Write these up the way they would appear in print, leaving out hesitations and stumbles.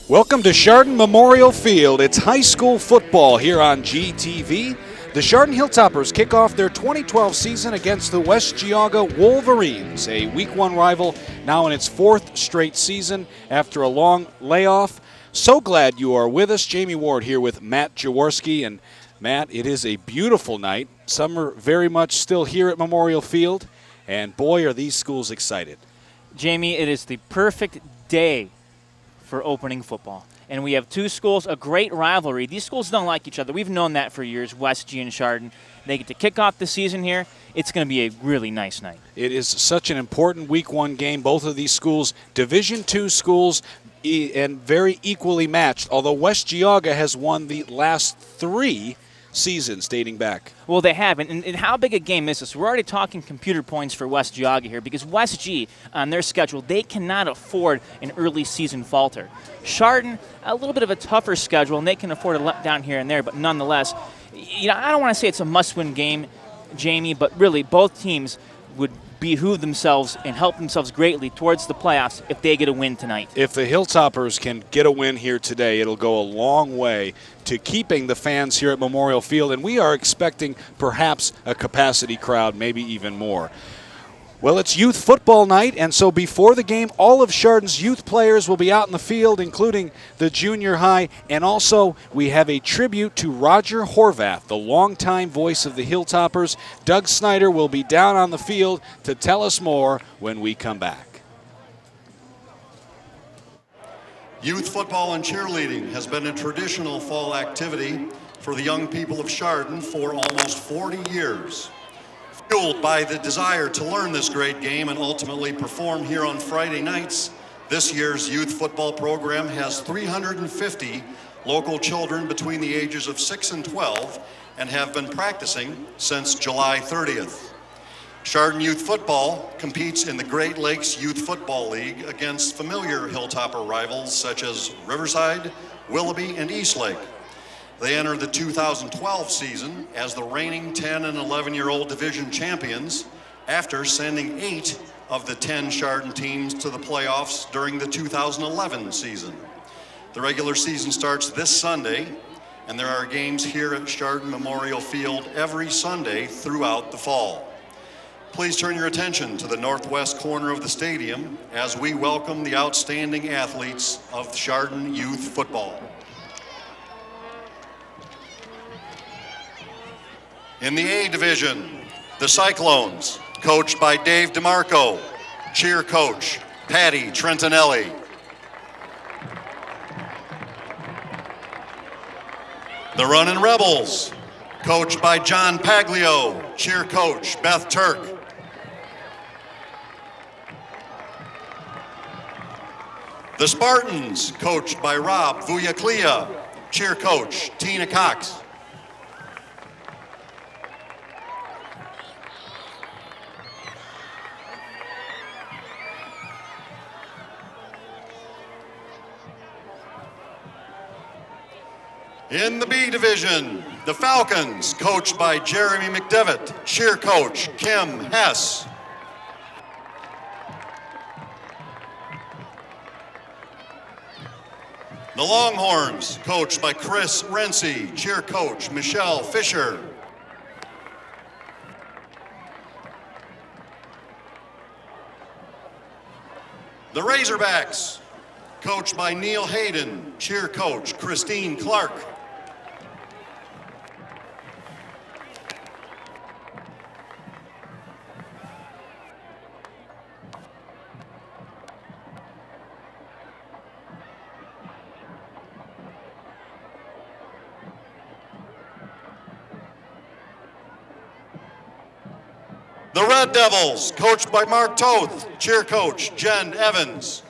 Welcome to Chardon Memorial Field. It's high school football here on GTV. The Chardon Hilltoppers kick off their 2012 season against the West Geauga Wolverines, a Week 1 rival now in its fourth straight season after a long layoff. So glad you are with us. Jamie Ward here with Matt Jaworski. And Matt, it is a beautiful night. Summer very much still here at Memorial Field. And boy, are these schools excited. Jamie, it is the perfect day for opening football. And we have two schools, a great rivalry. These schools don't like each other. We've known that for years, West G and Chardon. They get to kick off the season here. It's going to be a really nice night. It is such an important Week 1 game. Both of these schools, Division II schools, and very equally matched, although West Geauga has won the last 3 seasons dating back. Well, they have. And how big a game is this? We're already talking computer points for West Geauga here because West G, on their schedule, they cannot afford an early season falter. Chardon, a little bit of a tougher schedule, and they can afford a letdown here and there, but nonetheless, I don't want to say it's a must-win game, Jamie, but really both teams would behoove themselves and help themselves greatly towards the playoffs if they get a win tonight. If the Hilltoppers can get a win here today, it'll go a long way to keeping the fans here at Memorial Field, and we are expecting perhaps a capacity crowd, maybe even more. Well, it's youth football night, and so before the game, all of Chardon's youth players will be out in the field, including the junior high, and also we have a tribute to Roger Horvath, the longtime voice of the Hilltoppers. Doug Snyder will be down on the field to tell us more when we come back. Youth football and cheerleading has been a traditional fall activity for the young people of Chardon for almost 40 years. Fueled by the desire to learn this great game and ultimately perform here on Friday nights, this year's youth football program has 350 local children between the ages of 6 and 12 and have been practicing since July 30th. Chardon Youth Football competes in the Great Lakes Youth Football League against familiar Hilltopper rivals such as Riverside, Willoughby, and Eastlake. They enter the 2012 season as the reigning 10 and 11-year-old division champions after sending 8 of the 10 Chardon teams to the playoffs during the 2011 season. The regular season starts this Sunday, and there are games here at Chardon Memorial Field every Sunday throughout the fall. Please turn your attention to the northwest corner of the stadium as we welcome the outstanding athletes of Chardon Youth Football. In the A division, the Cyclones, coached by Dave DeMarco, cheer coach Patty Trentinelli. The Runnin' Rebels, coached by John Paglio, cheer coach Beth Turk. The Spartans, coached by Rob Vuyaclia, cheer coach Tina Cox. In the B division, the Falcons, coached by Jeremy McDevitt, cheer coach Kim Hess. The Longhorns, coached by Chris Renzi, cheer coach Michelle Fisher. The Razorbacks, coached by Neil Hayden, cheer coach Christine Clark. The Red Devils, coached by Mark Toth, cheer coach Jen Evans.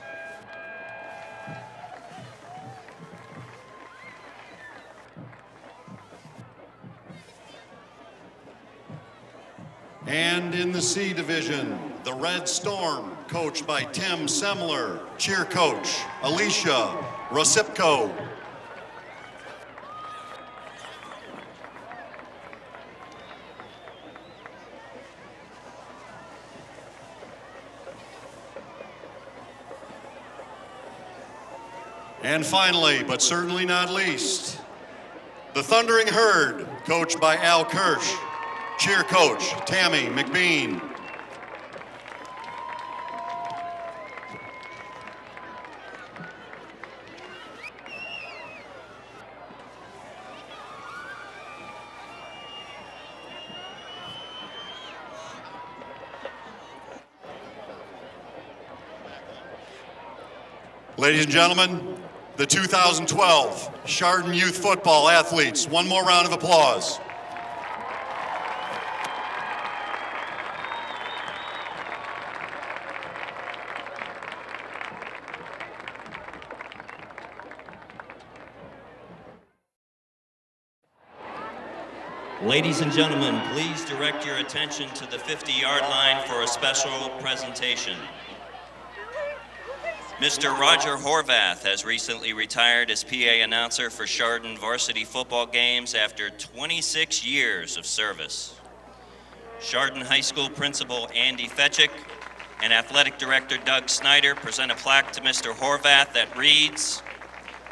And in the C division, the Red Storm, coached by Tim Semler, cheer coach Alicia Rosipko. And finally, but certainly not least, the Thundering Herd, coached by Al Kirsch. Cheer coach, Tammy McBean. Ladies and gentlemen, the 2012 Chardon Youth Football Athletes. One more round of applause. Ladies and gentlemen, please direct your attention to the 50-yard line for a special presentation. Mr. Roger Horvath has recently retired as PA announcer for Chardon varsity football games after 26 years of service. Chardon High School Principal Andy Fetchick and Athletic Director Doug Snyder present a plaque to Mr. Horvath that reads,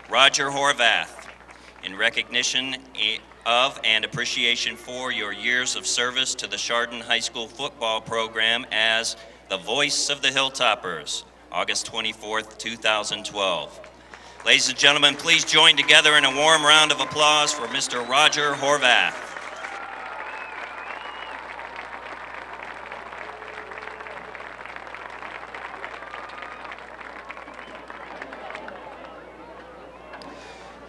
Roger Horvath, in recognition of and appreciation for your years of service to the Chardon High School football program as the voice of the Hilltoppers, August 24th, 2012. Ladies and gentlemen, please join together in a warm round of applause for Mr. Roger Horvath.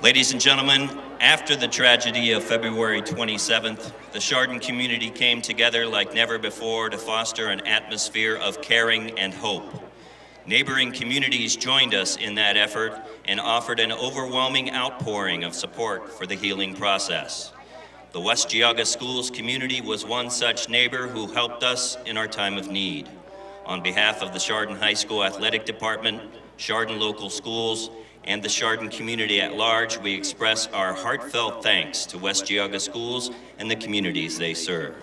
Ladies and gentlemen, after the tragedy of February 27th, the Chardon community came together like never before to foster an atmosphere of caring and hope. Neighboring communities joined us in that effort and offered an overwhelming outpouring of support for the healing process. The West Geauga Schools community was one such neighbor who helped us in our time of need. On behalf of the Chardon High School Athletic Department, Chardon Local Schools, and the Chardon community at large, we express our heartfelt thanks to West Geauga Schools and the communities they serve.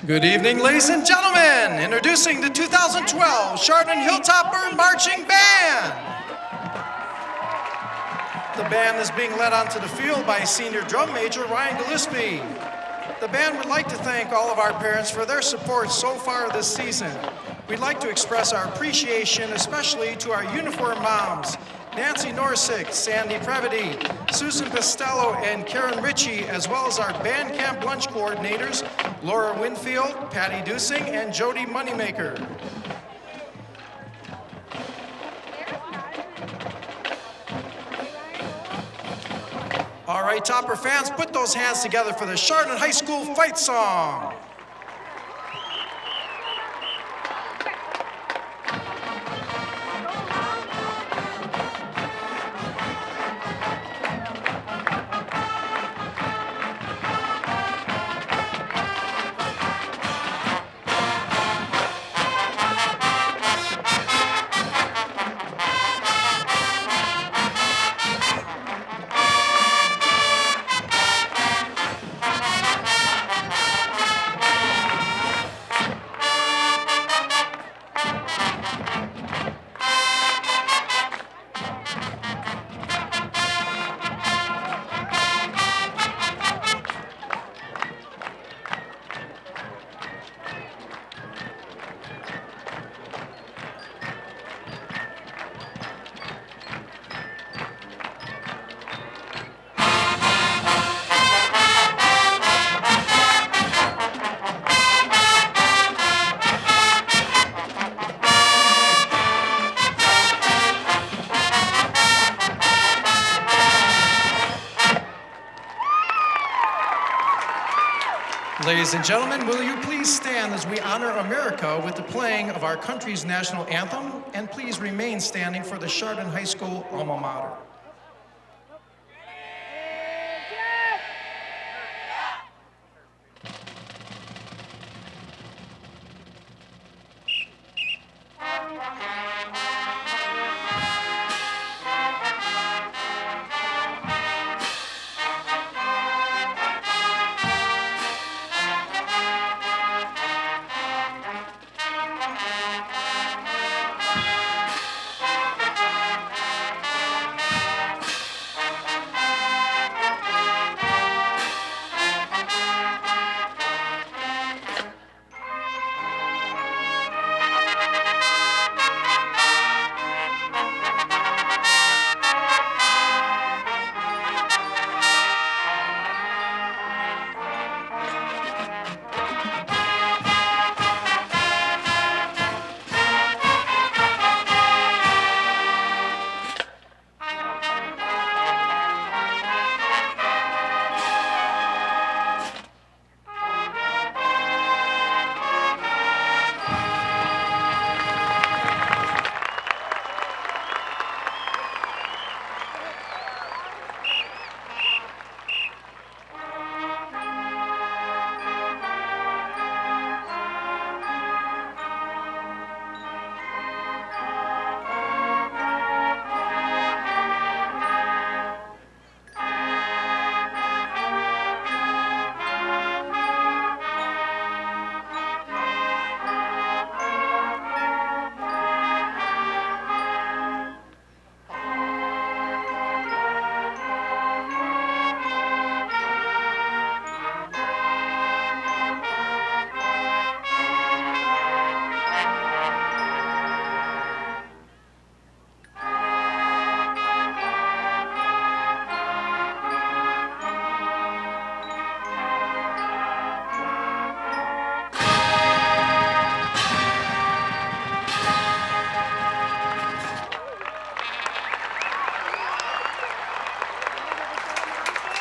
Good evening, ladies and gentlemen. Introducing the 2012 Chardon Hilltopper Marching Band. The band is being led onto the field by Senior Drum Major Ryan Gillespie. The band would like to thank all of our parents for their support so far this season. We'd like to express our appreciation especially to our uniform moms, Nancy Norsik, Sandy Previty, Susan Costello, and Karen Ritchie, as well as our band camp lunch coordinators, Laura Winfield, Patty Dusing, and Jody Moneymaker. All right, Topper fans, put those hands together for the Chardon High School fight song. Ladies and gentlemen, will you please stand as we honor America with the playing of our country's national anthem, and please remain standing for the Chardon High School alma mater.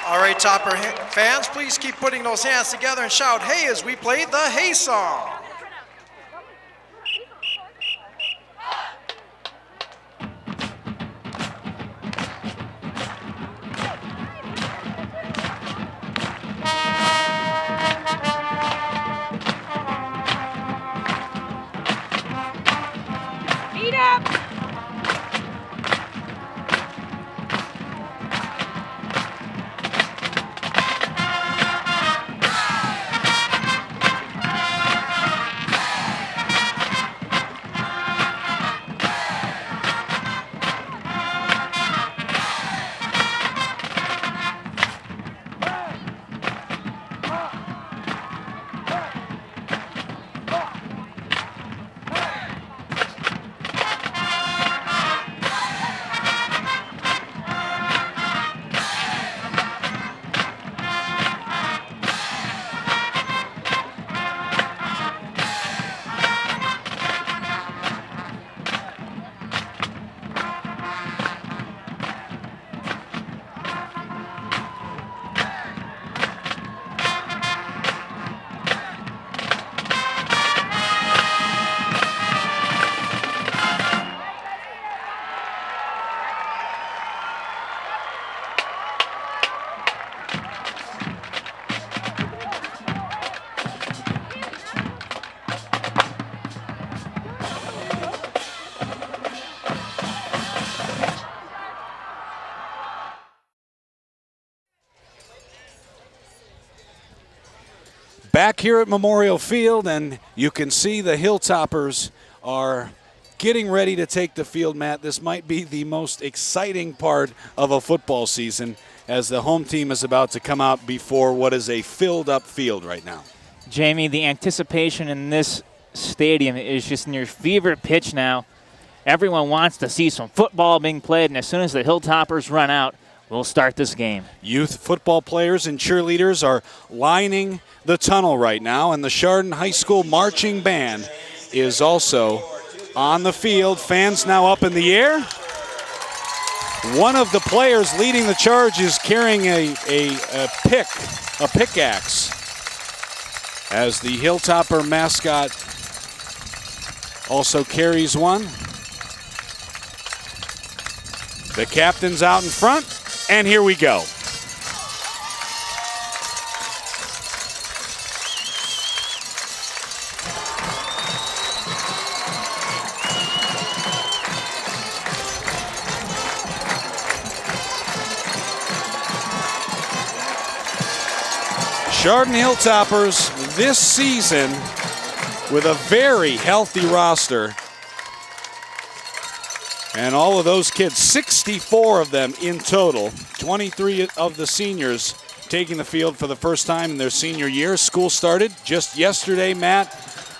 All right, Topper fans, please keep putting those hands together and shout "Hey" as we play the Hey song. Eat up! Back here at Memorial Field, and you can see the Hilltoppers are getting ready to take the field, Matt. This might be the most exciting part of a football season as the home team is about to come out before what is a filled-up field right now. Jamie, the anticipation in this stadium is just near fever pitch now. Everyone wants to see some football being played, and as soon as the Hilltoppers run out, we'll start this game. Youth football players and cheerleaders are lining the tunnel right now, and the Chardon High School marching band is also on the field. Fans now up in the air. One of the players leading the charge is carrying a pickaxe. as the Hilltopper mascot also carries one. The captain's out in front, and here we go. Chardon Hilltoppers this season with a very healthy roster. And all of those kids, 64 of them in total, 23 of the seniors taking the field for the first time in their senior year. School started just yesterday, Matt,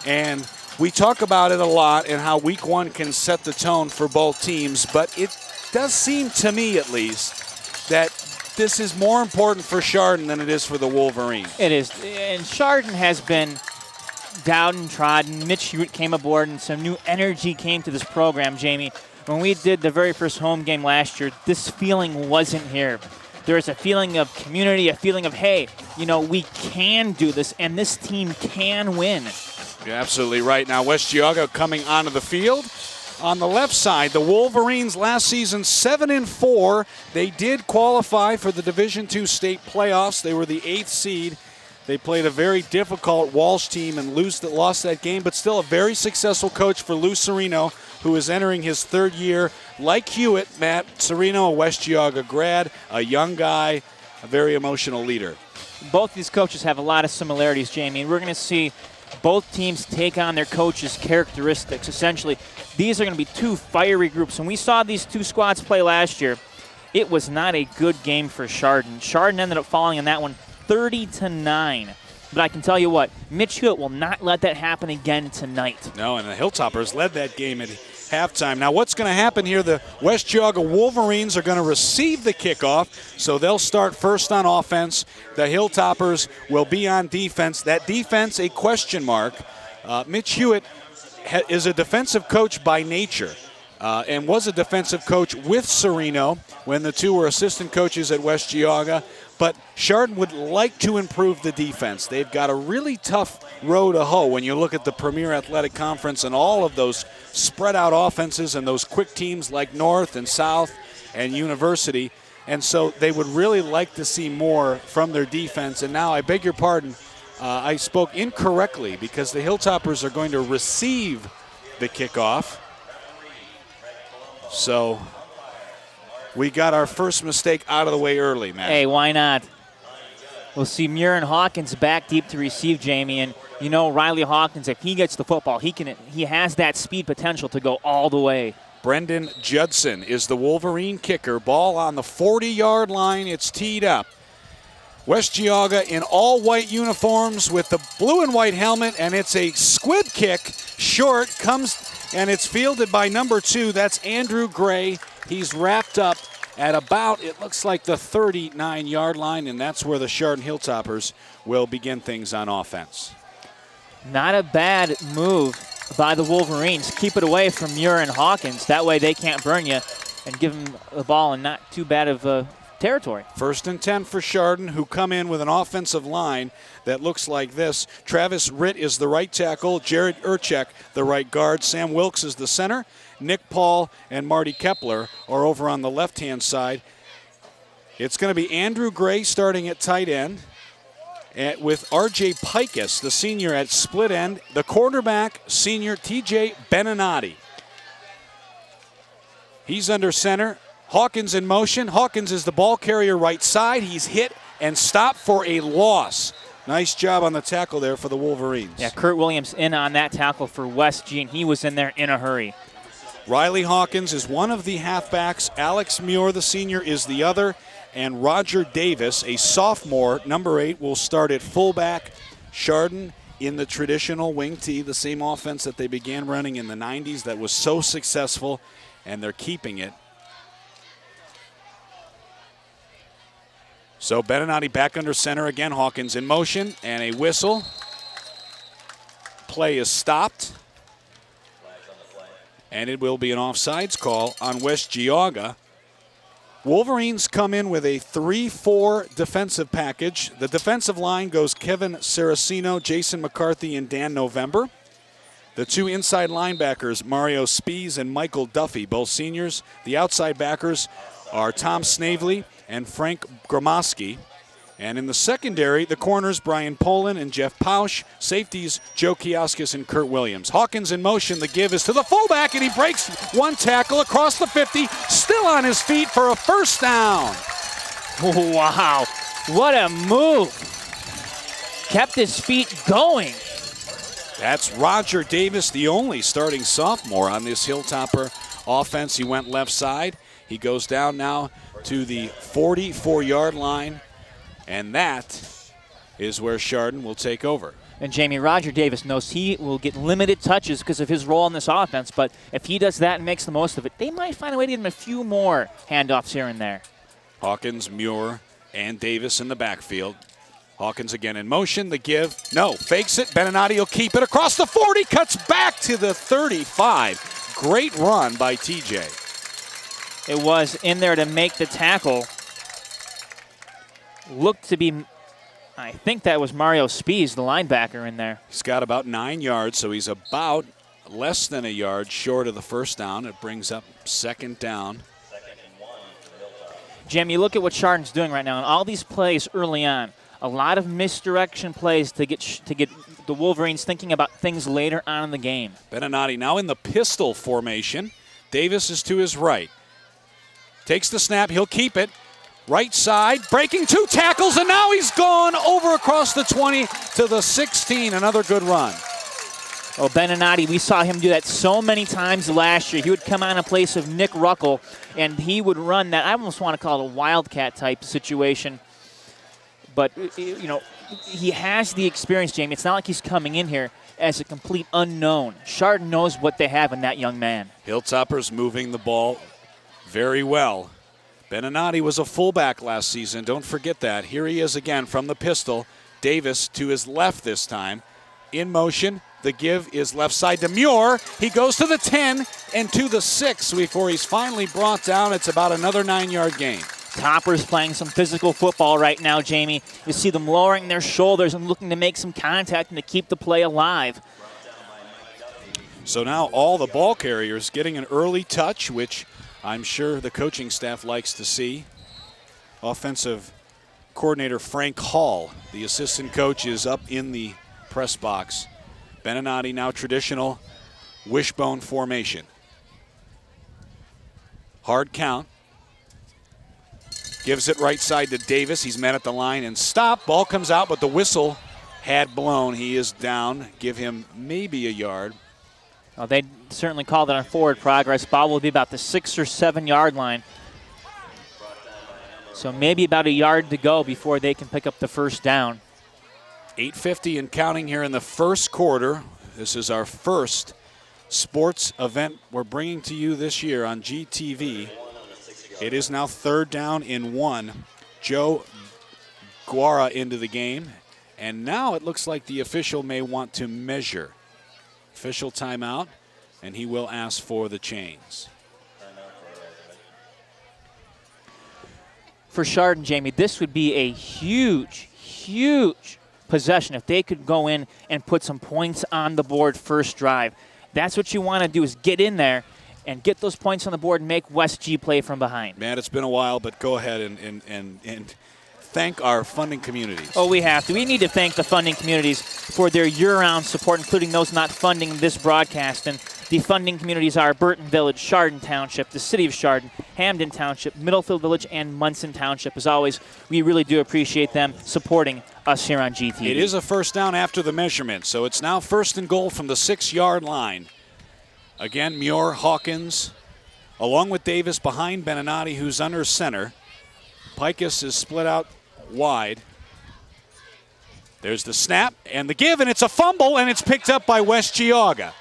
and we talk about it a lot and how week one can set the tone for both teams, but it does seem to me at least that this is more important for Chardon than it is for the Wolverines. It is, and Chardon has been downtrodden. Mitch Hewitt came aboard, and some new energy came to this program, Jamie. When we did the very first home game last year, this feeling wasn't here. There was a feeling of community, a feeling of, hey, you know, we can do this, and this team can win. You're absolutely right. Now, West Geauga coming onto the field. On the left side, the Wolverines last season 7-4. They did qualify for the Division II state playoffs. They were the 8th seed. They played a very difficult Walsh team and lost that game, but still a very successful coach for Lou Serino, who is entering his third year. Like Hewitt, Matt Serino, a West Geauga grad, a young guy, a very emotional leader. Both these coaches have a lot of similarities, Jamie, and we're going to see both teams take on their coaches' characteristics. Essentially, these are going to be two fiery groups. When we saw these two squads play last year, it was not a good game for Chardon. Chardon ended up falling in that one 30-9. But I can tell you what, Mitch Hewitt will not let that happen again tonight. No, and the Hilltoppers led that game at halftime. Now what's going to happen here, the West Geauga Wolverines are going to receive the kickoff, so they'll start first on offense. The Hilltoppers will be on defense. That defense, a question mark. Mitch Hewitt is a defensive coach by nature and was a defensive coach with Serino when the two were assistant coaches at West Geauga. But Chardon would like to improve the defense. They've got a really tough row to hoe when you look at the Premier Athletic Conference and all of those spread out offenses and those quick teams like North and South and University. And so they would really like to see more from their defense. And now, I beg your pardon, I spoke incorrectly because the Hilltoppers are going to receive the kickoff. So we got our first mistake out of the way early, Matt. Hey, why not? We'll see Muir and Hawkins back deep to receive, Jamie. And, you know, Riley Hawkins, if he gets the football, he has that speed potential to go all the way. Brendan Judson is the Wolverine kicker. Ball on the 40-yard line. It's teed up. West Geauga in all white uniforms with the blue and white helmet, and it's a squib kick. Short comes, and it's fielded by number 2. That's Andrew Gray. He's wrapped up at about, it looks like, the 39-yard line, and that's where the Chardon Hilltoppers will begin things on offense. Not a bad move by the Wolverines. Keep it away from Muir and Hawkins. That way they can't burn you, and give them the ball in not too bad of territory. 1st and 10 for Chardon, who come in with an offensive line that looks like this. Travis Ritt is the right tackle, Jared Urchek the right guard, Sam Wilkes is the center, Nick Paul and Marty Kepler are over on the left-hand side. It's going to be Andrew Gray starting at tight end, with R.J. Pikus, the senior, at split end. The quarterback, senior T.J. Beninati. He's under center. Hawkins in motion. Hawkins is the ball carrier right side. He's hit and stopped for a loss. Nice job on the tackle there for the Wolverines. Yeah, Kurt Williams in on that tackle for West G, and he was in there in a hurry. Riley Hawkins is one of the halfbacks. Alex Muir, the senior, is the other. And Roger Davis, a sophomore, number 8, will start at fullback. Chardon in the traditional wing tee, the same offense that they began running in the 90s that was so successful, and they're keeping it. So Beninati back under center again. Hawkins in motion, and a whistle. Play is stopped. And it will be an offsides call on West Geauga. Wolverines come in with a 3-4 defensive package. The defensive line goes Kevin Saraceno, Jason McCarthy, and Dan November. The two inside linebackers, Mario Spies and Michael Duffy, both seniors. The outside backers are Tom Snavely and Frank Gromoski. And in the secondary, the corners, Brian Poland and Jeff Pausch. Safeties, Joe Kioskis and Kurt Williams. Hawkins in motion. The give is to the fullback, and he breaks one tackle across the 50, still on his feet for a first down. Wow, what a move. Kept his feet going. That's Roger Davis, the only starting sophomore on this Hilltopper offense. He went left side. He goes down now to the 44-yard line, and that is where Chardon will take over. And Jamie, Roger Davis knows he will get limited touches because of his role in this offense, but if he does that and makes the most of it, they might find a way to get him a few more handoffs here and there. Hawkins, Muir, and Davis in the backfield. Hawkins again in motion. The give. No. Fakes it. Beninati will keep it across the 40. Cuts back to the 35. Great run by TJ. It was in there to make the tackle. Looked to be, I think that was Mario Spies, the linebacker in there. He's got about 9 yards, so he's about less than a yard short of the first down. It brings up second down. Jim, you look at what Chardon's doing right now, and all these plays early on. A lot of misdirection plays to get the Wolverines thinking about things later on in the game. Beninati now in the pistol formation. Davis is to his right. Takes the snap. He'll keep it. Right side, breaking 2 tackles, and now he's gone over across the 20 to the 16. Another good run. Oh, Beninati, we saw him do that so many times last year. He would come on in place of Nick Ruckel, and he would run that. I almost want to call it a wildcat type situation. But, you know, he has the experience, Jamie. It's not like he's coming in here as a complete unknown. Chardon knows what they have in that young man. Hilltoppers moving the ball very well. Beninati was a fullback last season. Don't forget that. Here he is again from the pistol. Davis to his left this time. In motion. The give is left side to Muir. He goes to the 10 and to the 6 before he's finally brought down. It's about another 9-yard gain. Toppers playing some physical football right now, Jamie. You see them lowering their shoulders and looking to make some contact and to keep the play alive. So now all the ball carriers getting an early touch, which I'm sure the coaching staff likes to see. Offensive coordinator Frank Hall, the assistant coach, is up in the press box. Beninati now traditional wishbone formation. Hard count. Gives it right side to Davis. He's met at the line and stop. Ball comes out, but the whistle had blown. He is down. Give him maybe a yard. Well, they certainly call that on forward progress. Ball will be about the 6 or 7 yard line. So maybe about a yard to go before they can pick up the first down. 8:50 and counting here in the first quarter. This is our first sports event we're bringing to you this year on GTV. It is now 3rd down and 1. Joe Guara into the game. And now it looks like the official may want to measure. Official timeout, and he will ask for the chains. For Chardon, Jamie, this would be a huge, huge possession if they could go in and put some points on the board first drive. That's what you want to do, is get in there and get those points on the board and make West G play from behind. Man, it's been a while, but go ahead and thank our funding communities. Oh, we have to. We need to thank the funding communities for their year-round support, including those not funding this broadcast. And the funding communities are Burton Village, Chardon Township, the City of Chardon, Hamden Township, Middlefield Village, and Munson Township. As always, we really do appreciate them supporting us here on GTV. It is a first down after the measurement, so it's now 1st and goal from the 6-yard line. Again, Muir, Hawkins, along with Davis behind Beninati, who's under center. Pikus is split out wide. There's the snap and the give, and it's a fumble, and it's picked up by West Geauga.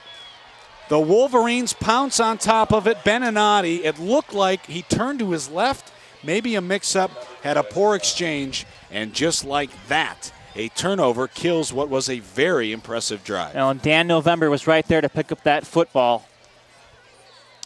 The Wolverines pounce on top of it. Beninati, it looked like he turned to his left, maybe a mix-up, had a poor exchange, and just like that, a turnover kills what was a very impressive drive. And Dan November was right there to pick up that football.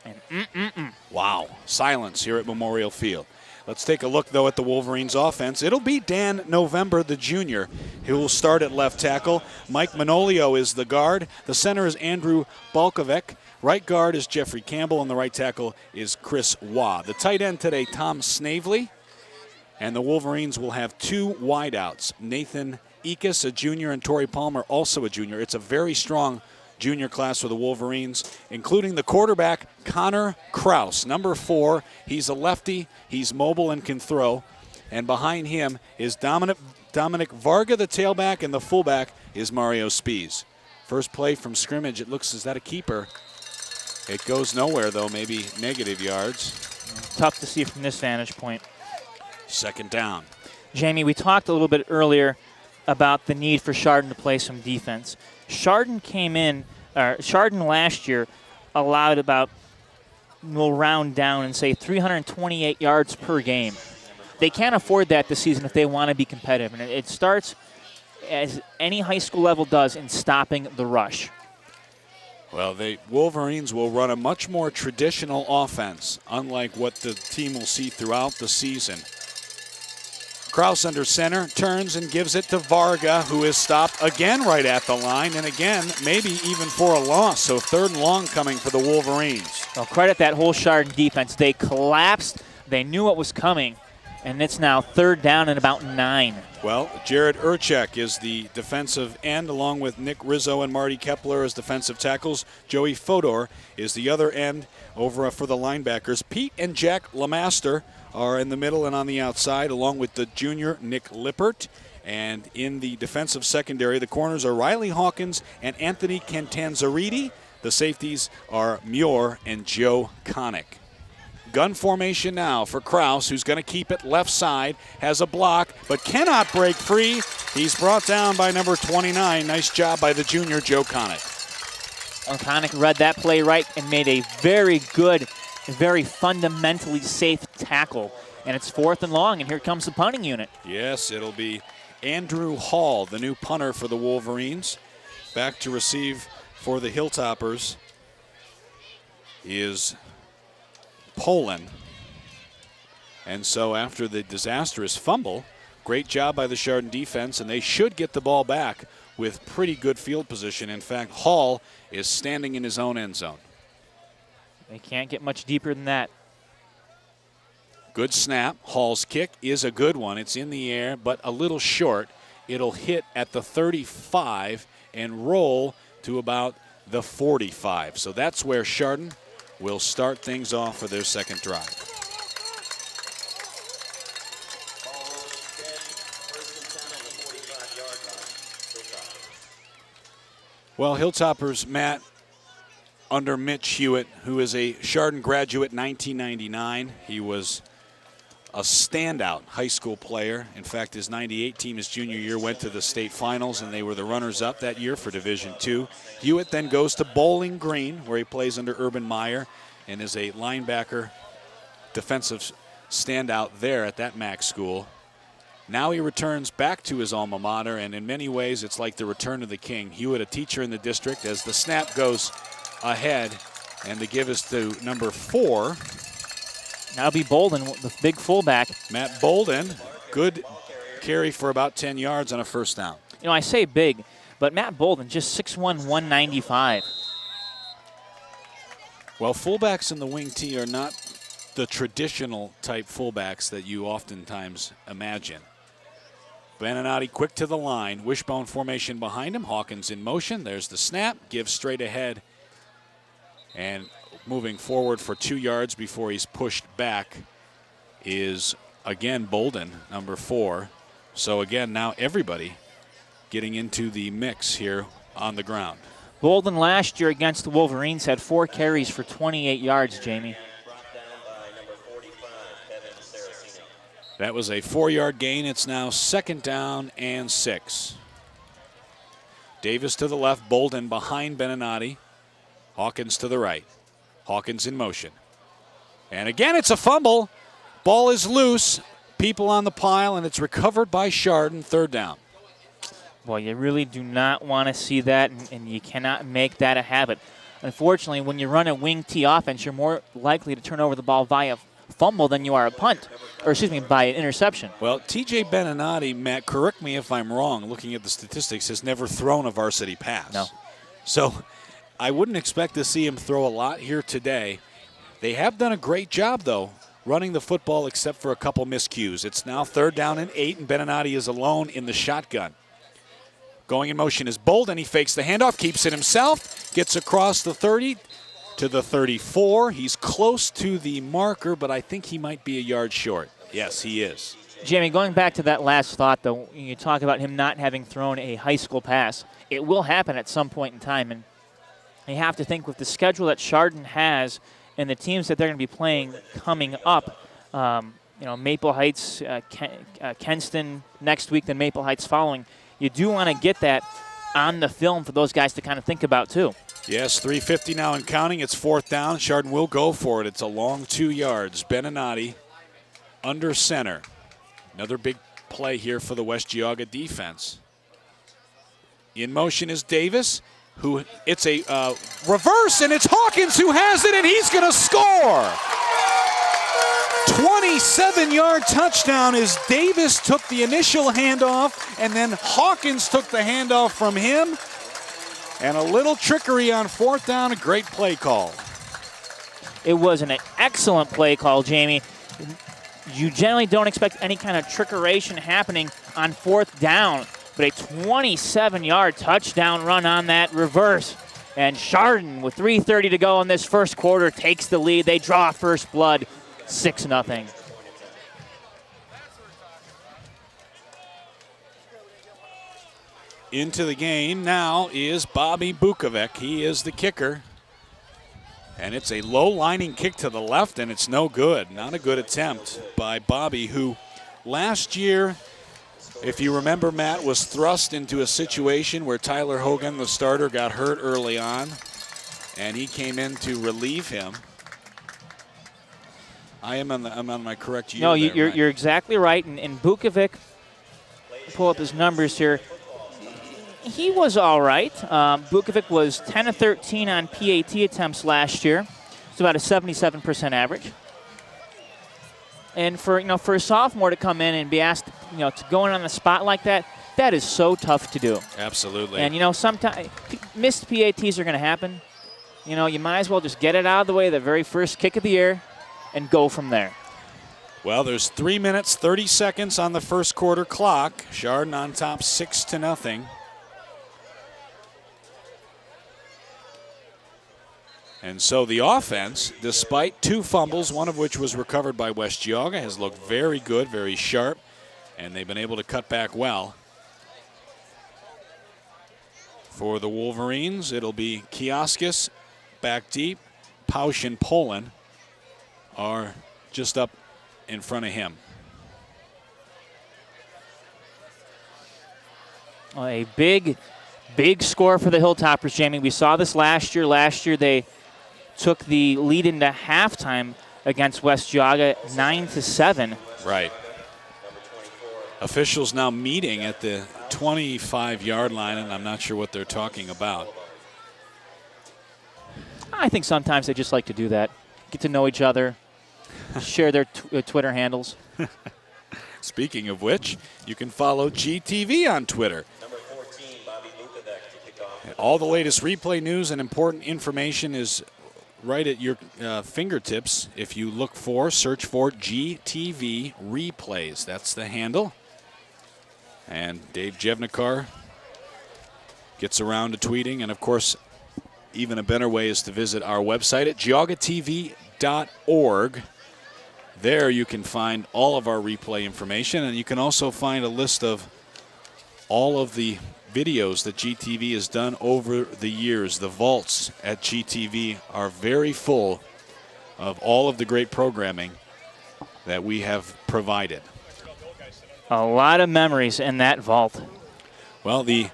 And Wow, silence here at Memorial Field. Let's take a look, though, at the Wolverines offense. It'll be Dan November, the junior, who will start at left tackle. Mike Manolio is the guard. The center is Andrew Balkovec. Right guard is Jeffrey Campbell, and the right tackle is Chris Waugh. The tight end today, Tom Snavely. And the Wolverines will have 2 wideouts. Nathan Ekus, a junior, and Torrey Palmer, also a junior. It's a very strong junior class for the Wolverines, including the quarterback, Connor Kraus, number 4. He's a lefty. He's mobile and can throw. And behind him is Dominic Varga, the tailback, and the fullback is Mario Spies. First play from scrimmage, it looks, is that a keeper? It goes nowhere, though, maybe negative yards. Tough to see from this vantage point. Second down. Jamie, we talked a little bit earlier about the need for Chardon to play some defense. Chardon last year allowed about, we'll round down and say 328 yards per game. They can't afford that this season if they want to be competitive. And it starts, as any high school level does, in stopping the rush. Well, the Wolverines will run a much more traditional offense, unlike what the team will see throughout the season. Kraus under center, turns and gives it to Varga, who is stopped again right at the line, and again, maybe even for a loss. So 3rd and long coming for the Wolverines. Well, credit that whole Chardon defense. They collapsed. They knew what was coming, and it's now 3rd down and about 9. Well, Jared Urchek is the defensive end, along with Nick Rizzo and Marty Kepler as defensive tackles. Joey Fodor is the other end over for the linebackers. Pete and Jack Lamaster are in the middle and on the outside, along with the junior Nick Lippert. And in the defensive secondary, the corners are Riley Hawkins and Anthony Cantanzariti. The safeties are Muir and Joe Connick. Gun formation now for Kraus, who's going to keep it left side, has a block, but cannot break free. He's brought down by number 29. Nice job by the junior, Joe Connick. Connick read that play right and made a very good, very fundamentally safe tackle. And it's 4th and long, and here comes the punting unit. Yes, it'll be Andrew Hall, the new punter for the Wolverines. Back to receive for the Hilltoppers is Poland. And so after the disastrous fumble, great job by the Chardon defense, and they should get the ball back with pretty good field position. In fact, Hall is standing in his own end zone. They can't get much deeper than that. Good snap. Hall's kick is a good one. It's in the air, but a little short. It'll hit at the 35 and roll to about the 45. So that's where Chardon will start things off for their second drive. Well, Hilltoppers, Matt, under Mitch Hewitt, who is a Chardon graduate, 1999. He was a standout high school player. In fact, his 98 team his junior year went to the state finals, and they were the runners-up that year for Division II. Hewitt then goes to Bowling Green, where he plays under Urban Meyer and is a linebacker, defensive standout there at that MAC school. Now he returns back to his alma mater, and in many ways it's like the return of the king. Hewitt, a teacher in the district, as the snap goes ahead, and the give is to number 4. Now be Bolden, the big fullback. Matt Bolden, good carry for about 10 yards on a first down. You know, I say big, but Matt Bolden, just 6'1", 195. Well, fullbacks in the wing T are not the traditional type fullbacks that you oftentimes imagine. Beninati quick to the line. Wishbone formation behind him. Hawkins in motion. There's the snap. Gives straight ahead. And moving forward for 2 yards before he's pushed back is, again, Bolden, number 4. So, again, now everybody getting into the mix here on the ground. Bolden last year against the Wolverines had 4 carries for 28 yards, Jamie. That was a 4-yard gain. It's now 2nd down and 6. Davis to the left, Bolden behind Beninati. Hawkins to the right. Hawkins in motion. And again, it's a fumble. Ball is loose. People on the pile, and it's recovered by Chardon. 3rd down. Well, you really do not want to see that, and you cannot make that a habit. Unfortunately, when you run a wing T offense, you're more likely to turn over the ball via fumble than you are a punt, or excuse me, by an interception. Well, TJ Beninati, Matt, correct me if I'm wrong, looking at the statistics, has never thrown a varsity pass. No. So I wouldn't expect to see him throw a lot here today. They have done a great job, though, running the football except for a couple miscues. It's now 3rd down and 8, and Beninati is alone in the shotgun. Going in motion is Bolden. He fakes the handoff, keeps it himself, gets across the 30 to the 34. He's close to the marker, but I think he might be a yard short. Yes, he is. Jamie, going back to that last thought, though, you talk about him not having thrown a high school pass. It will happen at some point in time, and you have to think with the schedule that Chardon has and the teams that they're going to be playing coming up, Maple Heights, Kenston next week, then Maple Heights following, you do want to get that on the film for those guys to kind of think about too. Yes, 3:50 now and counting. It's 4th down. Chardon will go for it. It's a long 2 yards. Beninati under center. Another big play here for the West Geauga defense. In motion is Davis, who it's a reverse, and it's Hawkins who has it, and he's going to score. 27-yard touchdown as Davis took the initial handoff, and then Hawkins took the handoff from him. And a little trickery on 4th down, a great play call. It was an excellent play call, Jamie. You generally don't expect any kind of trickeration happening on 4th down, but a 27-yard touchdown run on that reverse. And Chardon, with 3:30 to go in this first quarter, takes the lead. They draw first blood, 6-0. Into the game now is Bobby Bukovic. He is the kicker. And it's a low lining kick to the left, and it's no good. Not a good attempt by Bobby, who last year, if you remember, Matt, was thrust into a situation where Tyler Hogan, the starter, got hurt early on, and he came in to relieve him. I'm on my correct year. No, there, you're exactly right. And Bukovic, pull up his numbers here. He was all right. Bukovic was 10 of 13 on PAT attempts last year. It's about a 77% average. And for a sophomore to come in and be asked, to go in on the spot like that, that is so tough to do. Absolutely. And sometimes missed PATs are going to happen. You might as well just get it out of the way the very first kick of the year and go from there. Well, there's 3 minutes, 30 seconds on the first quarter clock. Chardon on top 6-0. And so the offense, despite 2 fumbles, one of which was recovered by West Geauga, has looked very good, very sharp, and they've been able to cut back well. For the Wolverines, it'll be Kioskis back deep. Pausch and Poland are just up in front of him. A big score for the Hilltoppers, Jamie. We saw this last year. Last year they took the lead into halftime against West Geauga, 9-7. Right. Officials now meeting at the 25-yard line, and I'm not sure what they're talking about. I think sometimes they just like to do that. Get to know each other, share their Twitter handles. Speaking of which, you can follow GTV on Twitter. All the latest replay news and important information is right at your fingertips. If you search for GTV Replays. That's the handle. And Dave Jevnikar gets around to tweeting. And, of course, even a better way is to visit our website at geaugatv.org. There you can find all of our replay information, and you can also find a list of all of the videos that GTV has done over the years. The vaults at GTV are very full of all of the great programming that we have provided. A lot of memories in that vault. Well, the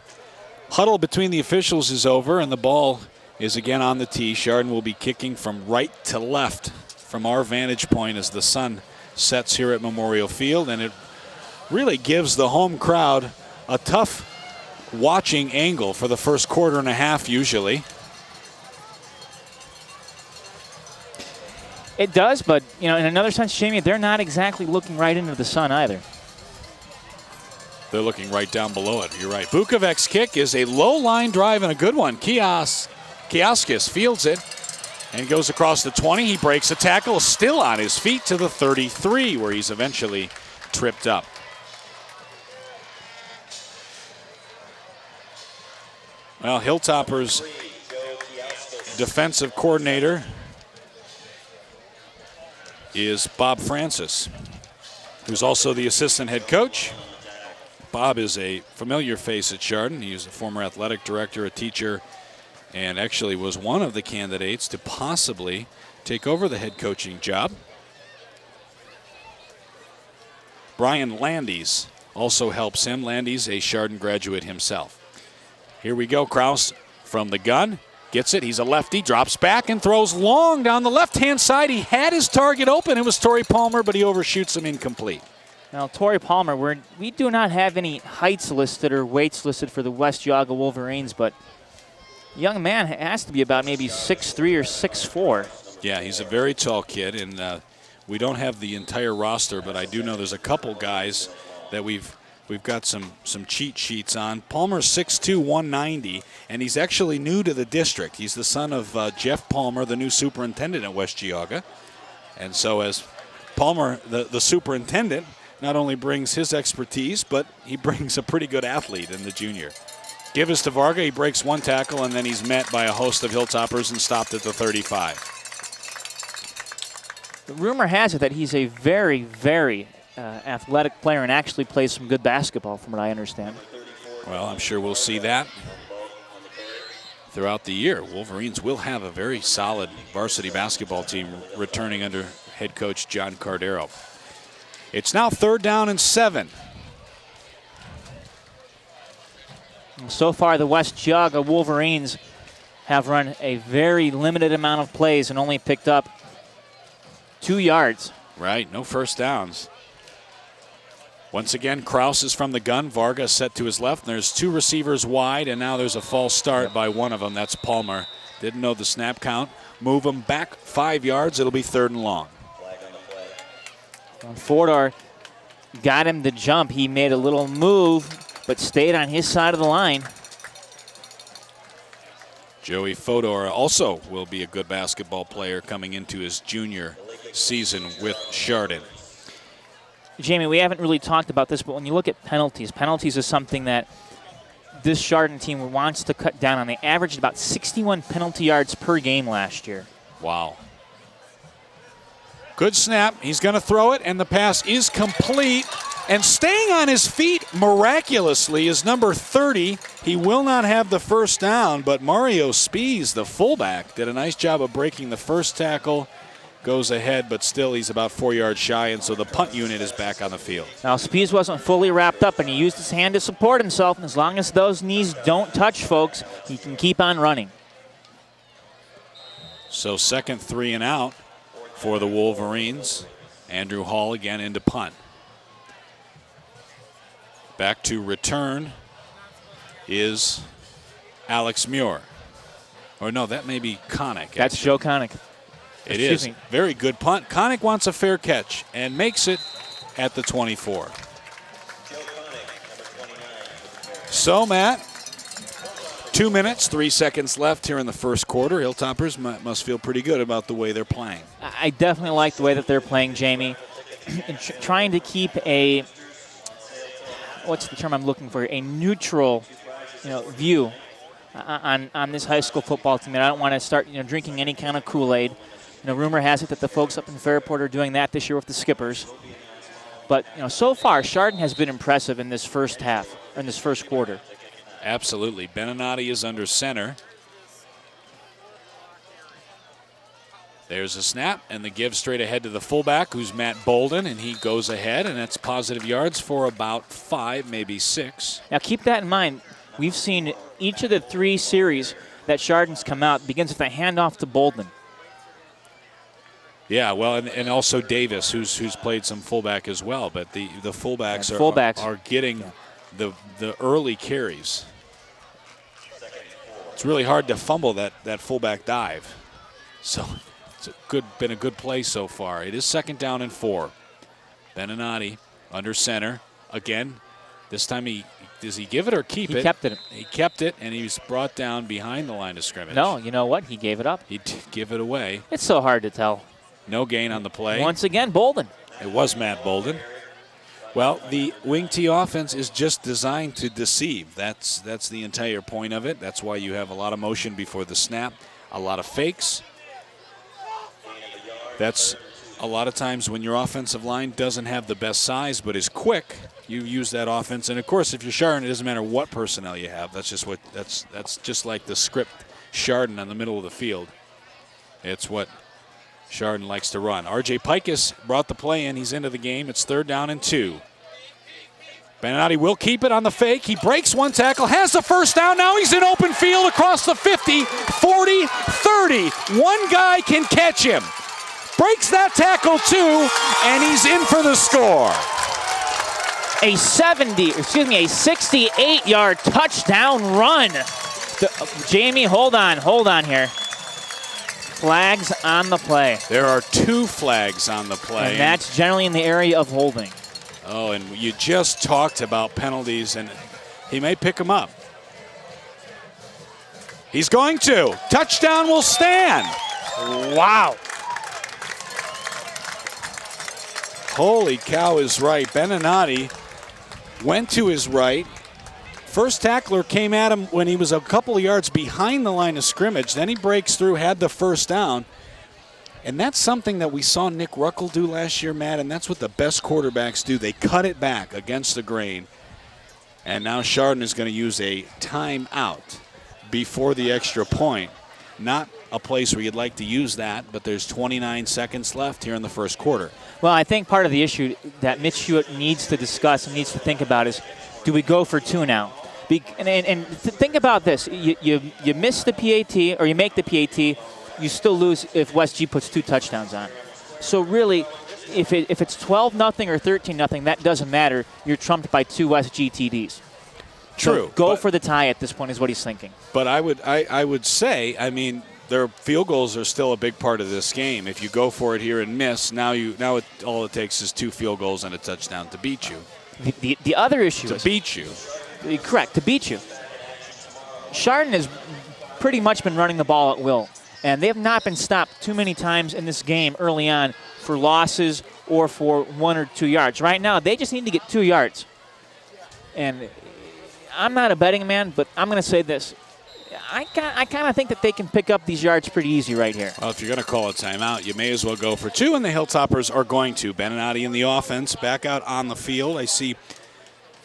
huddle between the officials is over, and the ball is again on the tee. Chardon will be kicking from right to left from our vantage point as the sun sets here at Memorial Field, and it really gives the home crowd a tough watching angle for the first quarter and a half usually. It does, but in another sense, Jamie, they're not exactly looking right into the sun either. They're looking right down below it. You're right. Bukovec's kick is a low line drive and a good one. Kioskis fields it and goes across the 20. He breaks a tackle, still on his feet to the 33, where he's eventually tripped up. Well, Hilltoppers defensive coordinator is Bob Francis, who's also the assistant head coach. Bob is a familiar face at Chardon. He was a former athletic director, a teacher, and actually was one of the candidates to possibly take over the head coaching job. Brian Landes also helps him. Landes, a Chardon graduate himself. Here we go. Kraus from the gun. Gets it. He's a lefty. Drops back and throws long down the left-hand side. He had his target open. It was Torrey Palmer, but he overshoots him incomplete. Now, Torrey Palmer, we do not have any heights listed or weights listed for the West Geauga Wolverines, but young man has to be about maybe 6'3" or 6'4". Yeah, he's a very tall kid, and we don't have the entire roster, but I do know there's a couple guys that we've got some cheat sheets on. Palmer's 6'2", 190, and he's actually new to the district. He's the son of Jeff Palmer, the new superintendent at West Geauga. And so as Palmer, the superintendent, not only brings his expertise, but he brings a pretty good athlete in the junior. Give us to Varga. He breaks one tackle, and then he's met by a host of Hilltoppers and stopped at the 35. The rumor has it that he's a very, very athletic player and actually plays some good basketball, from what I understand. Well, I'm sure we'll see that throughout the year. Wolverines will have a very solid varsity basketball team returning under head coach John Cardero. It's now 3rd down and 7. So far, the West Geauga Wolverines have run a very limited amount of plays and only picked up 2 yards. Right, no first downs. Once again, Kraus is from the gun. Varga set to his left. And there's 2 receivers wide, and now there's a false start by one of them. That's Palmer. Didn't know the snap count. Move him back 5 yards. It'll be 3rd and long. Fodor got him to jump. He made a little move, but stayed on his side of the line. Joey Fodor also will be a good basketball player coming into his junior season with Chardon. Jamie, we haven't really talked about this, but when you look at penalties is something that this Chardon team wants to cut down on. They averaged about 61 penalty yards per game last year. Wow. Good snap. He's going to throw it, and the pass is complete. And staying on his feet miraculously is number 30. He will not have the first down, but Mario Spies, the fullback, did a nice job of breaking the first tackle. Goes ahead, but still he's about 4 yards shy, and so the punt unit is back on the field. Now, Spies wasn't fully wrapped up, and he used his hand to support himself. And as long as those knees don't touch, folks, he can keep on running. So 2nd 3 and out for the Wolverines. Andrew Hall again into punt. Back to return is Alex Muir. Or no, that may be Connick. That's Joe Connick. It is. Very good punt. Connick wants a fair catch and makes it at the 24. So, Matt, 2 minutes, 3 seconds left here in the first quarter. Hilltoppers must feel pretty good about the way they're playing. I definitely like the way that they're playing, Jamie. Trying to keep a, what's the term I'm looking for, a neutral view on this high school football team. And I don't want to start drinking any kind of Kool-Aid. Rumor has it that the folks up in Fairport are doing that this year with the Skippers. But so far, Chardon has been impressive in this first half, in this first quarter. Absolutely. Beninati is under center. There's a snap, and the give straight ahead to the fullback, who's Matt Bolden, and he goes ahead, and that's positive yards for about 5, maybe 6. Now keep that in mind. We've seen each of the 3 series that Chardon's come out begins with a handoff to Bolden. Yeah, well, and also Davis, who's played some fullback as well. But the fullbacks are getting the early carries. It's really hard to fumble that fullback dive. So been a good play so far. It is 2nd down and 4. Beninati under center again. This time does he give it or keep it? He kept it. He kept it, and he was brought down behind the line of scrimmage. No, you know what? He gave it up. He did give it away. It's so hard to tell. No gain on the play. Once again, Bolden. It was Matt Bolden. Well, the wing T offense is just designed to deceive. That's the entire point of it. That's why you have a lot of motion before the snap, a lot of fakes. That's a lot of times when your offensive line doesn't have the best size but is quick, you use that offense. And of course, if you're Chardon, it doesn't matter what personnel you have. That's just like the script Chardon on the middle of the field. It's what Chardon likes to run. R.J. Pikus brought the play in. He's into the game. It's 3rd down and 2. Beninati will keep it on the fake. He breaks one tackle, has the 1st down. Now he's in open field across the 50, 40, 30. One guy can catch him. Breaks that tackle too, and he's in for the score. A 68-yard touchdown run. Jamie, hold on here. Flags on the play. There are 2 flags on the play. And that's generally in the area of holding. Oh, and you just talked about penalties, and he may pick them up. He's going to. Touchdown will stand. Wow. Holy cow is right. Beninati went to his right. First tackler came at him when he was a couple of yards behind the line of scrimmage. Then he breaks through, had the 1st down. And that's something that we saw Nick Ruckel do last year, Matt, and that's what the best quarterbacks do. They cut it back against the grain. And now Chardon is going to use a timeout before the extra point. Not a place where you'd like to use that, but there's 29 seconds left here in the 1st quarter. Well, I think part of the issue that Mitch Hewitt needs to discuss and needs to think about is, do we go for 2 now? And think about this. You miss the PAT, or you make the PAT, you still lose if West G puts 2 touchdowns on. So really, if it's 12-0 or 13-0, that doesn't matter. You're trumped by 2 West G TDs. True. So go for the tie at this point is what he's thinking. But I would say, I mean, their field goals are still a big part of this game. If you go for it here and miss, all it takes is 2 field goals and a touchdown to beat you. The other issue to is beat you. Correct, to beat you. Chardon has pretty much been running the ball at will, and they have not been stopped too many times in this game early on for losses or for 1 or 2 yards. Right now, they just need to get 2 yards. And I'm not a betting man, but I'm going to say this. I kind of think that they can pick up these yards pretty easy right here. Well, if you're going to call a timeout, you may as well go for 2, and the Hilltoppers are going to. Beninati in the offense, back out on the field. I see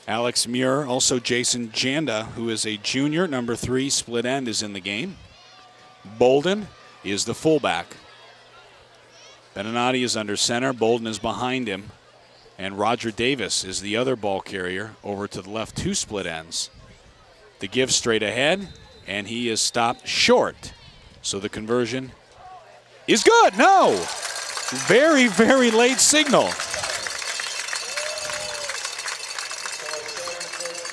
Alex Muir, also Jason Janda, who is a junior, number 3, split end, is in the game. Bolden is the fullback. Beninati is under center. Bolden is behind him. And Roger Davis is the other ball carrier over to the left, 2 split ends. The give straight ahead, and he is stopped short. So the conversion is good. No! Very, very late signal.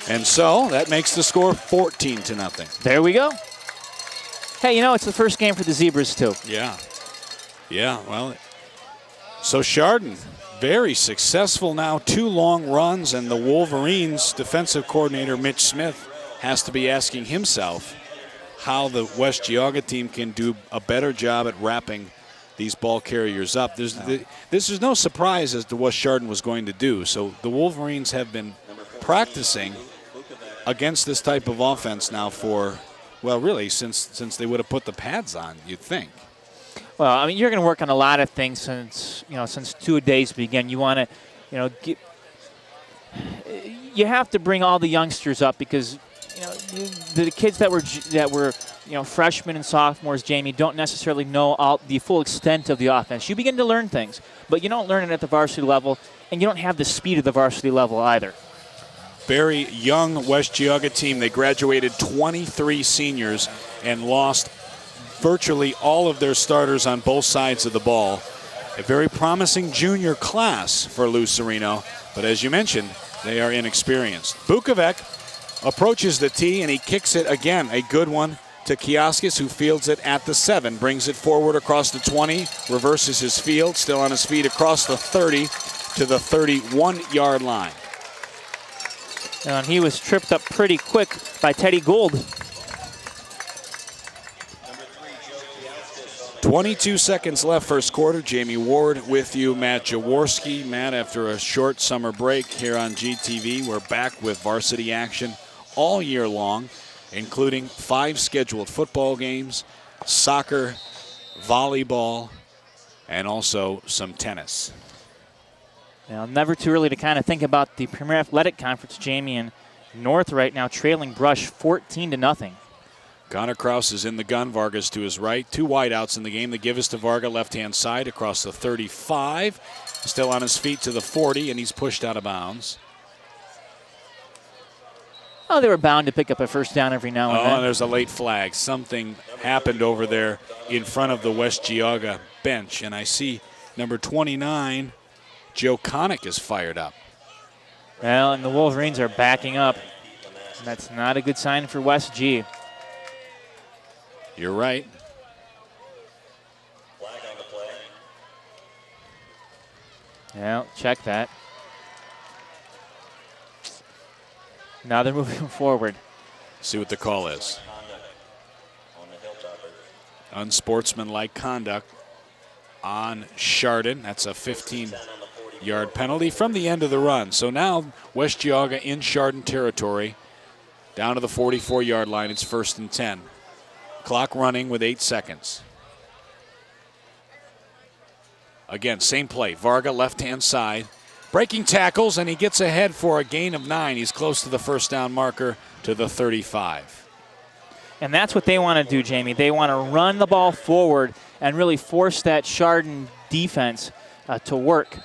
And so that makes the score 14-0. There we go. Hey, it's the first game for the Zebras, too. Yeah. Yeah, well, so Chardon, very successful now, 2 long runs, and the Wolverines defensive coordinator, Mitch Smith, has to be asking himself how the West Geauga team can do a better job at wrapping these ball carriers up. There's no surprise as to what Chardon was going to do. So the Wolverines have been practicing against this type of offense now for, well, really, since they would have put the pads on, you'd think. Well, I mean, you're going to work on a lot of things since 2-a-days began. You want to, you have to bring all the youngsters up because, the kids that were freshmen and sophomores, Jamie, don't necessarily know the full extent of the offense. You begin to learn things, but you don't learn it at the varsity level, and you don't have the speed of the varsity level either. Very young West Geauga team. They graduated 23 seniors and lost virtually all of their starters on both sides of the ball. A very promising junior class for Lou Serino, but as you mentioned, they are inexperienced. Bukovic approaches the tee, and he kicks it again, a good one, to Kioskis, who fields it at the 7. Brings it forward across the 20. Reverses his field. Still on his feet across the 30 to the 31-yard line. And he was tripped up pretty quick by Teddy Gould. 22 seconds left first quarter. Jamie Ward with you, Matt Jaworski. Matt, after a short summer break here on GTV, we're back with varsity action all year long, including 5 scheduled football games, soccer, volleyball, and also some tennis. Now, never too early to kind of think about the Premier Athletic Conference, Jamie, and North right now trailing Brush 14-0. Connor Kraus is in the gun. Vargas to his right. 2 wideouts in the game. They give us to Varga, left-hand side, across the 35. Still on his feet to the 40, and he's pushed out of bounds. Oh, they were bound to pick up a first down every now and then. Oh, there's a late flag. Something happened over there in front of the West Geauga bench, and I see number 29, Joe Connick, is fired up. Well, and the Wolverines are backing up. And that's not a good sign for West G. You're right. Yeah, check that. Now they're moving forward. See what the call is. Unsportsmanlike conduct on Chardon. That's a 15-yard penalty from the end of the run. So now West Geauga in Chardon territory. Down to the 44-yard line. It's 1st and 10. Clock running with 8 seconds. Again, same play. Varga, left-hand side. Breaking tackles, and he gets ahead for a gain of 9. He's close to the first down marker to the 35. And that's what they want to do, Jamie. They want to run the ball forward and really force that Chardon defense to work.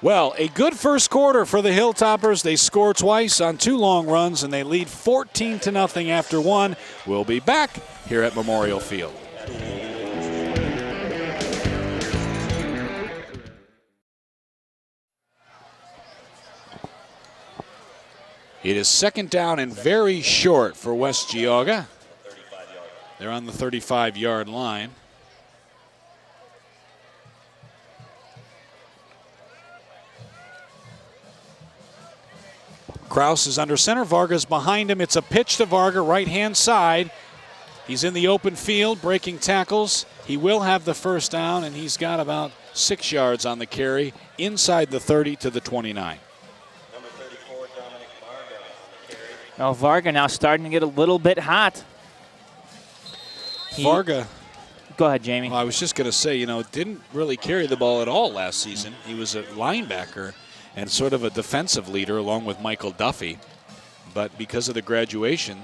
Well, a good first quarter for the Hilltoppers. They score twice on 2 long runs, and they lead 14-0 after 1. We'll be back here at Memorial Field. It is 2nd down and very short for West Geauga. They're on the 35-yard line. Kraus is under center. Varga's behind him. It's a pitch to Varga, right-hand side. He's in the open field, breaking tackles. He will have the first down, and he's got about 6 yards on the carry, inside the 30 to the 29. Now Varga now starting to get a little bit hot. Varga. Go ahead, Jamie. Well, I was just going to say, didn't really carry the ball at all last season. He was a linebacker and sort of a defensive leader along with Michael Duffy. But because of the graduation.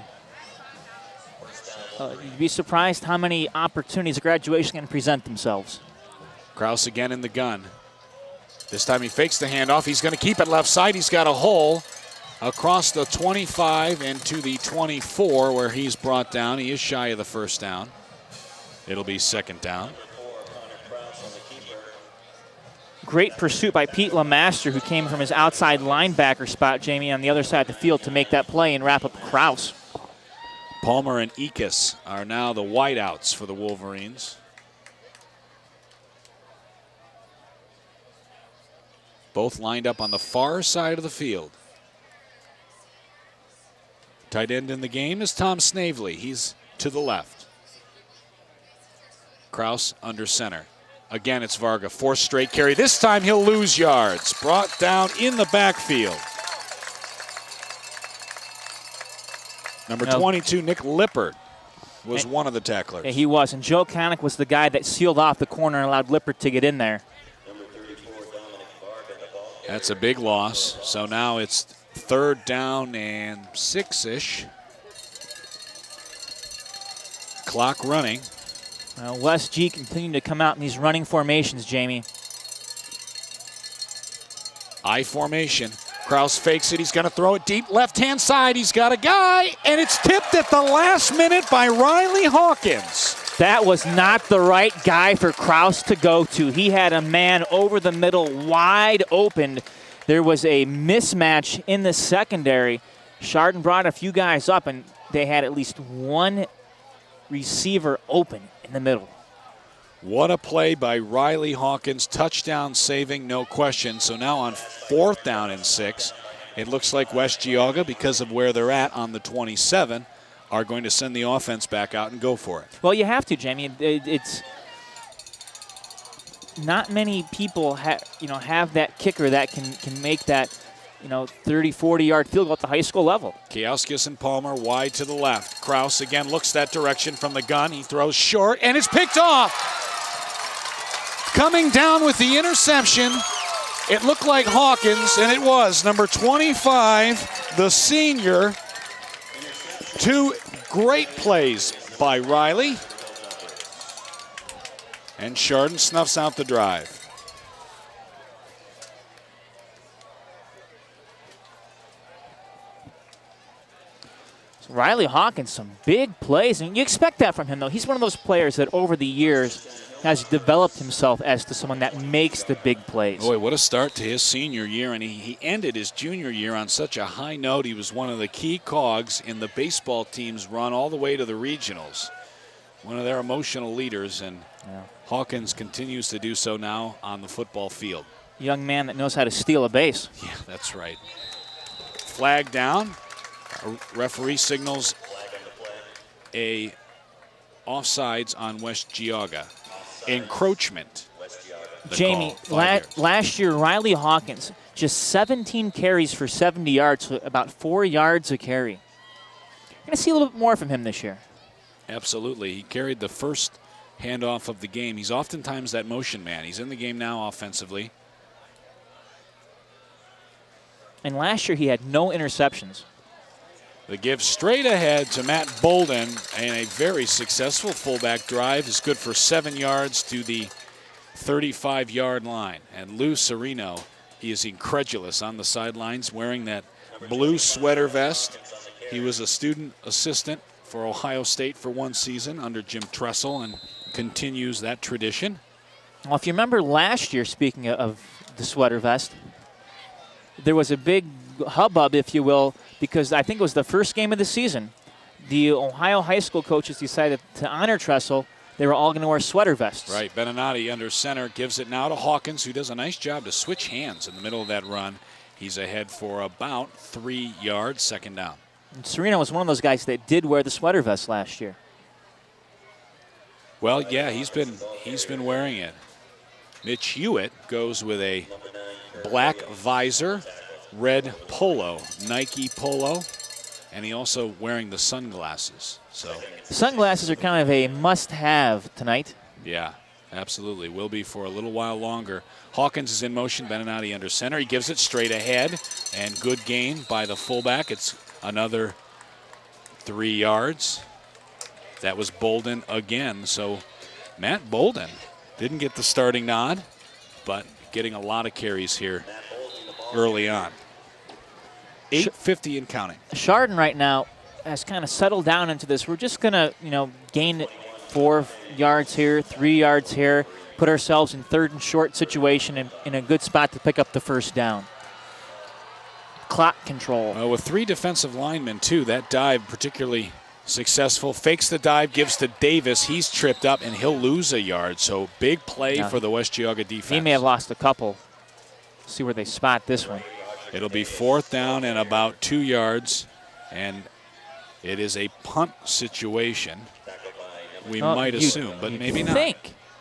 You'd be surprised how many opportunities a graduation can present themselves. Kraus again in the gun. This time he fakes the handoff. He's going to keep it left side. He's got a hole across the 25 and to the 24 where he's brought down. He is shy of the first down. It'll be 2nd down. Great pursuit by Pete LeMaster, who came from his outside linebacker spot, Jamie, on the other side of the field to make that play and wrap up Kraus. Palmer and Ekus are now the wideouts for the Wolverines. Both lined up on the far side of the field. Tight end in the game is Tom Snavely. He's to the left. Kraus under center. Again, it's Varga. 4th straight carry. This time he'll lose yards. Brought down in the backfield. Number 22, Nick Lippert, was one of the tacklers. Yeah, he was. And Joe Connick was the guy that sealed off the corner and allowed Lippert to get in there. That's a big loss. So now it's 3rd down and 6-ish. Clock running. West G continuing to come out in these running formations, Jamie. I formation. Kraus fakes it. He's going to throw it deep. Left-hand side. He's got a guy, and it's tipped at the last minute by Riley Hawkins. That was not the right guy for Kraus to go to. He had a man over the middle wide open. There was a mismatch in the secondary. Chardon brought a few guys up, and they had at least one receiver open in the middle. What a play by Riley Hawkins. Touchdown saving, no question. So now on 4th down and 6, it looks like West Geauga, because of where they're at on the 27, are going to send the offense back out and go for it. Well, you have to, Jamie. It's not many people have that kicker that can make that 30, 40-yard field goal at the high school level. Kiauskis and Palmer wide to the left. Kraus again looks that direction from the gun. He throws short, and it's picked off. Coming down with the interception, it looked like Hawkins, and it was number 25, the senior. 2 great plays by Riley. And Chardon snuffs out the drive. So Riley Hawkins, some big plays. And you expect that from him, though. He's one of those players that over the years has developed himself as to someone that makes the big plays. Boy, what a start to his senior year. And he ended his junior year on such a high note. He was one of the key cogs in the baseball team's run all the way to the regionals. One of their emotional leaders, and Hawkins continues to do so now on the football field. Young man that knows how to steal a base. Yeah, that's right. Flag down. A referee signals a offsides on West Geauga. Encroachment. Jamie, last year, Riley Hawkins, just 17 carries for 70 yards, so about 4 yards a carry. You're going to see a little bit more from him this year. Absolutely. He carried the first handoff of the game. He's oftentimes that motion man. He's in the game now offensively. And last year he had no interceptions. The give straight ahead to Matt Bolden, and a very successful fullback drive is good for 7 yards to the 35-yard line. And Lou Serino, he is incredulous on the sidelines wearing that blue sweater vest. He was a student assistant for Ohio State for 1 season under Jim Tressel and continues that tradition. Well, if you remember last year, speaking of the sweater vest, there was a big hubbub, if you will, because I think it was the first game of the season. The Ohio high school coaches decided to honor Tressel. They were all going to wear sweater vests. Right. Beninati under center gives it now to Hawkins, who does a nice job to switch hands in the middle of that run. He's ahead for about 3 yards, 2nd down. And Serino was one of those guys that did wear the sweater vest last year. Well, yeah, he's been wearing it. Mitch Hewitt goes with a black visor, red polo, Nike polo, and he also wearing the sunglasses. So sunglasses are kind of a must-have tonight. Yeah, absolutely. Will be for a little while longer. Hawkins is in motion. Beninati under center. He gives it straight ahead, and good gain by the fullback. It's another 3 yards. That was Bolden again. So Matt Bolden didn't get the starting nod, but getting a lot of carries here early on. 8:50 and counting. Chardon right now has kind of settled down into this. We're just going to, gain 4 yards here, 3 yards here, put ourselves in 3rd and short situation and in a good spot to pick up the 1st down. Clock control. With 3 defensive linemen, too, that dive particularly successful. Fakes the dive, gives to Davis. He's tripped up, and he'll lose a yard. So big play for the West Geauga defense. He may have lost a couple. See where they spot this one. It'll be 4th down and about 2 yards, and it is a punt situation. We might assume, but maybe not.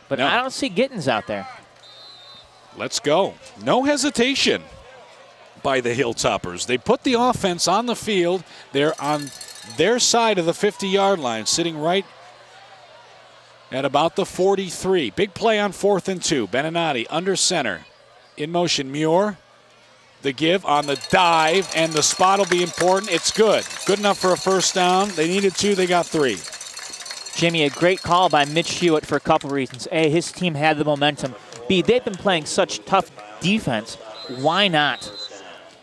But no. I don't see Gittins out there. Let's go. No hesitation by the Hilltoppers. They put the offense on the field. They're on their side of the 50-yard line, sitting right at about the 43. Big play on 4th and 2. Beninati under center. In motion, Muir. The give on the dive, and the spot will be important. It's good. Good enough for a 1st down. They needed 2. They got 3. Jimmy, a great call by Mitch Hewitt for a couple reasons. A, his team had the momentum. B, they've been playing such tough defense. Why not?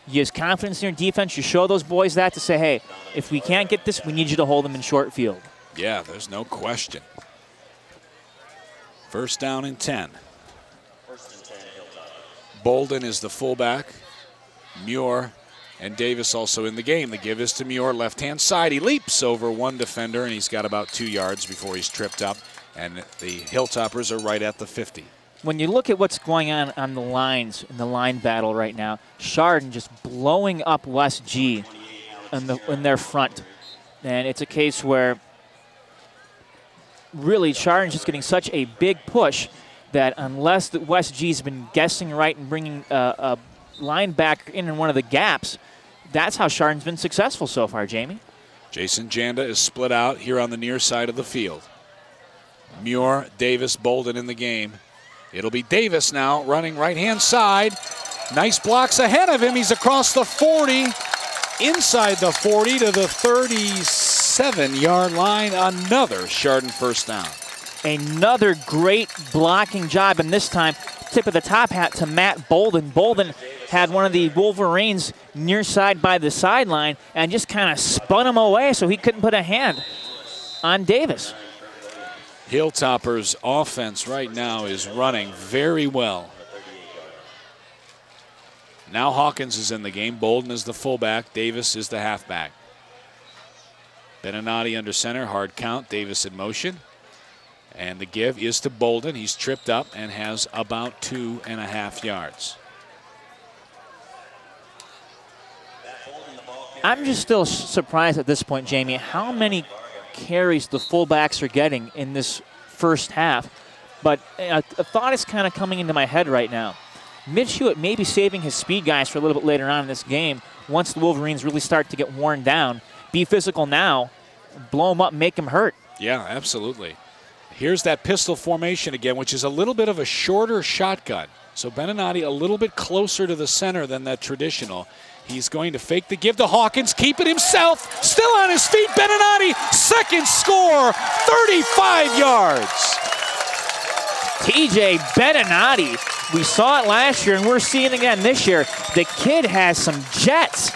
You have confidence in your defense. You show those boys that to say, hey, if we can't get this, we need you to hold them in short field. Yeah, there's no question. 1st down and 10. Bolden is the fullback. Muir And Davis also in the game. The give is to Muir, left-hand side. He leaps over one defender, and he's got about 2 yards before he's tripped up. And the Hilltoppers are right at the 50. When you look at what's going on the lines, in the line battle right now, Chardon just blowing up West G in their front. And it's a case where really Chardon's just getting such a big push that unless the West G's been guessing right and bringing a linebacker in one of the gaps, that's how Chardon's been successful so far, Jamie. Jason Janda is split out here on the near side of the field. Muir, Davis, Bolden in the game. It'll be Davis now running right-hand side. Nice blocks ahead of him. He's across the 40, inside the 40 to the 37-yard line. Another Chardon first down. Another great blocking job, and this time tip of the top hat to Matt Bolden. Bolden had one of the Wolverines near side by the sideline and just kind of spun him away so he couldn't put a hand on Davis. Hilltoppers' offense right now is running very well. Now Hawkins is in the game. Bolden is the fullback. Davis is the halfback. Beninati under center. Hard count. Davis in motion. And the give is to Bolden. He's tripped up and has about 2.5 yards. I'm just still surprised at this point, Jamie, how many carries the fullbacks are getting in this first half. But a thought is kind of coming into my head right now. Mitch Hewitt may be saving his speed guys for a little bit later on in this game once the Wolverines really start to get worn down. Be physical now, blow them up, make them hurt. Yeah, absolutely. Here's that pistol formation again, which is a little bit of a shorter shotgun. So Beninati a little bit closer to the center than that traditional. He's going to fake the give to Hawkins, keep it himself, still on his feet. Beninati, second score, 35 yards. TJ Beninati, we saw it last year and we're seeing it again this year. The kid has some jets.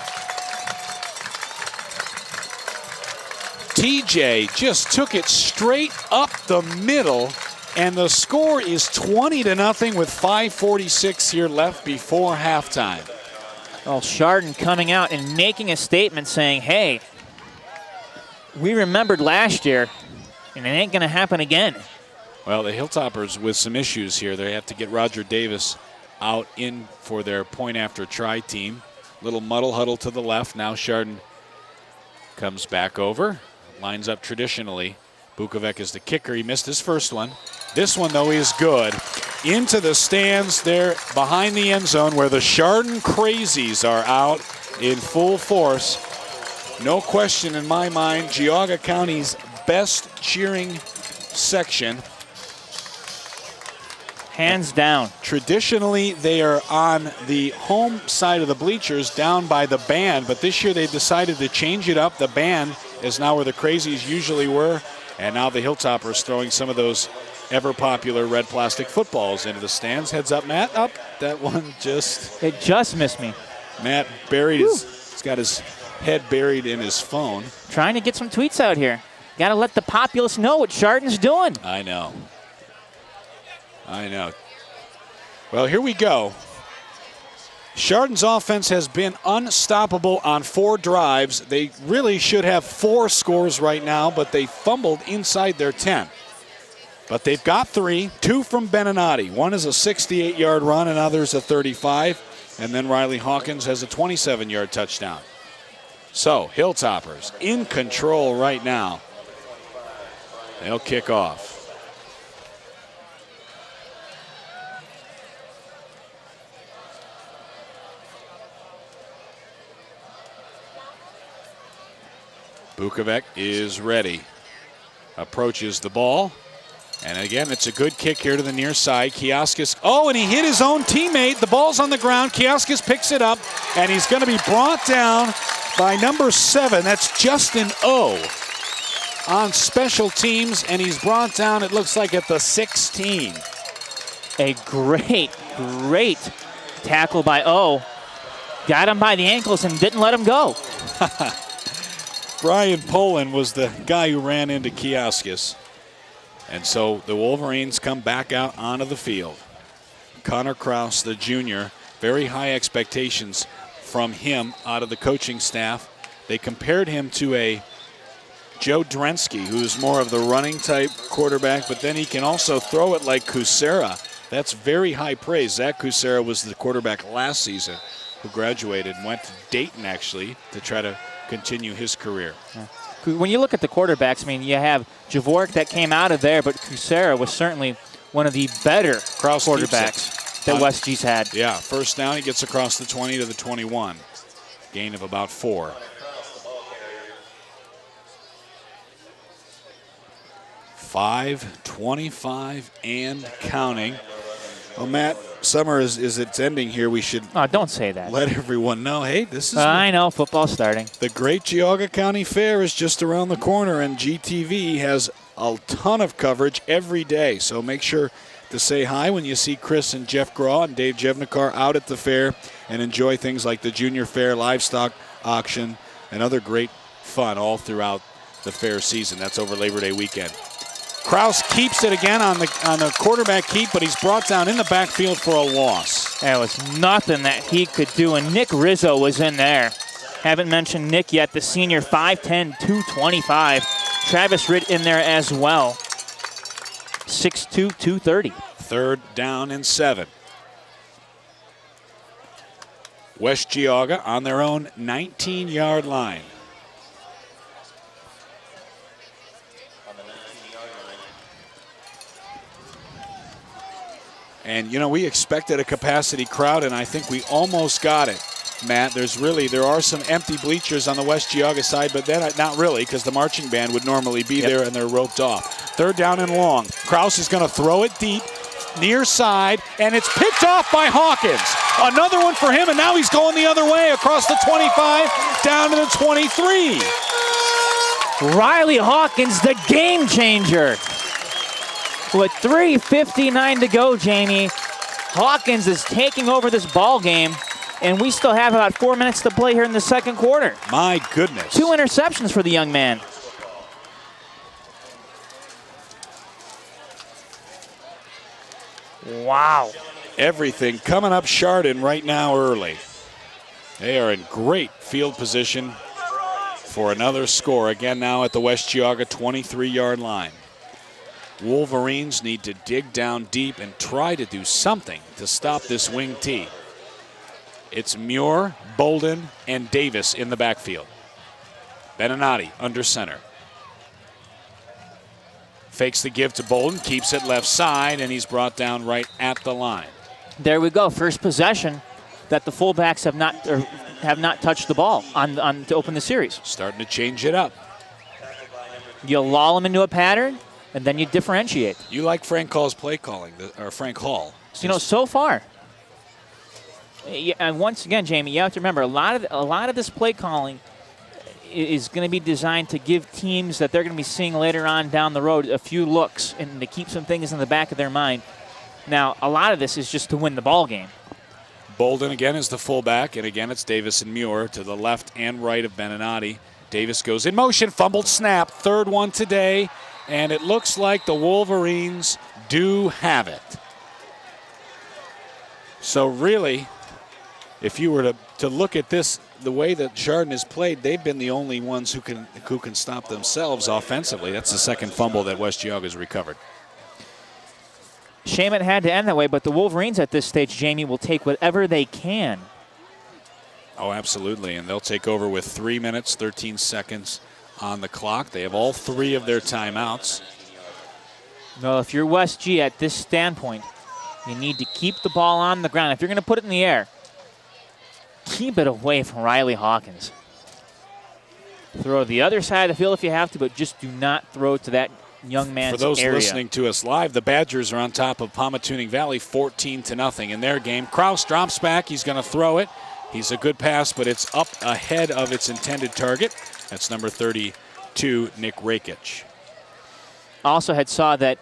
TJ just took it straight up the middle, and the score is 20-0 with 5:46 here left before halftime. Well, Chardon coming out and making a statement saying, hey, we remembered last year, and it ain't going to happen again. Well, the Hilltoppers with some issues here. They have to get Roger Davis out in for their point after try team. Little muddle huddle to the left. Now Chardon comes back over, lines up traditionally. Bukovic is the kicker. He missed his first one. This one, though, is good. Into the stands there behind the end zone where the Chardon Crazies are out in full force. No question in my mind, Geauga County's best cheering section. Hands down. Traditionally, they are on the home side of the bleachers down by the band, but this year they decided to change it up. The band is now where the Crazies usually were, and now the Hilltoppers throwing some of those ever-popular red plastic footballs into the stands. Heads up, Matt. Up. That one just... It just missed me. Matt buried he's got his head buried in his phone. Trying to get some tweets out here. Got to let the populace know what Chardon's doing. I know. I know. Well, here we go. Chardon's offense has been unstoppable on 4 drives. They really should have 4 scores right now, but they fumbled inside their 10. But they've got 3, 2 from Beninati. One is a 68-yard run, and others a 35. And then Riley Hawkins has a 27-yard touchdown. So, Hilltoppers in control right now. They'll kick off. Bukovic is ready. Approaches the ball. And again, it's a good kick here to the near side. Kioskis, and he hit his own teammate. The ball's on the ground. Kioskis picks it up, and he's going to be brought down by number 7. That's Justin O. on special teams, and he's brought down, it looks like, at the 16. A great tackle by O. Got him by the ankles and didn't let him go. Brian Poland was the guy who ran into Kioskis. And so the Wolverines come back out onto the field. Connor Kraus, the junior, very high expectations from him out of the coaching staff. They compared him to a Joe Drensky, who's more of the running type quarterback, but then he can also throw it like Kucera. That's very high praise. Zach Kucera was the quarterback last season who graduated and went to Dayton, actually, to try to continue his career. Yeah. When you look at the quarterbacks, I mean, you have Javorek that came out of there, but Kucera was certainly one of the better quarterbacks that West G's had. Yeah, first down, he gets across the 20 to the 21. Gain of about 4. $5:25 and counting. Well, Matt, summer is it's ending here. We should don't say that. Let everyone know, hey, this is I know, football's starting. The great Geauga County Fair is just around the corner, and GTV has a ton of coverage every day. So make sure to say hi when you see Chris and Jeff Graw and Dave Jevnikar out at the fair, and enjoy things like the Junior Fair, livestock auction, and other great fun all throughout the fair season. That's over Labor Day weekend. Kraus keeps it again on the quarterback keep, but he's brought down in the backfield for a loss. There was nothing that he could do, and Nick Rizzo was in there. Haven't mentioned Nick yet, the senior, 5'10", 225. Travis Ritt in there as well, 6'2", 230. 3rd down and 7. West Geauga on their own 19-yard line. And, you know, we expected a capacity crowd, and I think we almost got it, Matt. There are some empty bleachers on the West Geauga side, but then not really, because the marching band would normally be there, and they're roped off. 3rd down and long. Kraus is going to throw it deep, near side, and it's picked off by Hawkins. Another one for him, and now he's going the other way across the 25, down to the 23. Riley Hawkins, the game changer. With 3:59 to go, Jamie, Hawkins is taking over this ball game, and we still have about 4 minutes to play here in the second quarter. My goodness. 2 interceptions for the young man. Wow. Everything coming up Chardon right now early. They are in great field position for another score. Again now at the West Geauga 23-yard line. Wolverines need to dig down deep and try to do something to stop this wing T. It's Muir, Bolden, and Davis in the backfield. Beninati under center. Fakes the give to Bolden, keeps it left side, and he's brought down right at the line. There we go. First possession that the fullbacks have not touched the ball on to open the series. Starting to change it up. You lull them into a pattern, and then you differentiate. You like Frank Hall's play calling, or Frank Hall. You know, so far. And once again, Jamie, you have to remember a lot of this play calling is going to be designed to give teams that they're going to be seeing later on down the road a few looks and to keep some things in the back of their mind. Now, a lot of this is just to win the ball game. Bolden again is the fullback, and again it's Davis and Muir to the left and right of Beninati. Davis goes in motion, fumbled snap, 3rd one today, and it looks like the Wolverines do have it. So really, if you were to look at this, the way that Chardon has played, they've been the only ones who can stop themselves offensively. That's the second fumble that West Geauga has recovered. Shame it had to end that way, but the Wolverines at this stage, Jamie, will take whatever they can. Oh, absolutely, and they'll take over with 3 minutes, 13 seconds on the clock. They have all 3 of their timeouts. No, if you're West G at this standpoint, you need to keep the ball on the ground. If you're going to put it in the air, keep it away from Riley Hawkins. Throw the other side of the field if you have to, but just do not throw to that young man's area. For those listening to us live, the Badgers are on top of Pomatuning Valley 14-0 in their game. Kraus drops back. He's going to throw it. He's a good pass, but it's up ahead of its intended target. That's number 32, Nick Rakic. Also had saw that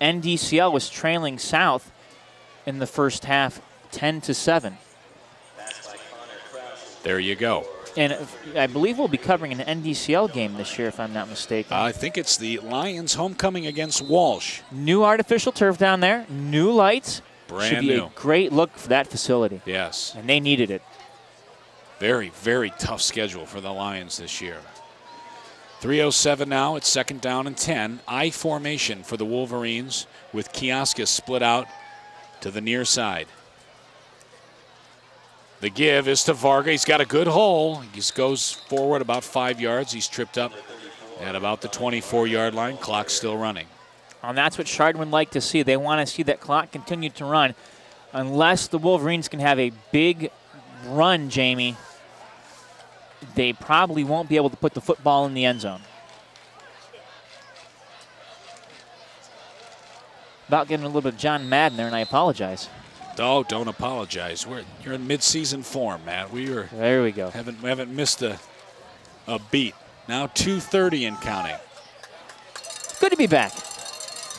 NDCL was trailing South in the first half 10-7. There you go. And I believe we'll be covering an NDCL game this year, if I'm not mistaken. I think it's the Lions homecoming against Walsh. New artificial turf down there, new lights. Brand Should be new. a great look for that facility. Yes. And they needed it. Very, very tough schedule for the Lions this year. 3:07 now. It's 2nd down and 10. I formation for the Wolverines with Kioskis split out to the near side. The give is to Varga. He's got a good hole. He just goes forward about 5 yards. He's tripped up at about the 24-yard line. Clock's still running. And that's what Chardon would like to see. They want to see that clock continue to run. Unless the Wolverines can have a big run, Jamie, they probably won't be able to put the football in the end zone. About getting a little bit of John Madden there, and I apologize. Oh, don't apologize. You're in mid-season form, Matt. There we go. Haven't missed a beat. Now 2:30 and counting. Good to be back.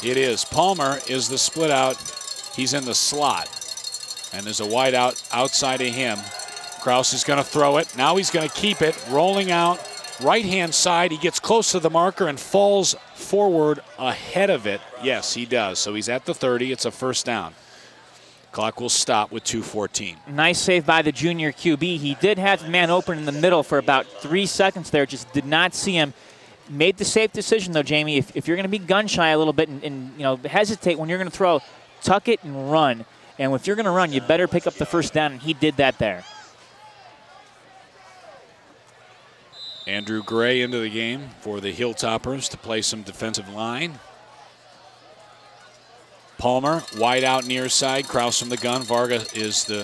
It is. Palmer is the split out. He's in the slot. And there's a wide out outside of him. Kraus is going to throw it. Now he's going to keep it. Rolling out. Right-hand side. He gets close to the marker and falls forward ahead of it. Yes, he does. So he's at the 30. It's a 1st down. Clock will stop with 2:14. Nice save by the junior QB. He did have the man open in the middle for about 3 seconds there. Just did not see him. Made the safe decision, though, Jamie. If you're going to be gun-shy a little bit and hesitate when you're going to throw, tuck it and run. And if you're going to run, you better pick up the 1st down, and he did that there. Andrew Gray into the game for the Hilltoppers to play some defensive line. Palmer, wide out near side. Kraus from the gun. Varga is the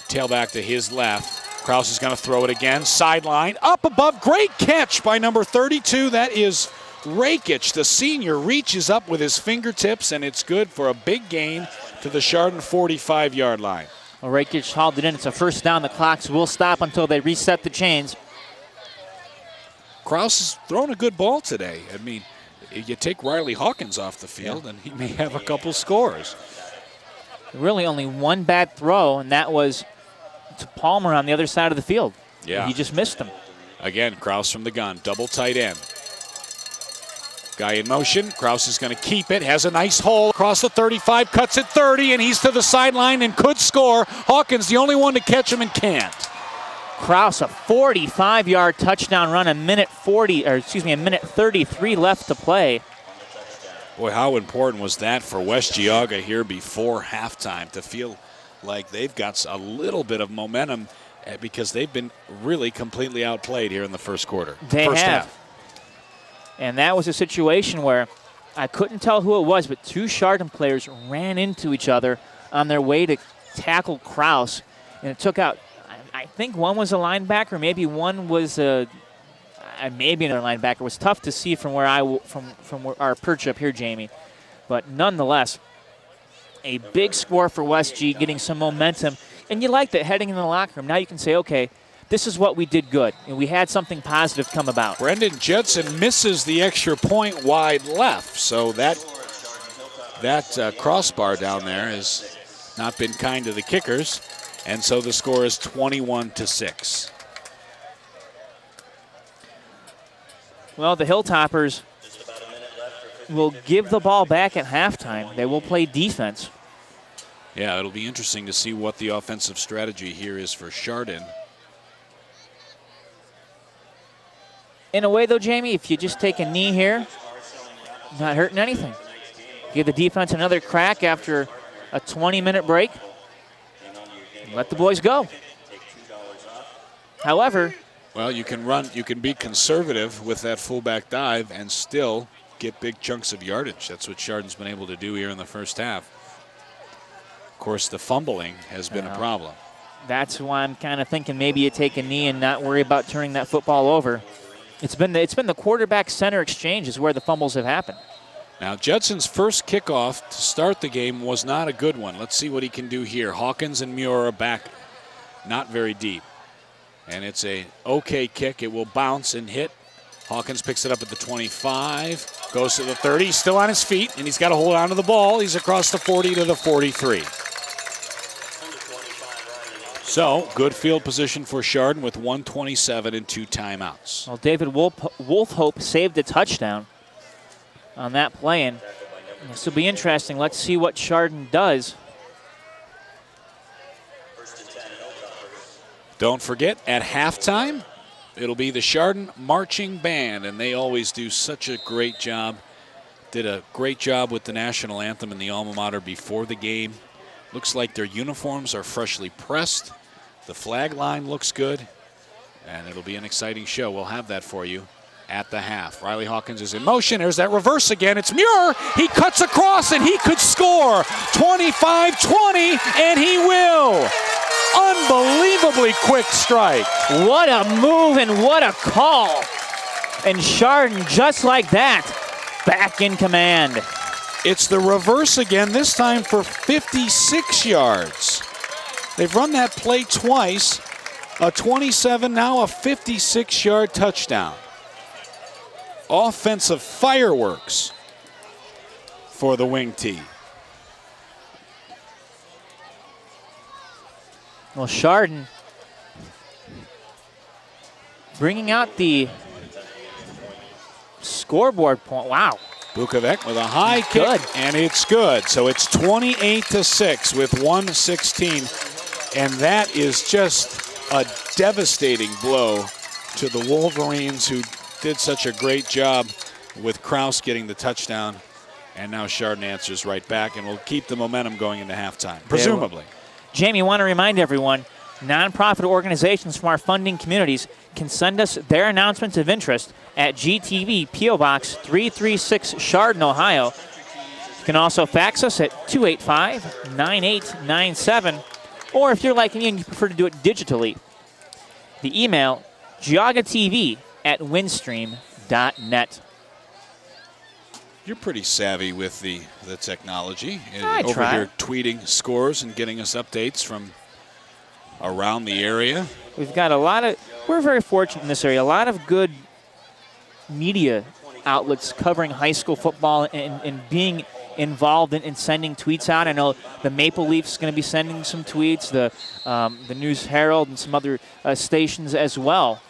tailback to his left. Kraus is going to throw it again. Sideline, up above. Great catch by number 32. That is Rakic. The senior reaches up with his fingertips, and it's good for a big gain to the Chardon 45-yard line. Well, Rakic hauled it in. It's a 1st down. The clocks will stop until they reset the chains. Kraus has thrown a good ball today. I mean, you take Riley Hawkins off the field, and he may have a couple scores. Really only one bad throw, and that was to Palmer on the other side of the field. Yeah. He just missed him. Again, Kraus from the gun, double tight end. Guy in motion. Kraus is going to keep it, has a nice hole across the 35, cuts it 30, and he's to the sideline and could score. Hawkins, the only one to catch him, and can't. Kraus, a 45-yard touchdown run, a minute 33 left to play. Boy, how important was that for West Geauga here before halftime to feel like they've got a little bit of momentum because they've been really completely outplayed here in the first quarter. They first have. half. And that was a situation where I couldn't tell who it was, but 2 Chardon players ran into each other on their way to tackle Kraus, and it took out, I think one was a linebacker, maybe one was maybe another linebacker. It was tough to see from where from our perch up here, Jamie. But nonetheless, a big score for West G, getting some momentum. And you like that heading in the locker room. Now you can say, okay, this is what we did good. And we had something positive come about. Brendan Judson misses the extra point wide left. So that crossbar down there has not been kind to the kickers. And so the score is 21-6. Well, the Hilltoppers will give the ball back at halftime. They will play defense. Yeah, it'll be interesting to see what the offensive strategy here is for Chardon. In a way, though, Jamie, if you just take a knee here, not hurting anything. Give the defense another crack after a 20-minute break. Let the boys go. However, well, you can be conservative with that fullback dive and still get big chunks of yardage. That's what Chardon's been able to do here in the first half. Of course, the fumbling has been a problem. That's why I'm kind of thinking maybe you take a knee and not worry about turning that football over. It's been the quarterback center exchange is where the fumbles have happened. Now, Judson's first kickoff to start the game was not a good one. Let's see what he can do here. Hawkins and Muir are back not very deep. And it's a okay kick. It will bounce and hit. Hawkins picks it up at the 25, goes to the 30. He's still on his feet, and he's got to hold on to the ball. He's across the 40 to the 43. So, good field position for Chardon with 1:27 and 2 timeouts. Well, David Wolfhope saved a touchdown on that play, and this will be interesting. Let's see what Chardon does. Don't forget, at halftime, it'll be the Chardon Marching Band, and they always do such a great job. Did a great job with the national anthem in the alma mater before the game. Looks like their uniforms are freshly pressed. The flag line looks good, and it'll be an exciting show. We'll have that for you at the half. Riley Hawkins is in motion. There's that reverse again. It's Muir. He cuts across, and he could score. 25-20, and he will. Unbelievably quick strike. What a move and what a call. And Chardon, just like that, back in command. It's the reverse again, this time for 56 yards. They've run that play twice. A 27, now a 56-yard touchdown. Offensive fireworks for the wing tee. Well, Chardon bringing out the scoreboard point. Wow. Bukovic with a high kick, Good. and it's good. So it's 28-6 with 1:16, and that is just a devastating blow to the Wolverines, who did such a great job with Kraus getting the touchdown, and now Chardon answers right back, and will keep the momentum going into halftime, presumably. Jamie, want to remind everyone, nonprofit organizations from our funding communities can send us their announcements of interest at GTV P.O. Box 336 Chardon, Ohio. You can also fax us at 285-9897, or if you're like me and you prefer to do it digitally, the email geaugatv@windstream.net. You're pretty savvy with the technology. I Over try. here tweeting scores and getting us updates from around the area. We've got a lot of, we're very fortunate in this area, a lot of good media outlets covering high school football and being involved in sending tweets out. I know the Maple Leafs going to be sending some tweets, the News Herald and some other stations as well.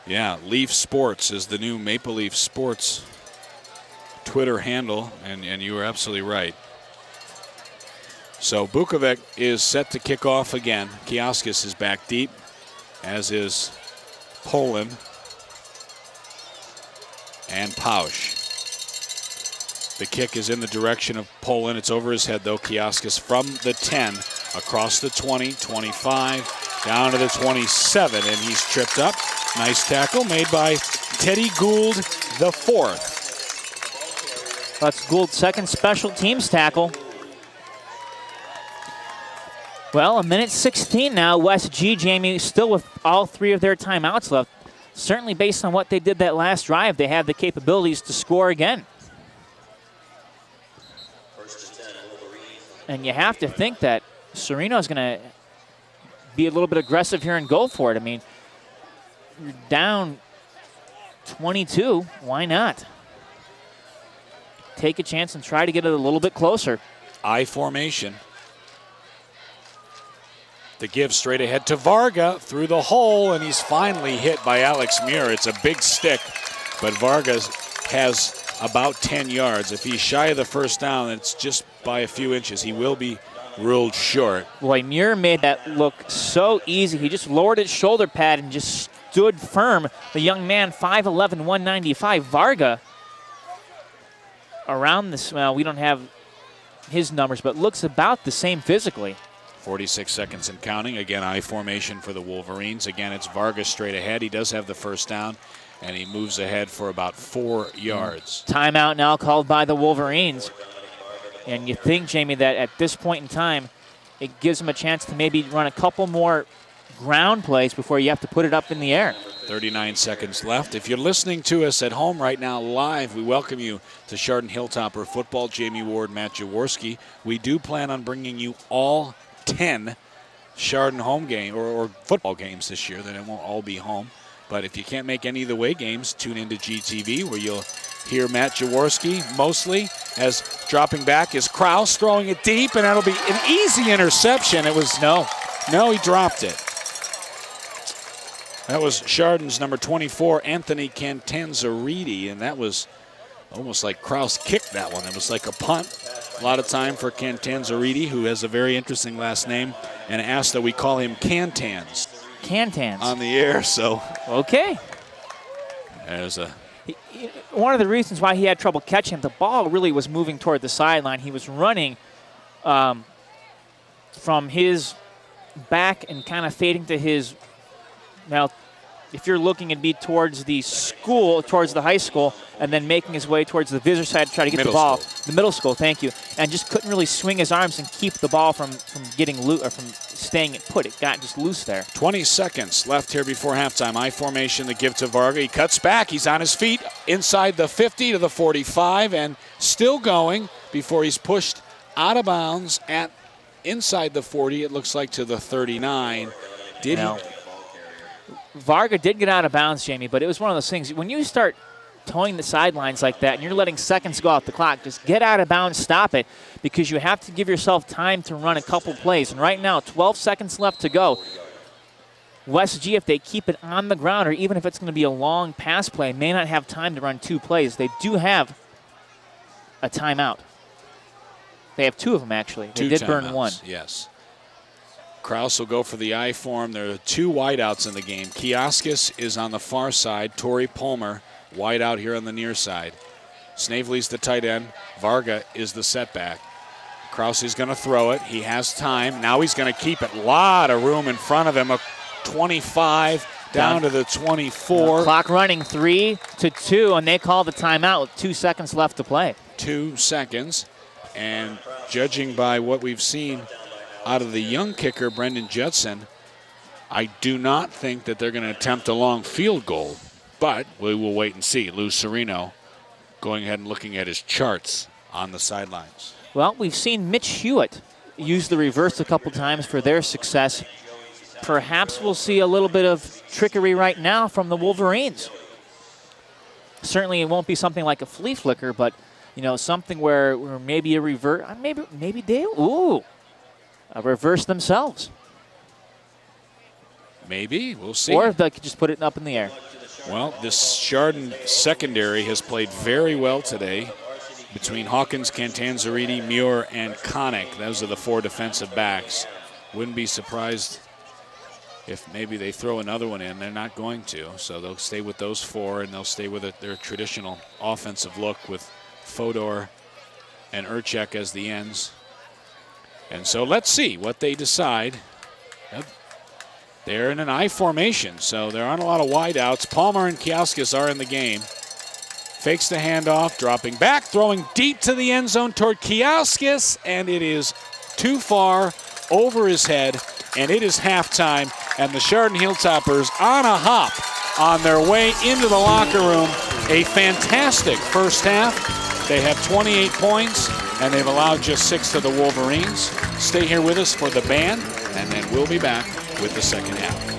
Yeah, Leaf Sports is the new Maple Leaf Sports Twitter handle, and you were absolutely right. So Bukovic is set to kick off again. Kioskis is back deep, as is Poland and Pausch. The kick is in the direction of Poland. It's over his head, though. Kioskis from the 10, across the 20, 25, down to the 27, and he's tripped up. Nice tackle made by Teddy Gould, the fourth. That's Gould's second special teams tackle. Well, a minute 16 now. West G, Jamie, still with all three of their timeouts left. Certainly based on what they did that last drive, they have the capabilities to score again. And you have to think that Sereno's going to be a little bit aggressive here and go for it. I mean, you're down 22. Why not? Take a chance and try to get it a little bit closer. I formation. The give straight ahead to Varga through the hole, and he's finally hit by Alex Muir. It's a big stick, but Vargas has about 10 yards. If he's shy of the first down, it's just by a few inches. He will be ruled short. Boy, Muir made that look so easy. He just lowered his shoulder pad and just stood firm. The young man, 5'11", 195. Varga, around this, well, we don't have his numbers, but looks about the same physically. 46 seconds and counting. Again, I formation for the Wolverines. Again, it's Vargas straight ahead. He does have the first down, and he moves ahead for about 4 yards. Timeout now called by the Wolverines. And you think, Jamie, that at this point in time, it gives them a chance to maybe run a couple more ground plays before you have to put it up in the air. 39 seconds left. If you're listening to us at home right now live, we welcome you to Chardon Hilltopper Football. Jamie Ward, Matt Jaworski. We do plan on bringing you all 10 Chardon home game or football games this year. Then it won't all be home. But if you can't make any of the away games, tune into GTV, where you'll hear Matt Jaworski mostly, as dropping back is Kraus throwing it deep, and that'll be an easy interception. It was no, he dropped it. That was Chardon's number 24, Anthony Cantanzariti, and that was almost like Kraus kicked that one. It was like a punt. a lot of time for Cantanzariti, who has a very interesting last name, and asked that we call him Cantans. Cantans. On the air, so. Okay. There's a. One of the reasons why he had trouble catching him, the ball really was moving toward the sideline. He was running from his back and kind of fading to his, now, if you're looking, it'd be towards the school, towards the high school, and then making his way towards the visitor side to try to get the ball. The middle school, thank you. And just couldn't really swing his arms and keep the ball from getting loose, or from staying put. It got just loose there. 20 seconds left here before halftime. I formation, the give to Varga. He cuts back. He's on his feet inside the 50 to the 45 and still going before he's pushed out of bounds at inside the 40, it looks like, to the 39. Did he? Varga did get out of bounds, Jamie, but it was one of those things. When you start towing the sidelines like that and you're letting seconds go off the clock, just get out of bounds, stop it, because you have to give yourself time to run a couple plays. And right now, 12 seconds left to go. West G, if they keep it on the ground, or even if it's going to be a long pass play, may not have time to run 2 plays. They do have a timeout. They have 2 of them, actually. They did burn 1. Yes. Kraus will go for the I form. There are 2 wideouts in the game. Kioskis is on the far side. Torrey Palmer, wide out here on the near side. Snavely's the tight end. Varga is the setback. Kraus is going to throw it. He has time. Now he's going to keep it. A lot of room in front of him. A 25 down to the 24. Clock running 3-2, and they call the timeout with 2 seconds left to play. 2 seconds. And judging by what we've seen out of the young kicker, Brendan Judson, I do not think that they're going to attempt a long field goal, but we will wait and see. Lou Serino going ahead and looking at his charts on the sidelines. Well, we've seen Mitch Hewitt use the reverse a couple times for their success. Perhaps we'll see a little bit of trickery right now from the Wolverines. Certainly it won't be something like a flea flicker, but something where maybe a reverse, maybe they, reverse themselves. Maybe, we'll see. Or if they could just put it up in the air. Well, this Chardon secondary has played very well today between Hawkins, Cantanzariti, Muir, and Connick. Those are the 4 defensive backs. Wouldn't be surprised if maybe they throw another one in. They're not going to, so they'll stay with those 4, and they'll stay with their traditional offensive look with Fodor and Urchek as the ends. And so let's see what they decide. They're in an I formation, so there aren't a lot of wideouts. Palmer and Kioskis are in the game. Fakes the handoff, dropping back, throwing deep to the end zone toward Kioskis, and it is too far over his head, and it is halftime, and the Chardon Hilltoppers on a hop on their way into the locker room. A fantastic first half. They have 28 points, and they've allowed just 6 to the Wolverines. Stay here with us for the band, and then we'll be back with the second half.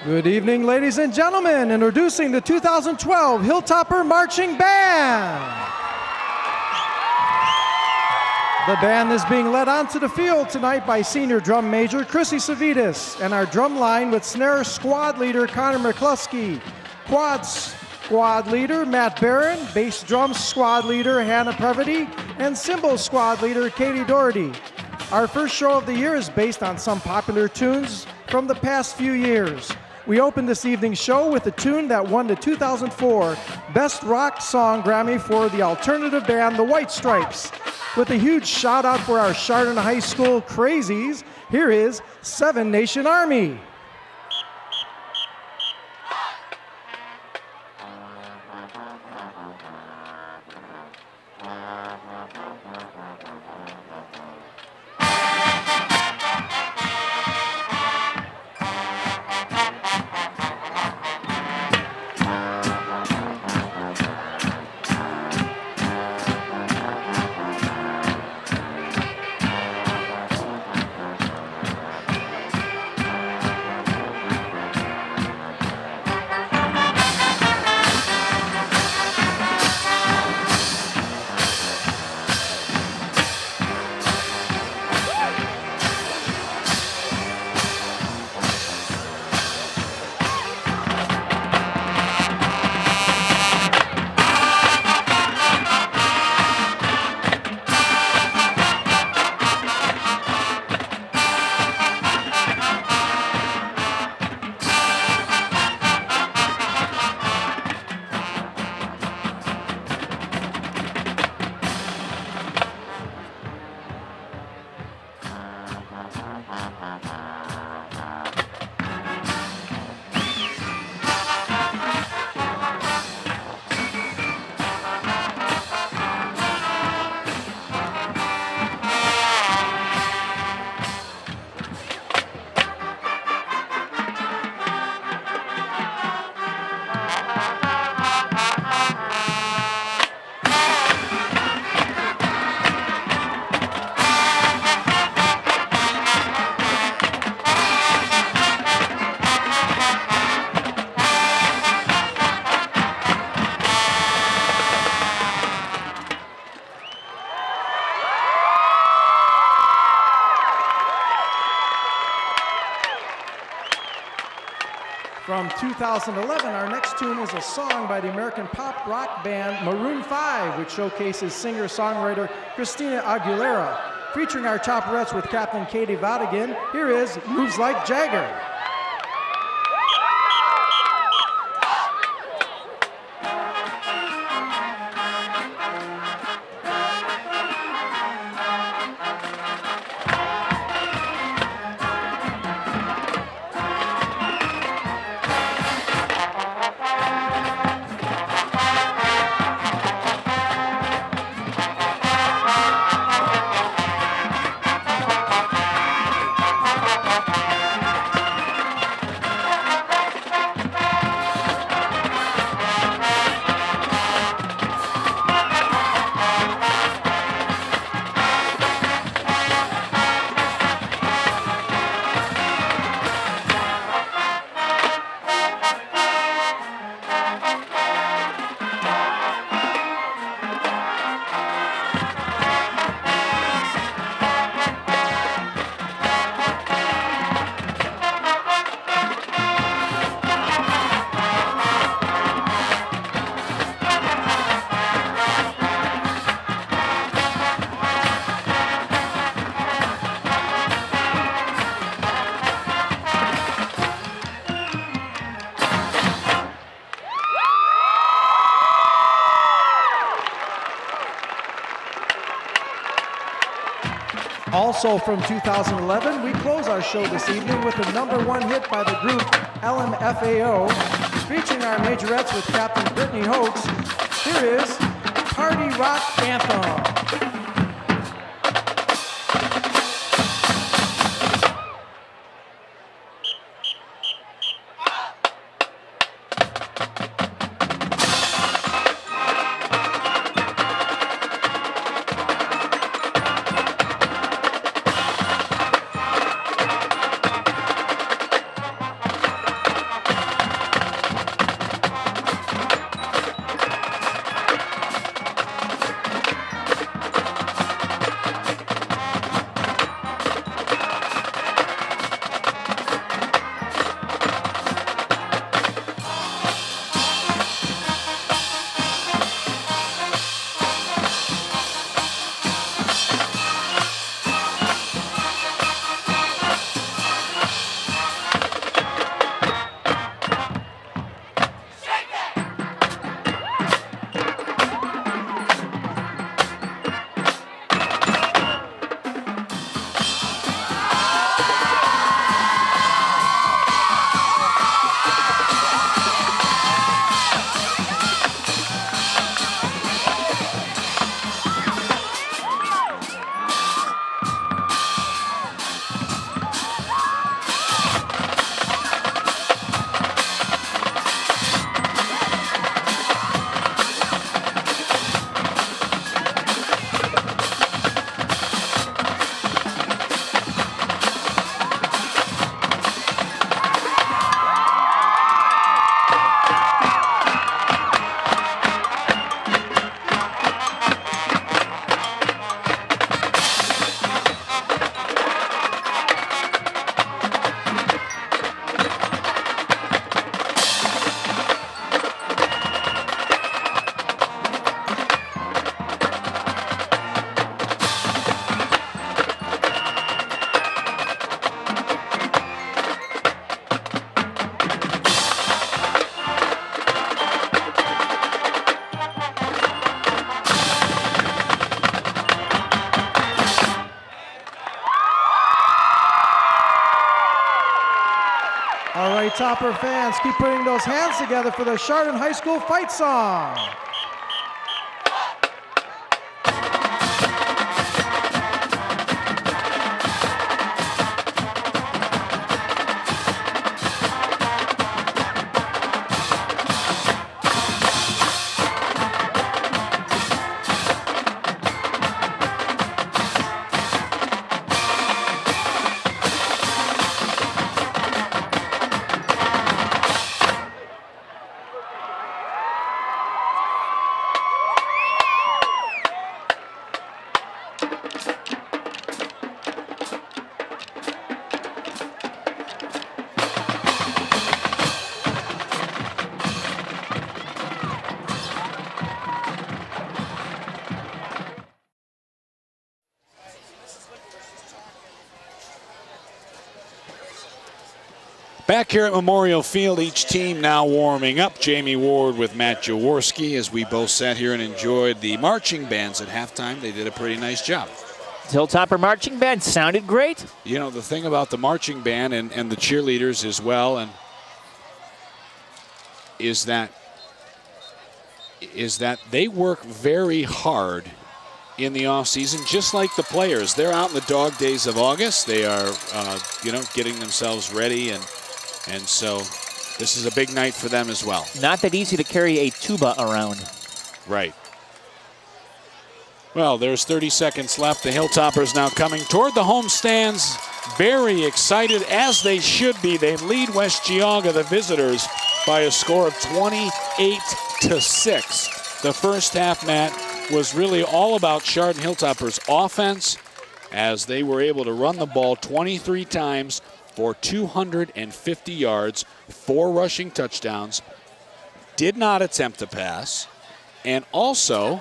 Good evening, ladies and gentlemen. Introducing the 2012 Hilltopper Marching Band. The band is being led onto the field tonight by senior drum major Chrissy Savitas, and our drum line with snare squad leader Connor McCluskey, quad squad leader Matt Barron, bass drum squad leader Hannah Previty, and cymbal squad leader Katie Doherty. Our first show of the year is based on some popular tunes from the past few years. We opened this evening's show with a tune that won the 2004 Best Rock Song Grammy for the alternative band The White Stripes. With a huge shout out for our Chardon High School crazies, here is Seven Nation Army. From 2011, our next tune is a song by the American pop rock band Maroon 5, which showcases singer-songwriter Christina Aguilera. Featuring our Chopperettes with Captain Katie Vadigan, here is Moves Like Jagger. Also from 2011, we close our show this evening with the #1 hit by the group LMFAO, featuring our majorettes with Captain Brittany Hoax. Here is Party Rock Anthem. All right, Topper fans, keep putting those hands together for the Chardon High School fight song. Back here at Memorial Field, each team now warming up. Jamie Ward with Matt Jaworski as we both sat here and enjoyed the marching bands at halftime. They did a pretty nice job. Hilltopper marching band sounded great. You know, the thing about the marching band and the cheerleaders as well and is that they work very hard in the offseason, just like the players. They're out in the dog days of August. They are, getting themselves ready, and so this is a big night for them as well. Not that easy to carry a tuba around. Right. Well, there's 30 seconds left. The Hilltoppers now coming toward the home stands, very excited, as they should be. They lead West Geauga, the visitors, by a score of 28-6. The first half, Matt, was really all about Chardon Hilltoppers' offense as they were able to run the ball 23 times for 250 yards, 4 rushing touchdowns, did not attempt to pass, and also,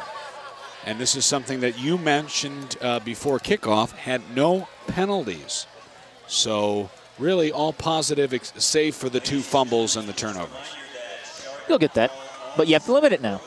and this is something that you mentioned before kickoff, had no penalties. So really all positive, save for the 2 fumbles and the turnovers. You'll get that, but you have to limit it now.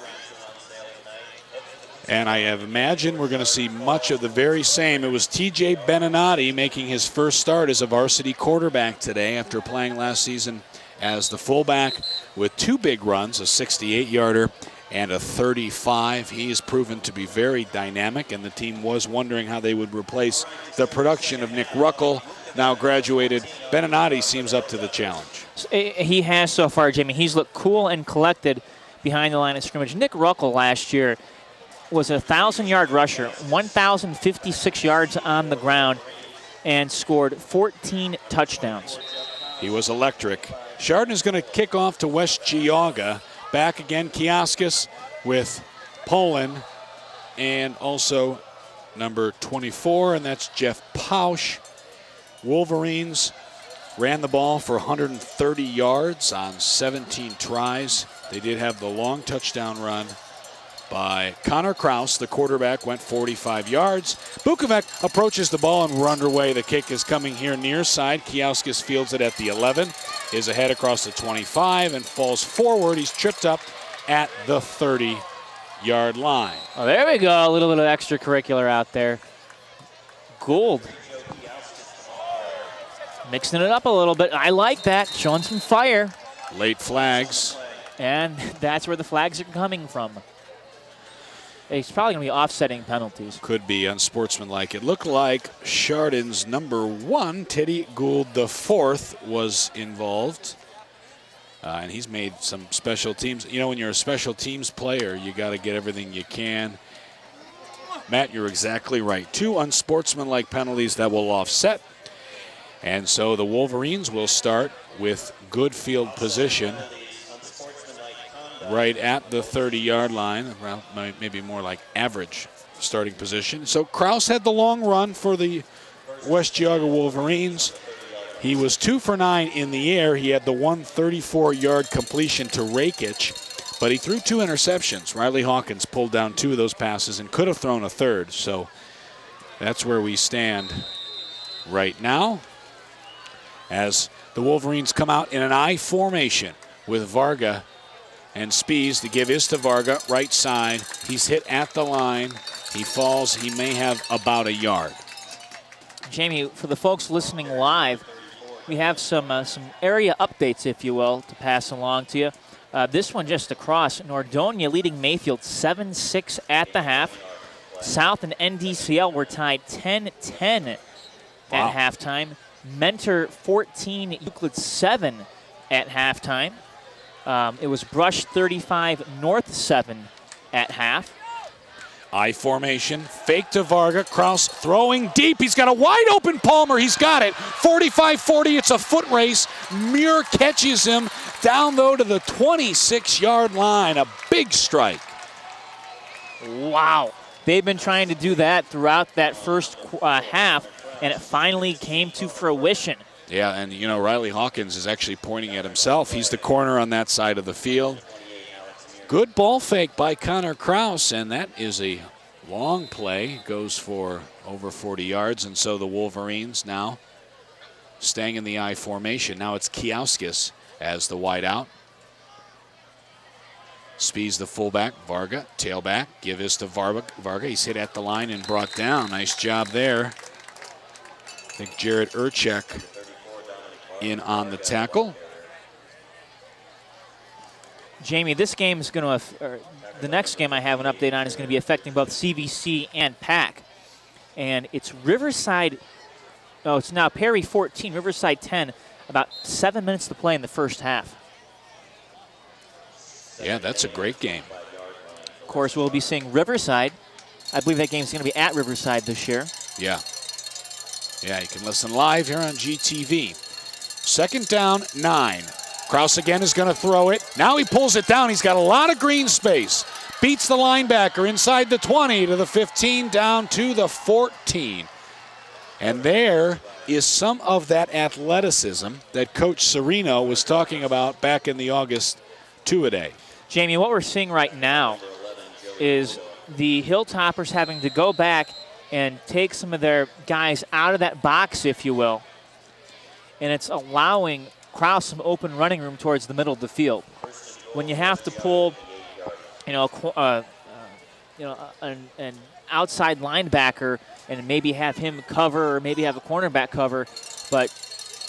And I have imagined we're going to see much of the very same. It was T.J. Beninati making his first start as a varsity quarterback today after playing last season as the fullback with 2 big runs, a 68-yarder and a 35. He has proven to be very dynamic, and the team was wondering how they would replace the production of Nick Ruckel, now graduated. Beninati seems up to the challenge. He has so far, Jamie. He's looked cool and collected behind the line of scrimmage. Nick Ruckel last year was a 1,000-yard rusher, 1,056 yards on the ground, and scored 14 touchdowns. He was electric. Chardon is going to kick off to West Geauga. Back again, Kioskis with Poland, and also number 24, and that's Jeff Pausch. Wolverines ran the ball for 130 yards on 17 tries. They did have the long touchdown run by Connor Kraus. The quarterback went 45 yards. Bukovac approaches the ball and we're underway. The kick is coming here near side. Kioskis fields it at the 11, is ahead across the 25 and falls forward. He's tripped up at the 30-yard line. Oh, there we go. A little bit of extracurricular out there. Gould mixing it up a little bit. I like that. Showing some fire. Late flags. And that's where the flags are coming from. It's probably going to be offsetting penalties. Could be unsportsmanlike. It looked like Chardon's number 1, Teddy Gould IV, was involved. And he's made some special teams. You know, when you're a special teams player, you got to get everything you can. Matt, you're exactly right. 2 unsportsmanlike penalties that will offset. And so the Wolverines will start with good field position right at the 30-yard line, around maybe more like average starting position. So Kraus had the long run for the West Geauga Wolverines. He was 2 for 9 in the air. He had the 134-yard completion to Rakic, but he threw 2 interceptions. Riley Hawkins pulled down 2 of those passes and could have thrown a 3rd. So that's where we stand right now as the Wolverines come out in an I formation with Varga and Spies to give is to Varga, right side. He's hit at the line. He falls. He may have about a yard. Jamie, for the folks listening live, we have some area updates, if you will, to pass along to you. This one just across. Nordonia leading Mayfield 7-6 at the half. South and NDCL were tied 10-10 at halftime. Mentor 14, Euclid 7 at halftime. It was Brush 35, North 7 at half. I formation, fake to Varga. Kraus throwing deep. He's got a wide open Palmer. He's got it. 45-40. It's a foot race. Muir catches him down, though, to the 26-yard line. A big strike. Wow. They've been trying to do that throughout that first half, and it finally came to fruition. Yeah, and, you know, Riley Hawkins is actually pointing at himself. He's the corner on that side of the field. Good ball fake by Connor Kraus, and that is a long play. Goes for over 40 yards, and so the Wolverines now staying in the I formation. Now it's Kiauskis as the wide out. Spees the fullback, Varga, tailback, give this to Varga. He's hit at the line and brought down. Nice job there. I think Jared Urchek in on the tackle. Jamie, this game is going to, the next game I have an update on is going to be affecting both CVC and PAC. And it's Riverside, it's now Perry 14, Riverside 10, about 7 minutes to play in the first half. Yeah, that's a great game. Of course, we'll be seeing Riverside. I believe that game's going to be at Riverside this year. Yeah. Yeah, you can listen live here on GTV. 2nd down, 9. Kraus again is going to throw it. Now he pulls it down. He's got a lot of green space. Beats the linebacker inside the 20 to the 15, down to the 14. And there is some of that athleticism that Coach Serino was talking about back in the August two-a-day. Jamie, what we're seeing right now is the Hilltoppers having to go back and take some of their guys out of that box, if you will. And it's allowing Kraus some open running room towards the middle of the field. When you have to pull, an outside linebacker and maybe have him cover or maybe have a cornerback cover, but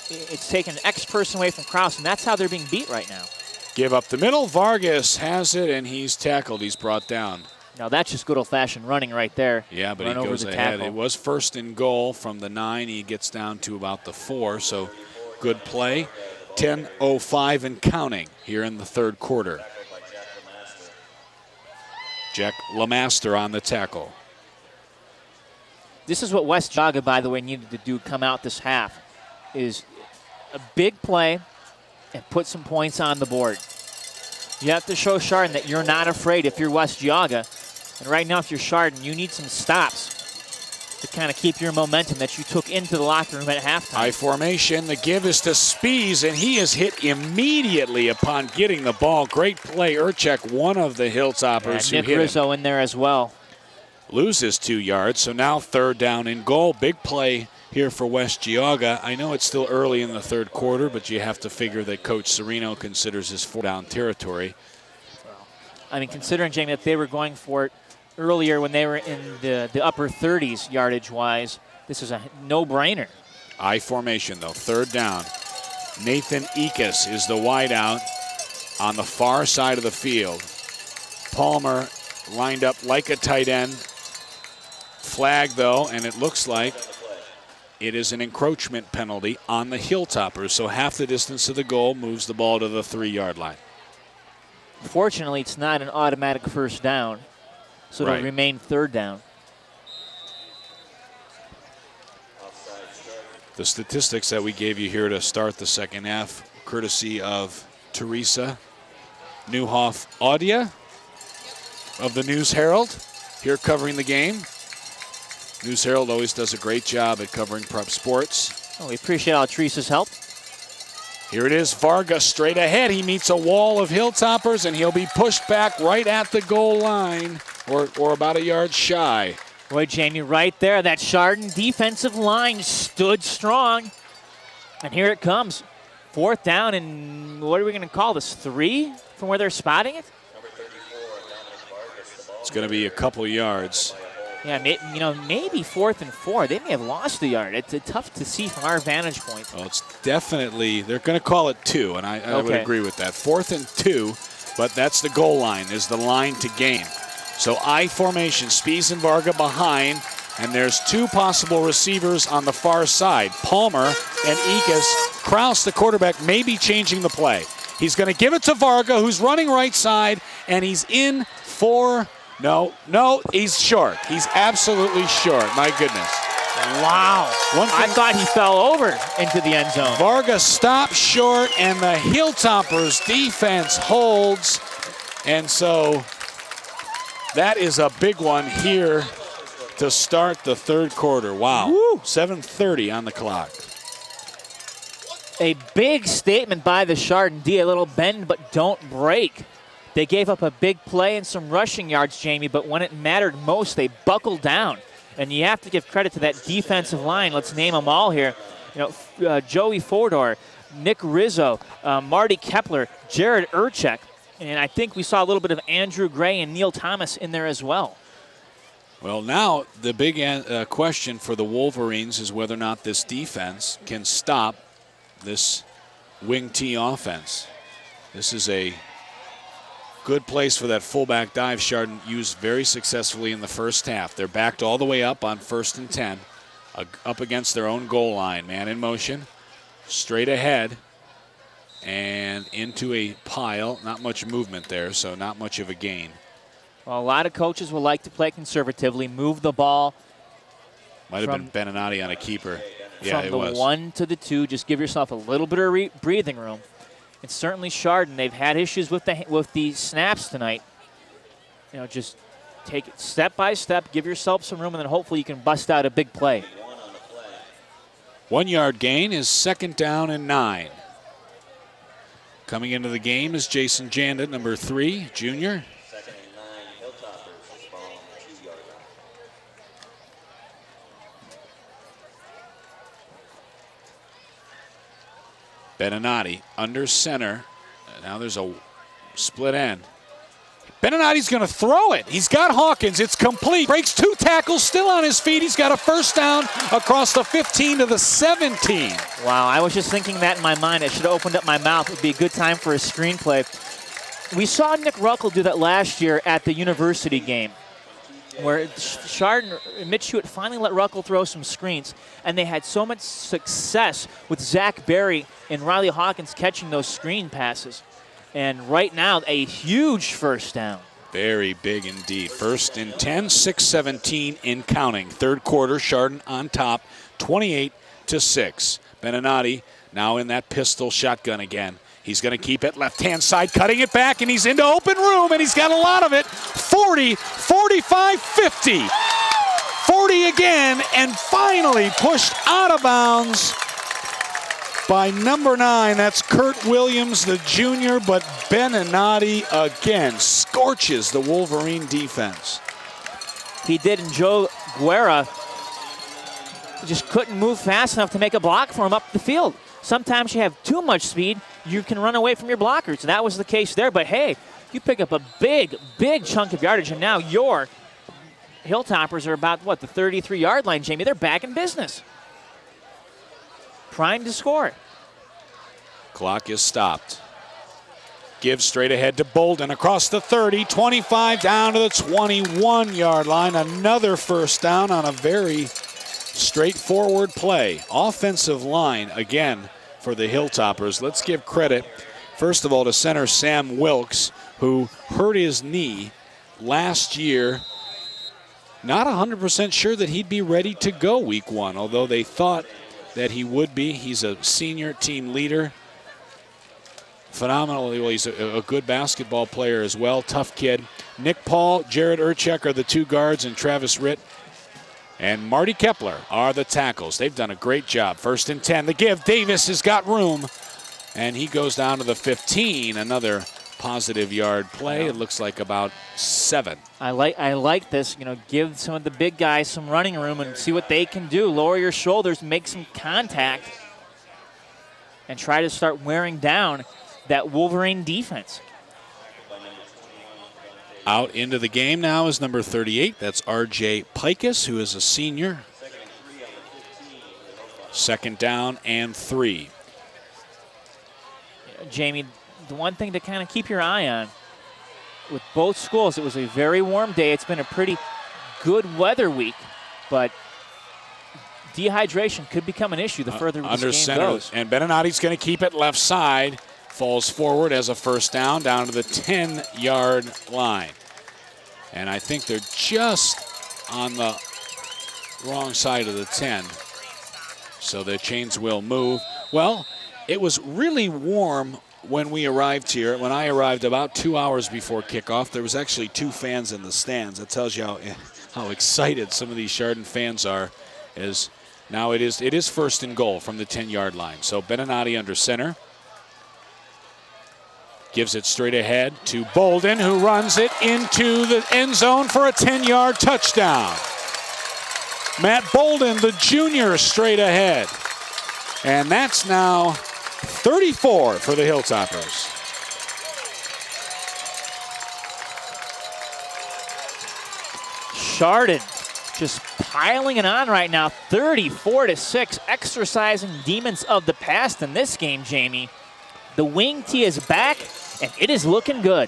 it's taken an X person away from Kraus, and that's how they're being beat right now. Give up the middle. Vargas has it, and he's tackled. He's brought down. Now, that's just good old-fashioned running right there. Yeah, but he goes ahead. It was 1st and goal from the 9. He gets down to about the 4, so good play. 10:05 and counting here in the 3rd quarter. Jack LeMaster on the tackle. This is what West Geauga, by the way, needed to do come out this half, is a big play and put some points on the board. You have to show Chardon that you're not afraid if you're West Geauga. And right now, if you're Chardon, you need some stops to kind of keep your momentum that you took into the locker room at halftime. I formation, the give is to Spees, and he is hit immediately upon getting the ball. Great play, Urchek, one of the Hilltoppers who Nick hit Rizzo him. in there as well. Loses 2 yards, so now 3rd down and goal. Big play here for West Geauga. I know it's still early in the 3rd quarter, but you have to figure that Coach Serino considers this 4-down territory. I mean, considering, Jamie, that they were going for it earlier when they were in the upper 30s yardage-wise, this is a no-brainer. I formation, though. 3rd down. Nathan Ekus is the wideout on the far side of the field. Palmer lined up like a tight end. Flag, though, and it looks like it is an encroachment penalty on the Hilltoppers, so half the distance to the goal moves the ball to the 3-yard line. Fortunately, it's not an automatic 1st down, so it'll remain 3rd down. The statistics that we gave you here to start the 2nd half, courtesy of Teresa Neuhoff-Audia of the News Herald, here covering the game. News Herald always does a great job at covering prep sports. Oh, we appreciate all Teresa's help. Here it is, Vargas straight ahead. He meets a wall of Hilltoppers, and he'll be pushed back right at the goal line, or about a yard shy. Boy, Jamie, right there, that Chardon defensive line stood strong. And here it comes. 4th down, and what are we going to call this, 3 from where they're spotting it? It's going to be a couple yards. Yeah, maybe 4th and 4. They may have lost a yard. It's tough to see from our vantage point. Well, it's definitely, they're going to call it 2, and I would agree with that. 4th and 2, but that's the goal line, is the line to gain. So I formation, Spees and Varga behind, and there's 2 possible receivers on the far side. Palmer and Ekus. Kraus, the quarterback, may be changing the play. He's going to give it to Varga, who's running right side, and he's in for... No, he's short. He's absolutely short. My goodness. Wow. I thought he fell over into the end zone. Vargas stopped short, and the Hilltoppers defense holds. And so that is a big one here to start the 3rd quarter. Wow. Woo. 7:30 on the clock. A big statement by the Chardon D. A little bend but don't break. They gave up a big play and some rushing yards, Jamie, but when it mattered most, they buckled down. And you have to give credit to that defensive line. Let's name them all here. Joey Fodor, Nick Rizzo, Marty Kepler, Jared Urchek, and I think we saw a little bit of Andrew Gray and Neil Thomas in there as well. Well, now the big question for the Wolverines is whether or not this defense can stop this wing T offense. This is a good place for that fullback dive Chardon used very successfully in the first half. They're backed all the way up on 1st and 10, up against their own goal line. Man in motion, straight ahead, and into a pile. Not much movement there, so not much of a gain. Well, a lot of coaches will like to play conservatively, move the ball. Might have been Beninati on a keeper. Yeah, from the 1 to the 2, just give yourself a little bit of breathing room. And certainly Chardon, they've had issues with the snaps tonight. Just take it step by step, give yourself some room, and then hopefully you can bust out a big play. 1 yard gain is 2nd down and 9. Coming into the game is Jason Janda, number 3, junior. Beninati under center. Now there's a split end. Beninati's going to throw it. He's got Hawkins. It's complete. Breaks 2 tackles, still on his feet. He's got a first down across the 15 to the 17. Wow, I was just thinking that in my mind. I should have opened up my mouth. It would be a good time for a screenplay. We saw Nick Ruckle do that last year at the university game, where Chardon, Mitch Hewitt finally let Ruckle throw some screens, and they had so much success with Zach Berry and Riley Hawkins catching those screen passes. And right now, a huge first down. Very big indeed. 1st and 10, 6:17 in counting. 3rd quarter, Chardon on top, 28-6. Beninati now in that pistol shotgun again. He's going to keep it left-hand side, cutting it back, and he's into open room, and he's got a lot of it. 40, 45, 50. 40 again, and finally pushed out of bounds by number 9. That's Kurt Williams, the junior, but Beninati again scorches the Wolverine defense. He did, and Joe Guerra just couldn't move fast enough to make a block for him up the field. Sometimes you have too much speed, you can run away from your blockers. And that was the case there. But, hey, you pick up a big, big chunk of yardage, and now your Hilltoppers are about, what, the 33-yard line, Jamie. They're back in business. Primed to score. Clock is stopped. Give straight ahead to Bolden across the 30, 25 down to the 21-yard line. Another first down on a very straightforward play. Offensive line, again, for the Hilltoppers. Let's give credit, first of all, to center Sam Wilkes, who hurt his knee last year. Not 100% sure that he'd be ready to go week 1, although they thought that he would be. He's a senior team leader. Phenomenally, well, he's a good basketball player as well. Tough kid. Nick Paul, Jared Urchek are the 2 guards, and Travis Ritt and Marty Kepler are the tackles. They've done a great job. 1st and 10. The give. Davis has got room, and he goes down to the 15. Another positive yard play. It looks like about 7. I like this. Give some of the big guys some running room and see what they can do. Lower your shoulders, make some contact, and try to start wearing down that Wolverine defense. Out into the game now is number 38. That's R.J. Pikus, who is a senior. 2nd down and 3. Jamie, the one thing to kind of keep your eye on with both schools, it was a very warm day. It's been a pretty good weather week, but dehydration could become an issue the further this game goes. And Beninati's going to keep it left side. Falls forward as a first down to the 10-yard line. And I think they're just on the wrong side of the 10. So the chains will move. Well, it was really warm when we arrived here. When I arrived about 2 hours before kickoff, there was actually 2 fans in the stands. That tells you how excited some of these Chardon fans are. As now it is 1st and goal from the 10-yard line. So Beninati under center. Gives it straight ahead to Bolden, who runs it into the end zone for a 10-yard touchdown. Matt Bolden, the junior, straight ahead. And that's now 34 for the Hilltoppers. Chardon just piling it on right now, 34-6, exercising demons of the past in this game, Jamie. The wing tee is back, and it is looking good.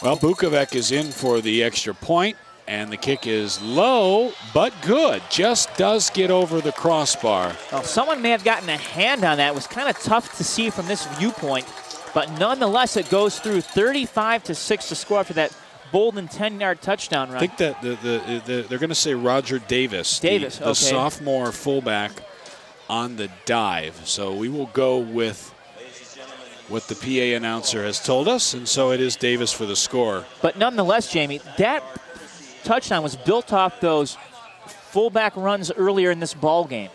Well, Bukovic is in for the extra point, and the kick is low, but good. Just does get over the crossbar. Well, someone may have gotten a hand on that. It was kind of tough to see from this viewpoint, but nonetheless, it goes through 35-6 to score after that Bolden 10-yard touchdown run. I think that they're going to say Roger Davis, the sophomore fullback on the dive. So we will go with what the PA announcer has told us, and so it is Davis for the score. But nonetheless, Jamie, that touchdown was built off those fullback runs earlier in this ball game.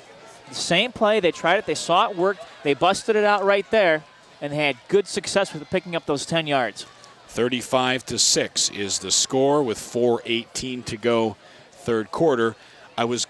The same play, they tried it, they saw it worked, they busted it out right there, and they had good success with picking up those 10 yards. 35-6 is the score with 4:18 to go, third quarter.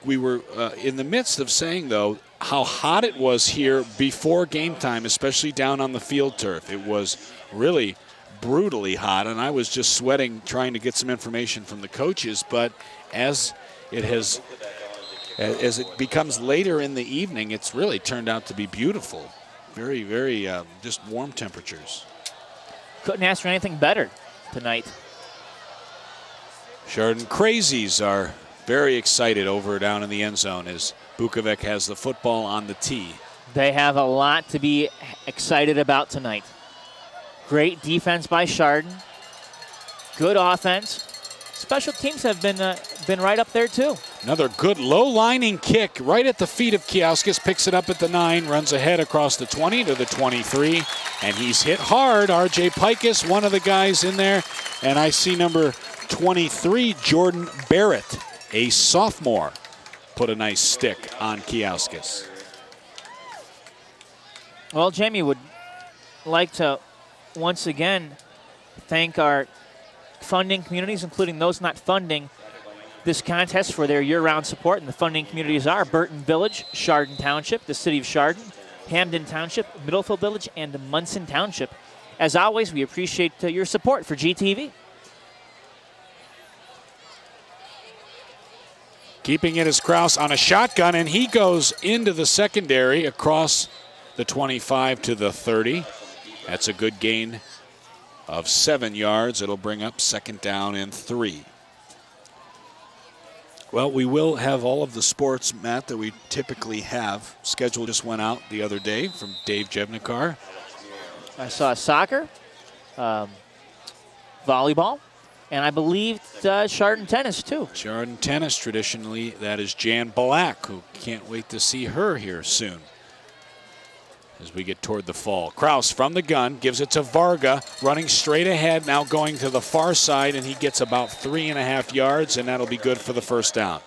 We were in the midst of saying, though, how hot it was here before game time, especially down on the field turf. It was really brutally hot, and I was just sweating trying to get some information from the coaches. But as it becomes later in the evening, it's really turned out to be beautiful. Very, very just warm temperatures. Couldn't ask for anything better tonight. Chardon Crazies are very excited over down in the end zone as Bukovic has the football on the tee. They have a lot to be excited about tonight. Great defense by Chardon. Good offense. Special teams have been right up there too. Another good low-lining kick right at the feet of Kiauskis. Picks it up at the 9, runs ahead across the 20 to the 23, and he's hit hard. R.J. Pikus, one of the guys in there, and I see number 23, Jordan Barrett, a sophomore, put a nice stick on Kiauskis. Well, Jamie would like to once again thank our funding communities, including those not funding this contest, for their year-round support. And the funding communities are Burton Village, Chardon Township, the City of Chardon, Hamden Township, Middlefield Village, and Munson Township. As always, we appreciate your support for GTV. Keeping it is Kraus on a shotgun, and he goes into the secondary across the 25 to the 30. That's a good gain of 7 yards. It'll bring up second down and 3. Well, we will have all of the sports, Matt, that we typically have. Schedule just went out the other day from Dave Jevnikar. I saw soccer, volleyball, and I believe Chardon tennis too. Chardon tennis, traditionally, that is Jan Black, who can't wait to see her here soon as we get toward the fall. Kraus from the gun, gives it to Varga, running straight ahead, now going to the far side, and he gets about 3.5 yards, and that'll be good for the first down.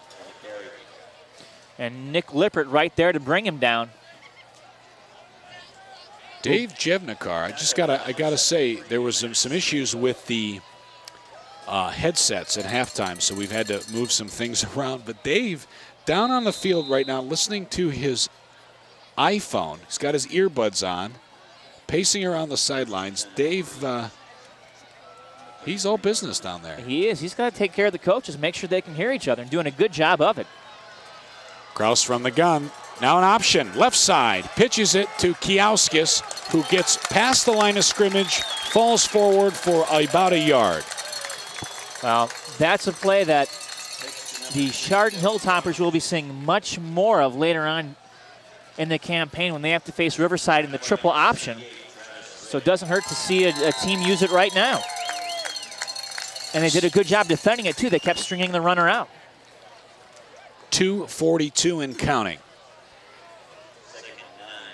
And Nick Lippert right there to bring him down. Dave Jevnikar, I gotta say, there was some issues with the headsets at halftime, so we've had to move some things around. But Dave, down on the field right now, listening to his iPhone. He's got his earbuds on, pacing around the sidelines. Dave, he's all business down there. He is. He's got to take care of the coaches, make sure they can hear each other, and doing a good job of it. Kraus from the gun. Now an option, left side. Pitches it to Kiauskis, who gets past the line of scrimmage, falls forward for about a yard. Well, that's a play that the Chardon Hilltoppers will be seeing much more of later on in the campaign when they have to face Riverside in the triple option. So it doesn't hurt to see a team use it right now. And they did a good job defending it too. They kept stringing the runner out. 2:42 and counting.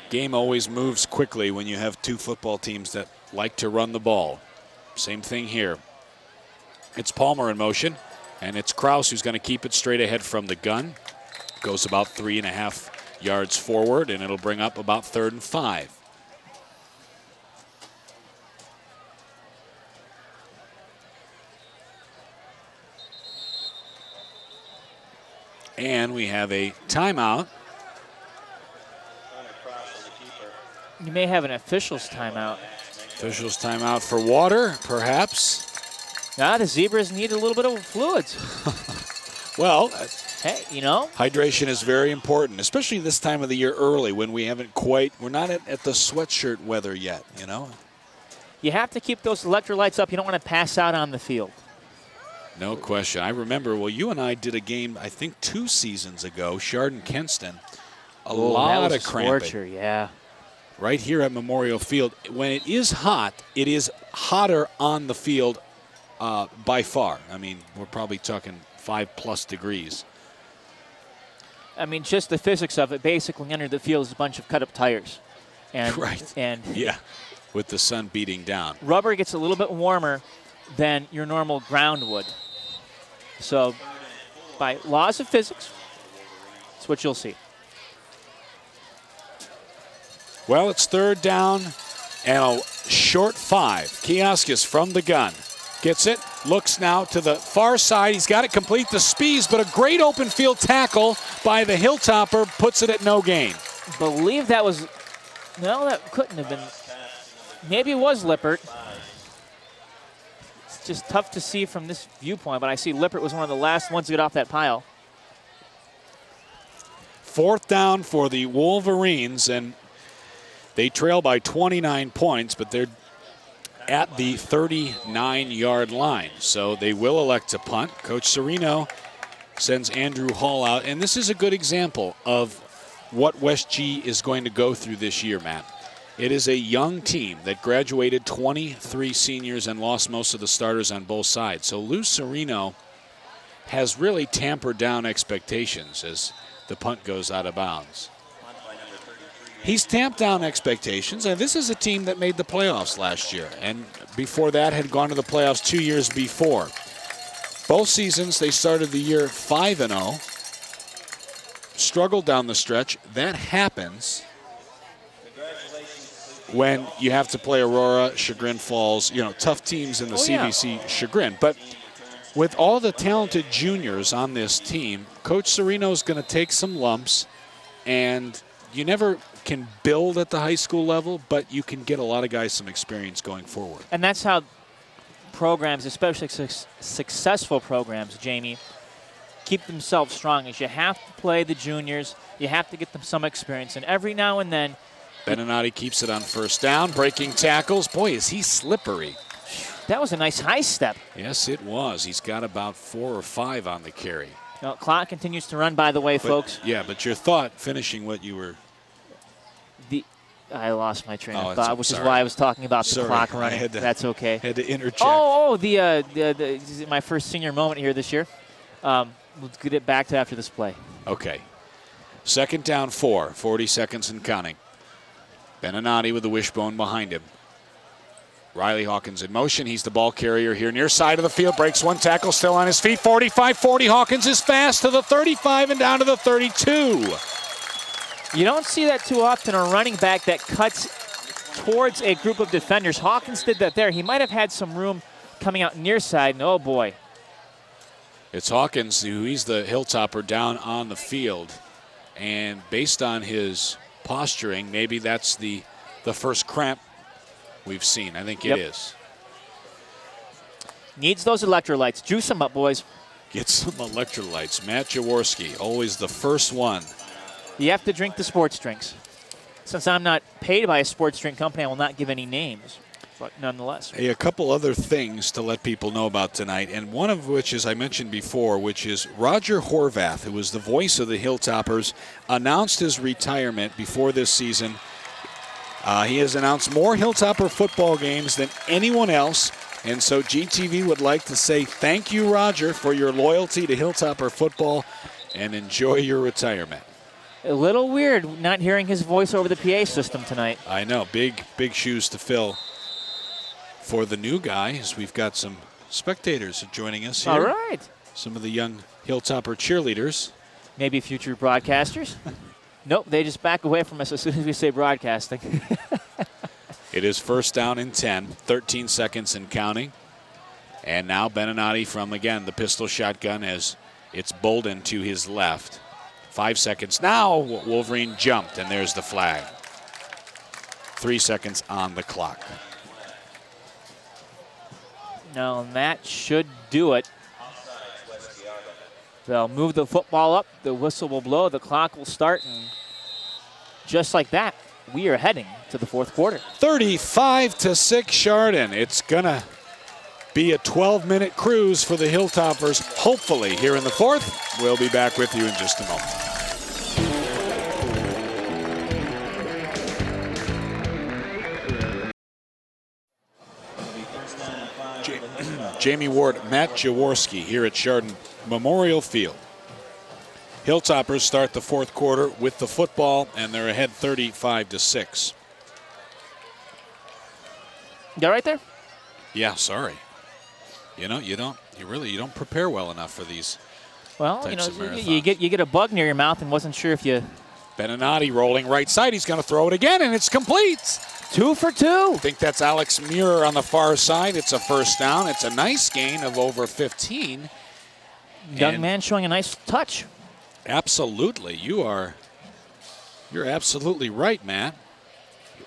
Game always moves quickly when you have two football teams that like to run the ball. Same thing here. It's Palmer in motion, and it's Kraus who's going to keep it straight ahead from the gun. Goes about 3.5 yards forward, and it'll bring up about 3rd and 5. And we have a timeout. You may have an official's timeout. Official's timeout for water, perhaps. The zebras need a little bit of fluids. Well, hey, you know. Hydration is very important, especially this time of the year early when we're not at the sweatshirt weather yet, you know. You have to keep those electrolytes up. You don't want to pass out on the field. No question. I remember, you and I did a game, I think 2 seasons ago, Chardon Kenston. A lot of cramping. Scorcher, yeah. Right here at Memorial Field. When it is hot, it is hotter on the field by far. I mean, we're probably talking 5+ degrees. I mean, just the physics of it, basically under the field is a bunch of cut-up tires. And, right. And yeah, with the sun beating down. Rubber gets a little bit warmer than your normal ground would. So, by laws of physics, that's what you'll see. Well, it's 3rd down and a short 5. Kioskis from the gun. Gets it, looks now to the far side. He's got it complete the Spees, but a great open field tackle by the Hilltopper puts it at no gain. Believe that was, no, that couldn't have been. Maybe it was Lippert. It's just tough to see from this viewpoint, but I see Lippert was one of the last ones to get off that pile. 4th down for the Wolverines, and they trail by 29 points, but they're at the 39-yard line. So they will elect to punt. Coach Serino sends Andrew Hall out, and this is a good example of what West G is going to go through this year, Matt. It is a young team that graduated 23 seniors and lost most of the starters on both sides. So Lou Serino has really tampered down expectations as the punt goes out of bounds. He's tamped down expectations, and this is a team that made the playoffs last year, and before that had gone to the playoffs 2 years before. Both seasons, they started the year 5-0, struggled down the stretch. That happens when you have to play Aurora, Chagrin Falls, tough teams in the CVC Chagrin. But with all the talented juniors on this team, Coach Serino's going to take some lumps, and you never can build at the high school level, but you can get a lot of guys some experience going forward. And that's how programs, especially successful programs, Jamie, keep themselves strong. Is you have to play the juniors, you have to get them some experience, and every now and then. Beninati keeps it on 1st down, breaking tackles. Boy, is he slippery. That was a nice high step. Yes, it was. He's got about 4 or 5 on the carry. Well, clock continues to run, by the way, folks. Yeah, but your thought, finishing what you were. I lost my train of thought, which is why I was talking about the clock running. That's okay. Had to interject. My first senior moment here this year. Let's get it back to after this play. Okay. 2nd down 4, 40 seconds and counting. Beninati with the wishbone behind him. Riley Hawkins in motion. He's the ball carrier here near side of the field. Breaks one tackle, still on his feet. 45-40. Hawkins is fast to the 35 and down to the 32. You don't see that too often, a running back that cuts towards a group of defenders. Hawkins did that there. He might have had some room coming out near side, and oh boy. It's Hawkins, he's the Hilltopper down on the field. And based on his posturing, maybe that's the first cramp we've seen. I think it is. Needs those electrolytes. Juice them up, boys. Get some electrolytes. Matt Jaworski, always the first one. You have to drink the sports drinks. Since I'm not paid by a sports drink company, I will not give any names, but nonetheless. Hey, a couple other things to let people know about tonight, and one of which, as I mentioned before, which is Roger Horvath, who was the voice of the Hilltoppers, announced his retirement before this season. He has announced more Hilltopper football games than anyone else, and so GTV would like to say thank you, Roger, for your loyalty to Hilltopper football, and enjoy your retirement. A little weird not hearing his voice over the PA system tonight. I know, big shoes to fill for the new guy, as we've got some spectators joining us here. All right. Some of the young Hilltopper cheerleaders. Maybe future broadcasters. Nope, they just back away from us as soon as we say broadcasting. It is 1st down and 10, 13 seconds and counting. And now Beninati from, again, the pistol shotgun as It's Bolden to his left. 5 seconds now. Wolverine jumped, and there's the flag. 3 seconds on the clock. No, and that should do it. They'll move the football up. The whistle will blow. The clock will start. And just like that, we are heading to the fourth quarter. 35-6 Chardon. It's going to be a 12-minute cruise for the Hilltoppers, hopefully, here in the fourth. We'll be back with you in just a moment. Jamie Ward, Matt Jaworski here at Chardon Memorial Field. Hilltoppers start the fourth quarter with the football, and they're ahead 35-6. You all right there? Yeah, sorry. You know, you don't prepare well enough for these. Well, types of marathons. you get a bug near your mouth and wasn't sure if you. Beninati rolling right side. He's going to throw it again, and it's complete. 2 for 2. I think that's Alex Muir on the far side. It's a first down. It's a nice gain of over 15. Young man showing a nice touch. Absolutely. You're absolutely right, Matt.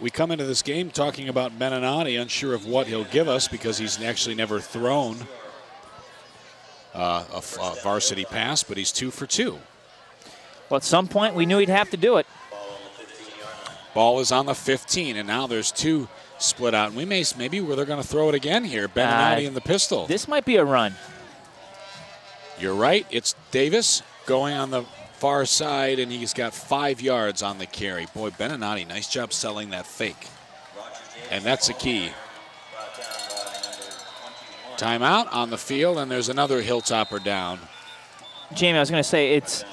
We come into this game talking about Beninati, unsure of what he'll give us because he's actually never thrown a varsity pass, but he's 2 for 2. Well, at some point, we knew he'd have to do it. Ball is on the 15, and now there's 2 split out. And maybe they're going to throw it again here. Beninati in the pistol. This might be a run. You're right. It's Davis going on the far side, and he's got 5 yards on the carry. Boy, Beninati, nice job selling that fake. And that's the key. Timeout on the field, and there's another Hilltopper down. Jamie, I was going to say, it's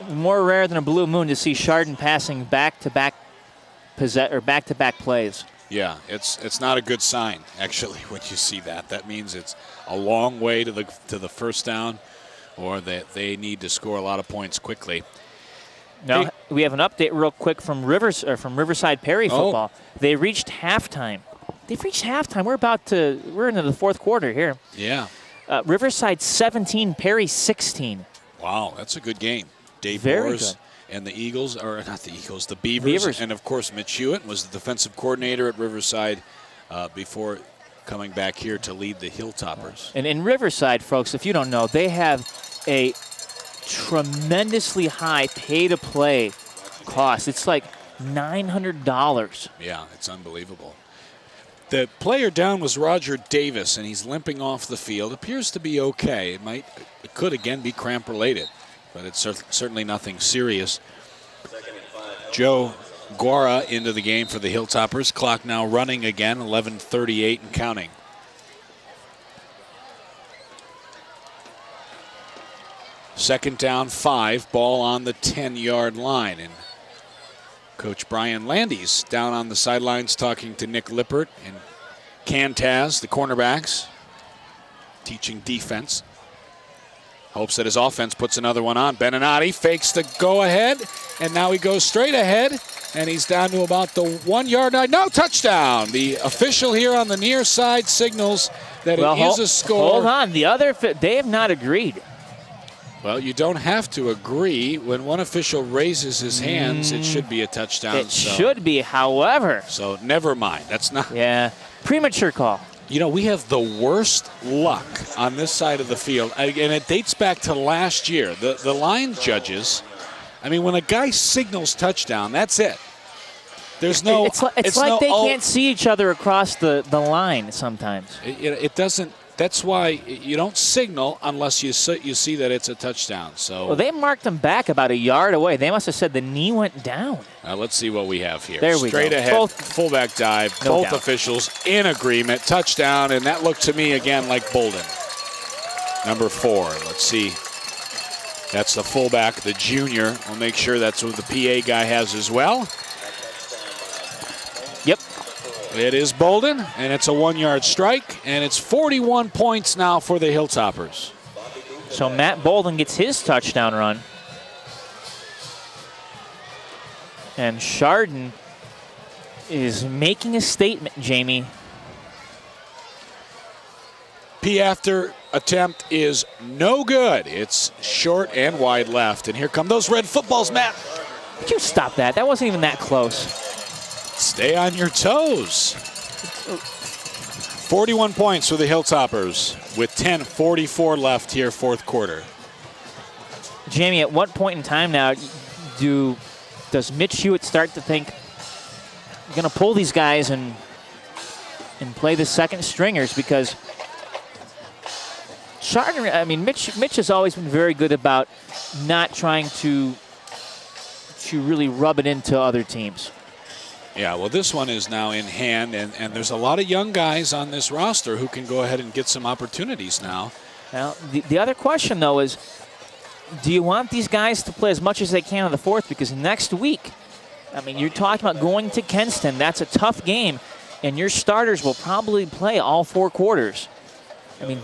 more rare than a blue moon to see Chardon passing back-to-back plays. Yeah, it's not a good sign, actually, when you see that. That means it's a long way to the first down, or that they need to score a lot of points quickly. Now, hey, we have an update real quick from Riverside Perry football. They reached halftime. They've reached halftime. We're into the fourth quarter here. Yeah. Riverside 17, Perry 16. Wow, that's a good game. Dave Very Boers good. and the Eagles, or not the Eagles, the Beavers. And, of course, Mitch Hewitt was the defensive coordinator at Riverside before coming back here to lead the Hilltoppers. And in Riverside, folks, if you don't know, they have a tremendously high pay-to-play cost. It's like $900. Yeah, it's unbelievable. The player down was Roger Davis, and he's limping off the field. Appears to be okay. It could again be cramp-related, but it's certainly nothing serious. Joe Guara into the game for the Hilltoppers. Clock now running again, 11:38 and counting. Second down, 5, ball on the 10-yard line. And Coach Brian Landy's down on the sidelines talking to Nick Lippert and Cantaz, the cornerbacks, teaching defense. Hopes that his offense puts another one on. Beninati fakes the go-ahead, and now he goes straight ahead, and he's down to about the 1-yard line. No, touchdown! The official here on the near side signals that it is a score. Hold on. They have not agreed. Well, you don't have to agree. When one official raises his hands, it should be a touchdown. It should be, however. So never mind. That's not. Yeah, premature call. You know, we have the worst luck on this side of the field, and it dates back to last year. The line judges, I mean, when a guy signals touchdown, that's it. There's no. It's like they can't see each other across the line sometimes. It doesn't. That's why you don't signal unless you see that it's a touchdown. So. Well, they marked them back about a yard away. They must have said the knee went down. Let's see what we have here. There we go. Straight ahead, fullback dive. No both doubt. officials in agreement. Touchdown, and that looked to me again like Bolden. Number 4. Let's see. That's the fullback, the junior. We'll make sure that's what the PA guy has as well. Yep. It is Bolden, and it's a 1-yard strike, and it's 41 points now for the Hilltoppers. So Matt Bolden gets his touchdown run. And Chardon is making a statement, Jamie. P, after attempt is no good. It's short and wide left. And here come those red footballs, Matt. Could you stop that? That wasn't even that close. Stay on your toes. 41 points for the Hilltoppers with 10:44 left here, fourth quarter. Jamie, at what point in time now does Mitch Hewitt start to think you're going to pull these guys and play the second stringers? Because Chardon, I mean, Mitch has always been very good about not trying to really rub it into other teams. Yeah, well, this one is now in hand, and there's a lot of young guys on this roster who can go ahead and get some opportunities now. Now, the other question, though, is do you want these guys to play as much as they can in the fourth? Because next week, I mean, you're talking about going to Kenston. That's a tough game, and your starters will probably play all 4 quarters. I mean,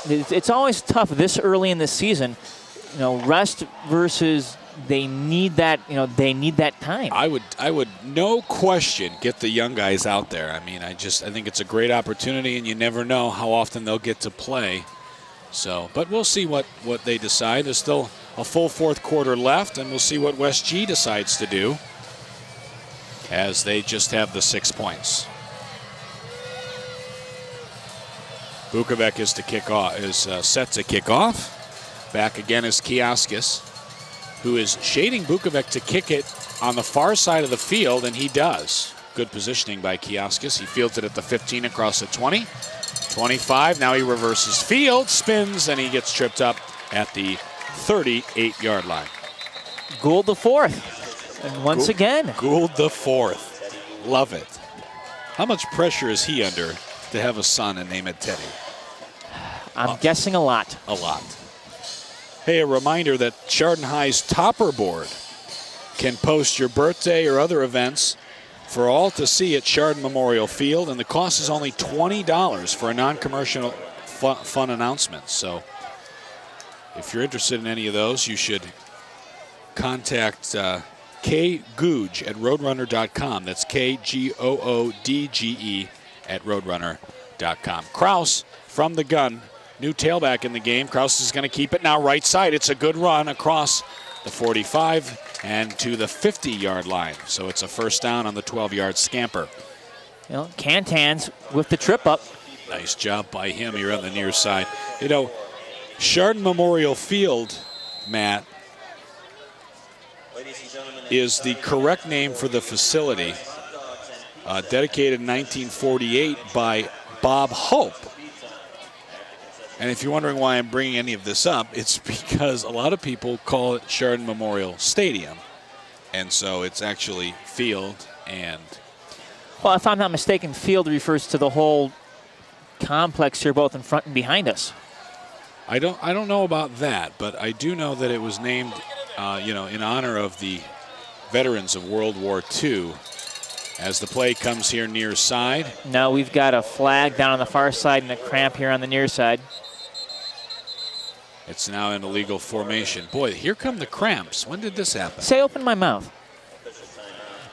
it's always tough this early in the season, rest versus they need that, they need that time. I would no question get the young guys out there. I mean, I think it's a great opportunity, and you never know how often they'll get to play. So, but we'll see what they decide. There's still a full fourth quarter left, and we'll see what West G decides to do, as they just have the 6 points. Bukovic is set to kick off. Back again is Kioskis, who is shading Bukovic to kick it on the far side of the field, and he does. Good positioning by Kioskis. He fields it at the 15 across the 20. 25, now he reverses field, spins, and he gets tripped up at the 38-yard line. Gould the fourth, and once again. Gould the fourth. Love it. How much pressure is he under to have a son and name it Teddy? I'm guessing a lot. A lot. Hey, a reminder that Chardon High's Topper Board can post your birthday or other events for all to see at Chardon Memorial Field, and the cost is only $20 for a non-commercial fun announcement. So if you're interested in any of those, you should contact K Googe at roadrunner.com. That's KGOODGE at roadrunner.com. Kraus from the gun, new tailback in the game. Kraus is going to keep it now right side. It's a good run across the 45 and to the 50-yard line. So it's a first down on the 12-yard scamper. Cantans with the trip up. Nice job by him here on the near side. Chardon Memorial Field, Matt, is the correct name for the facility. Dedicated in 1948 by Bob Hope. And if you're wondering why I'm bringing any of this up, it's because a lot of people call it Chardon Memorial Stadium. And so it's actually field and... Well, if I'm not mistaken, field refers to the whole complex here, both in front and behind us. I don't know about that, but I do know that it was named, in honor of the veterans of World War II. As the play comes here near side. No, we've got a flag down on the far side and a cramp here on the near side. It's now in illegal formation. Boy, here come the cramps. When did this happen? Say, open my mouth.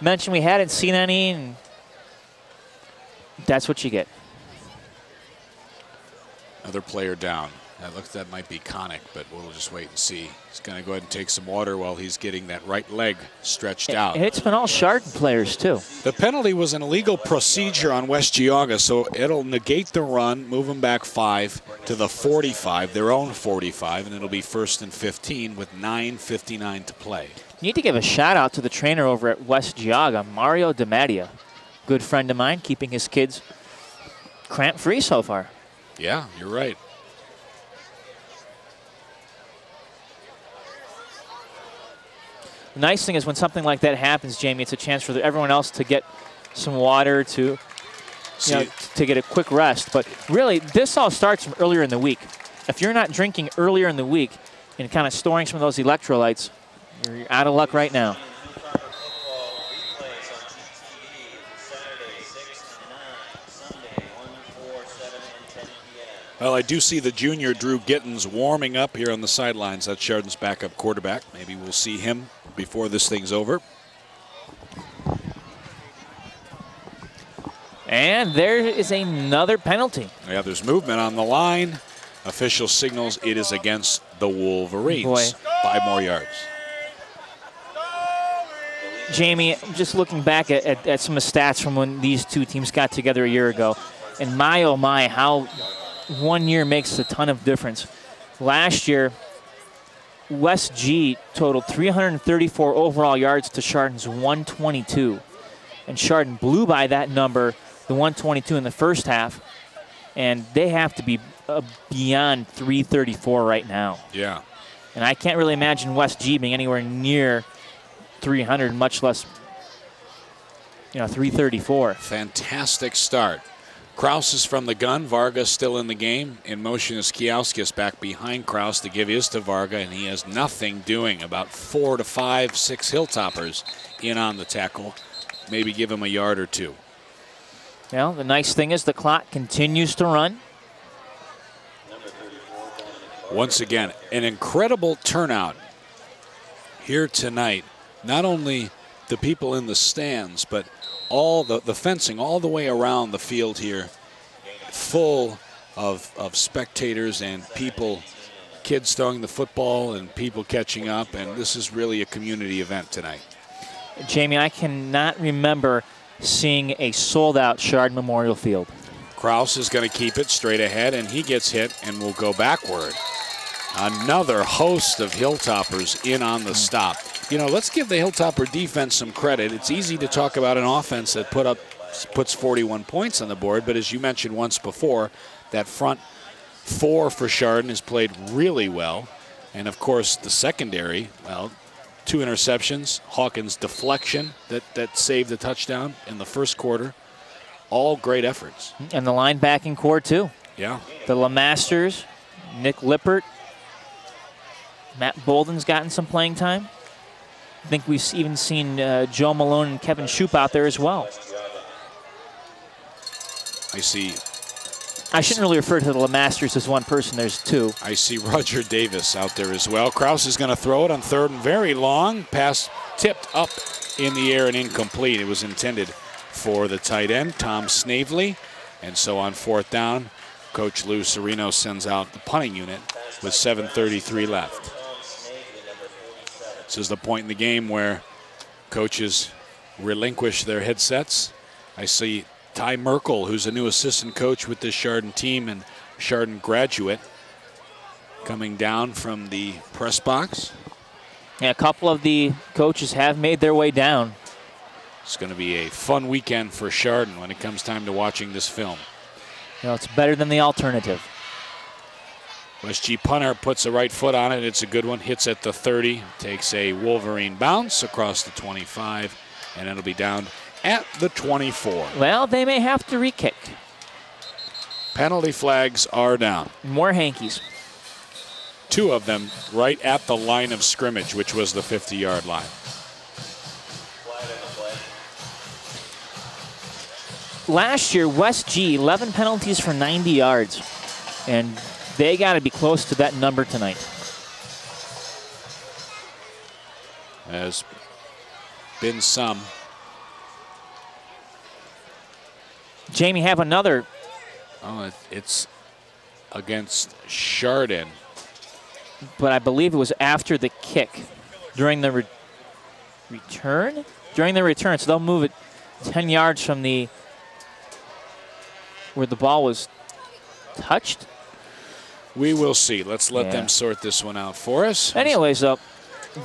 Mentioned we hadn't seen any, and that's what you get. Another player down. That might be Connick, but we'll just wait and see. He's going to go ahead and take some water while he's getting that right leg stretched out. And it's been all Chardon players, too. The penalty was an illegal procedure on West Geauga, so it'll negate the run, move them back 5 to the 45, their own 45, and it'll be 1st and 15 with 9:59 to play. Need to give a shout-out to the trainer over at West Geauga, Mario DiMattia. Good friend of mine, keeping his kids cramp-free so far. Yeah, you're right. The nice thing is when something like that happens, Jamie, it's a chance for everyone else to get some water, to get a quick rest. But really, this all starts from earlier in the week. If you're not drinking earlier in the week and kind of storing some of those electrolytes, you're out of luck right now. Well, I do see the junior Drew Gittins warming up here on the sidelines. That's Chardon's backup quarterback. Maybe we'll see him before this thing's over. And there is another penalty. Yeah, there's movement on the line. Official signals it is against the Wolverines. Boy. 5 more yards. Jamie, just looking back at some of the stats from when these two teams got together a year ago, and my, oh my, how 1 year makes a ton of difference. Last year, West G totaled 334 overall yards to Chardon's 122. And Chardon blew by that number, the 122 in the first half, and they have to be beyond 334 right now. Yeah. And I can't really imagine West G being anywhere near 300, much less, 334. Fantastic start. Kraus is from the gun. Varga still in the game. In motion is Kiauskis back behind Kraus to give his to Varga, and he has nothing doing. About 4 to 5, 6 Hilltoppers in on the tackle. Maybe give him a yard or two. Well, the nice thing is the clock continues to run. Once again, an incredible turnout here tonight. Not only the people in the stands, but all the fencing all the way around the field here, full of spectators and people, kids throwing the football and people catching up, and this is really a community event tonight. Jamie, I cannot remember seeing a sold-out Chardon Memorial Field. Kraus is going to keep it straight ahead, and he gets hit and will go backward. Another host of Hilltoppers in on the stop. Let's give the Hilltopper defense some credit. It's easy to talk about an offense that puts 41 points on the board, but as you mentioned once before, that front 4 for Chardon has played really well. And, of course, the secondary, 2 interceptions, Hawkins' deflection that saved the touchdown in the first quarter. All great efforts. And the linebacking core, too. Yeah. The LeMasters, Nick Lippert, Matt Bolden's gotten some playing time. I think we've even seen Joe Malone and Kevin Shoup out there as well. I see. I shouldn't really refer to the LeMasters as one person. There's 2. I see Roger Davis out there as well. Kraus is going to throw it on 3rd and very long. Pass tipped up in the air and incomplete. It was intended for the tight end, Tom Snavely. And so on 4th down, Coach Lou Serino sends out the punting unit with 7:33 left. This is the point in the game where coaches relinquish their headsets. I see Ty Merkel, who's a new assistant coach with this Chardon team and Chardon graduate, coming down from the press box. Yeah, a couple of the coaches have made their way down. It's going to be a fun weekend for Chardon when it comes time to watching this film. It's better than the alternative. West G punter puts a right foot on it. It's a good one. Hits at the 30. Takes a Wolverine bounce across the 25. And it'll be down at the 24. Well, they may have to re-kick. Penalty flags are down. More hankies. 2 of them right at the line of scrimmage, which was the 50-yard line. Last year, West G, 11 penalties for 90 yards. And they got to be close to that number tonight. There's been some. Jamie, have another. Oh, it's against Chardon. But I believe it was after the kick. During the return? During the return, so they'll move it 10 yards from where the ball was touched. We will see. Let's let them sort this one out for us. Anyways,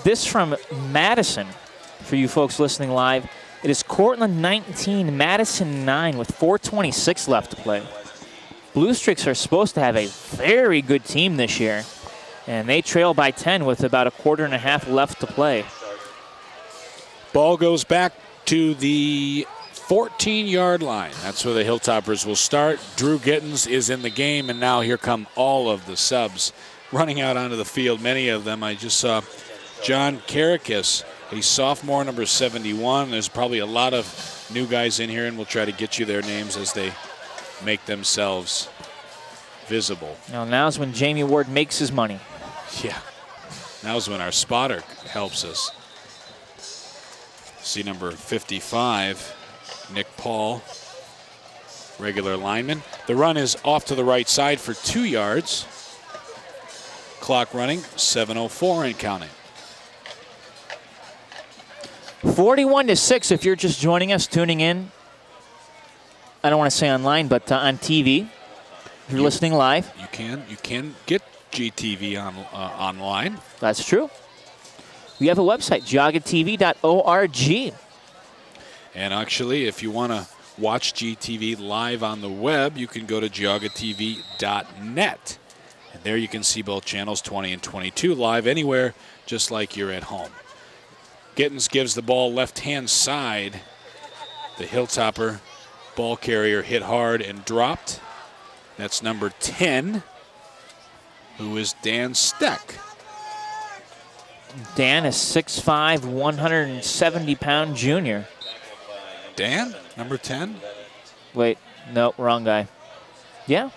this from Madison, for you folks listening live. It is Cortland 19, Madison 9 with 4:26 left to play. Blue Streaks are supposed to have a very good team this year, and they trail by 10 with about a quarter and a half left to play. Ball goes back to the 14-yard line. That's where the Hilltoppers will start. Drew Gittins is in the game, and now here come all of the subs running out onto the field. Many of them. I just saw John Karakis, a sophomore, number 71. There's probably a lot of new guys in here, and we'll try to get you their names as they make themselves visible. Now's when Jamie Ward makes his money. Yeah. Now's when our spotter helps us. See number 55. Nick Paul regular lineman. The run is off to the right side for 2 yards. Clock running, 7:04 and counting. 41-6 if you're just joining us, tuning in. I don't want to say online, but on TV. If you're listening live. You can get GTV online. That's true. We have a website, geaugatv.org. And actually, if you want to watch GTV live on the web, you can go to geaugatv.net. And there you can see both channels 20 and 22 live anywhere, just like you're at home. Gittens gives the ball left-hand side. The Hilltopper ball carrier hit hard and dropped. That's number 10, who is Dan Steck. Dan is 6'5", 170-pound junior. Dan, number 10? Wait, no, wrong guy. Yeah.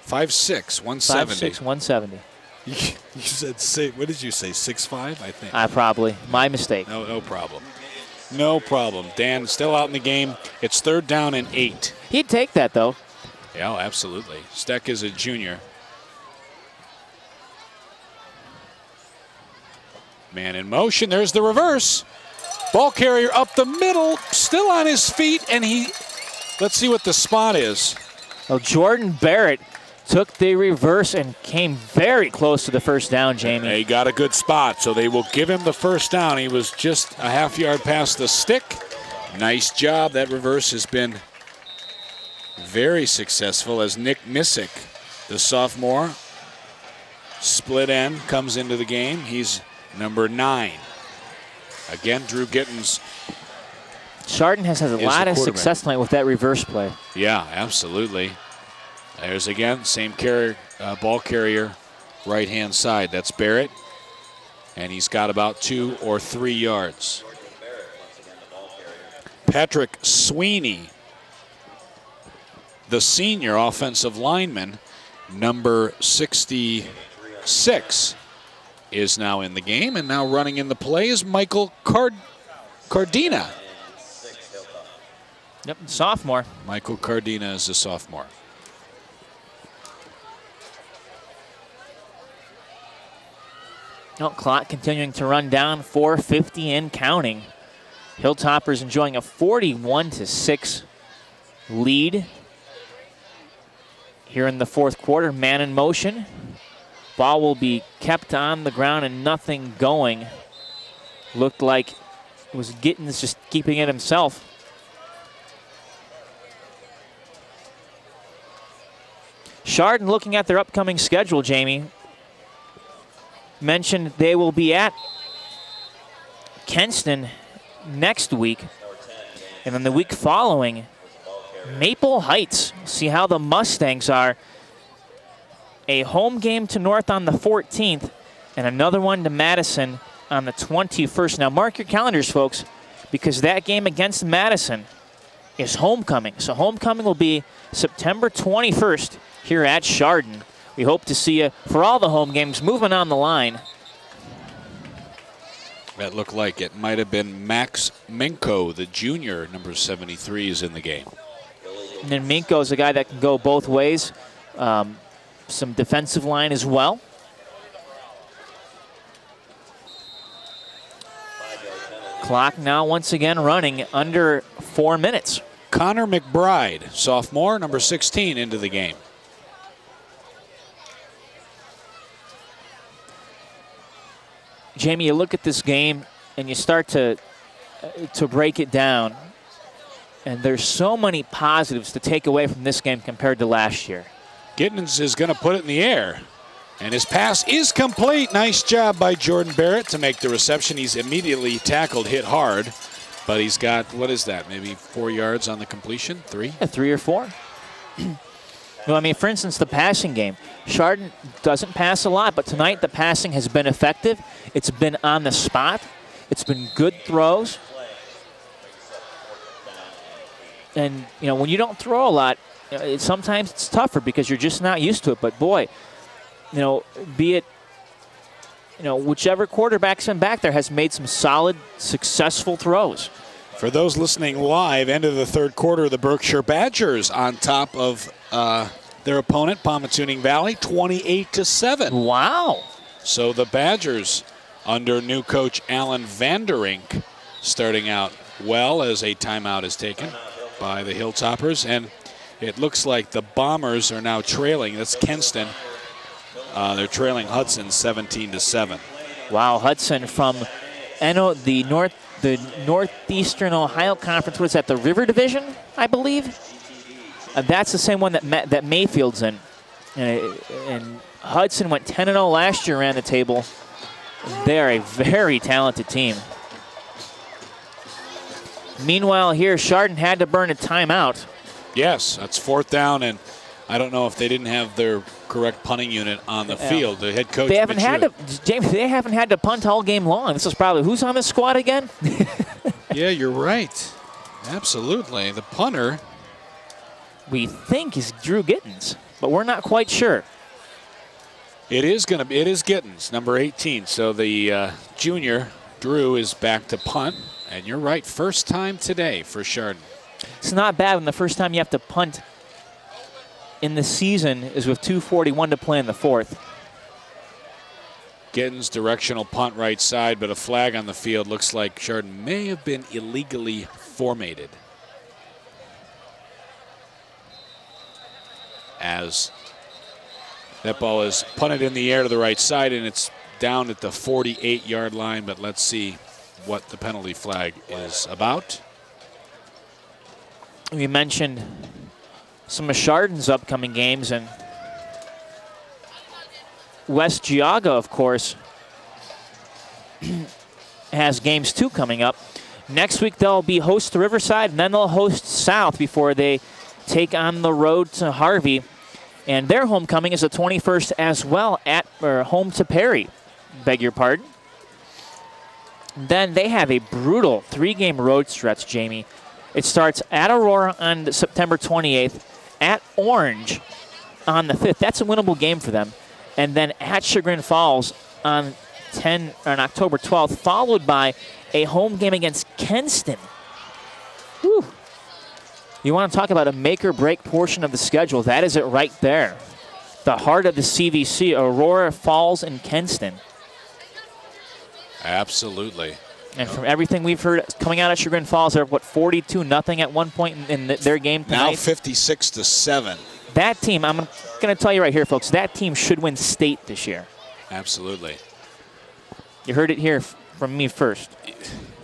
5'6", 170. 5'6", 170. You said, what did you say, 6'5", I think? Probably. My mistake. No problem. No problem. Dan still out in the game. It's 3rd down and 8. He'd take that, though. Yeah, absolutely. Steck is a junior. Man in motion. There's the reverse. Ball carrier up the middle, still on his feet, and let's see what the spot is. Well, Jordan Barrett took the reverse and came very close to the first down, Jamie. He got a good spot, so they will give him the first down. He was just a half yard past the stick. Nice job. That reverse has been very successful as Nick Missick, the sophomore, split end, comes into the game. He's number 9. Again, Drew Gittens. Chardon has had a lot of success tonight with that reverse play. Yeah, absolutely. There's again, same ball carrier, right-hand side. That's Barrett. And he's got about 2 or 3 yards. Patrick Sweeney, the senior offensive lineman, number 66, is now in the game. And now running in the play is Michael Cardina. Yep, sophomore. Michael Cardina is a sophomore. Oh, clock continuing to run down, 4:50 and counting. Hilltoppers enjoying a 41-6 lead here in the 4th quarter. Man in motion. Ball will be kept on the ground and nothing going. Looked like it was Gittens just keeping it himself. Chardon looking at their upcoming schedule, Jamie. Mentioned they will be at Kenston next week. And then the week following, Maple Heights. See how the Mustangs are. A home game to North on the 14th and another one to Madison on the 21st. Now mark your calendars, folks, because that game against Madison is homecoming. So homecoming will be September 21st here at Chardon. We hope to see you for all the home games. Moving on the line. That looked like it might have been Max Minko, the junior, number 73, is in the game. And then Minko's a guy that can go both ways. Some defensive line as well. Clock now once again running under 4 minutes. Connor McBride, sophomore, number 16, into the game. Jamie, you look at this game and you start to break it down, and there's so many positives to take away from this game compared to last year. Gittens is going to put it in the air, and his pass is complete. Nice job by Jordan Barrett to make the reception. He's immediately tackled, hit hard, but he's got, what is that, maybe 4 yards on the completion? 3? Yeah, 3 or 4. Well, I mean, for instance, the passing game. Chardon doesn't pass a lot, but tonight the passing has been effective. It's been on the spot. It's been good throws. And, you know, when you don't throw a lot, sometimes it's tougher because you're just not used to it. But, boy, you know, be it, you know, whichever quarterback's been back there has made some solid, successful throws. For those listening live, end of the third quarter, the Berkshire Badgers on top of their opponent, Pomatuning Valley, 28-7. Wow. So the Badgers, under new coach Alan Vanderink, starting out well as a timeout is taken by the Hilltoppers. And it looks like the Bombers are now trailing. That's Kenston. They're trailing Hudson 17-7. Wow, Hudson from the Northeastern Ohio Conference. What is that, the River Division, I believe? That's the same one that Mayfield's in. And Hudson went 10-0 last year, ran the table. They're a very talented team. Meanwhile here, Chardon had to burn a timeout. Yes, that's fourth down, and I don't know if they didn't have their correct punting unit on the field. The head coach, they haven't had to punt all game long. This is probably, who's on the squad again? Yeah, you're right. Absolutely. The punter, we think, is Drew Gittins, but we're not quite sure. it is Gittins, number 18. So the junior, Drew, is back to punt. And you're right, first time today for Chardon. It's not bad when the first time you have to punt in the season is with 2:41 to play in the fourth. Gittins directional punt right side, but a flag on the field. Looks like Chardon may have been illegally formated. As that ball is punted in the air to the right side, and it's down at the 48-yard line, but let's see what the penalty flag is about. We mentioned some of Chardon's upcoming games, and West Geauga, of course, has games too coming up. Next week they'll be host to Riverside, and then they'll host South before they take on the road to Harvey. And their homecoming is the 21st as well, home to Perry. Beg your pardon. Then they have a brutal 3-game road stretch, Jamie. It starts at Aurora on September 28th, at Orange on the 5th. That's a winnable game for them. And then at Chagrin Falls on October 12th, followed by a home game against Kenston. Whew. You want to talk about a make-or-break portion of the schedule. That is it right there. The heart of the CVC, Aurora, Falls, and Kenston. Absolutely. And from everything we've heard coming out of Chagrin Falls, they're, 42-0 at one point in their game tonight? Now 56-7. That team, I'm going to tell you right here, folks, that team should win state this year. Absolutely. You heard it here from me first.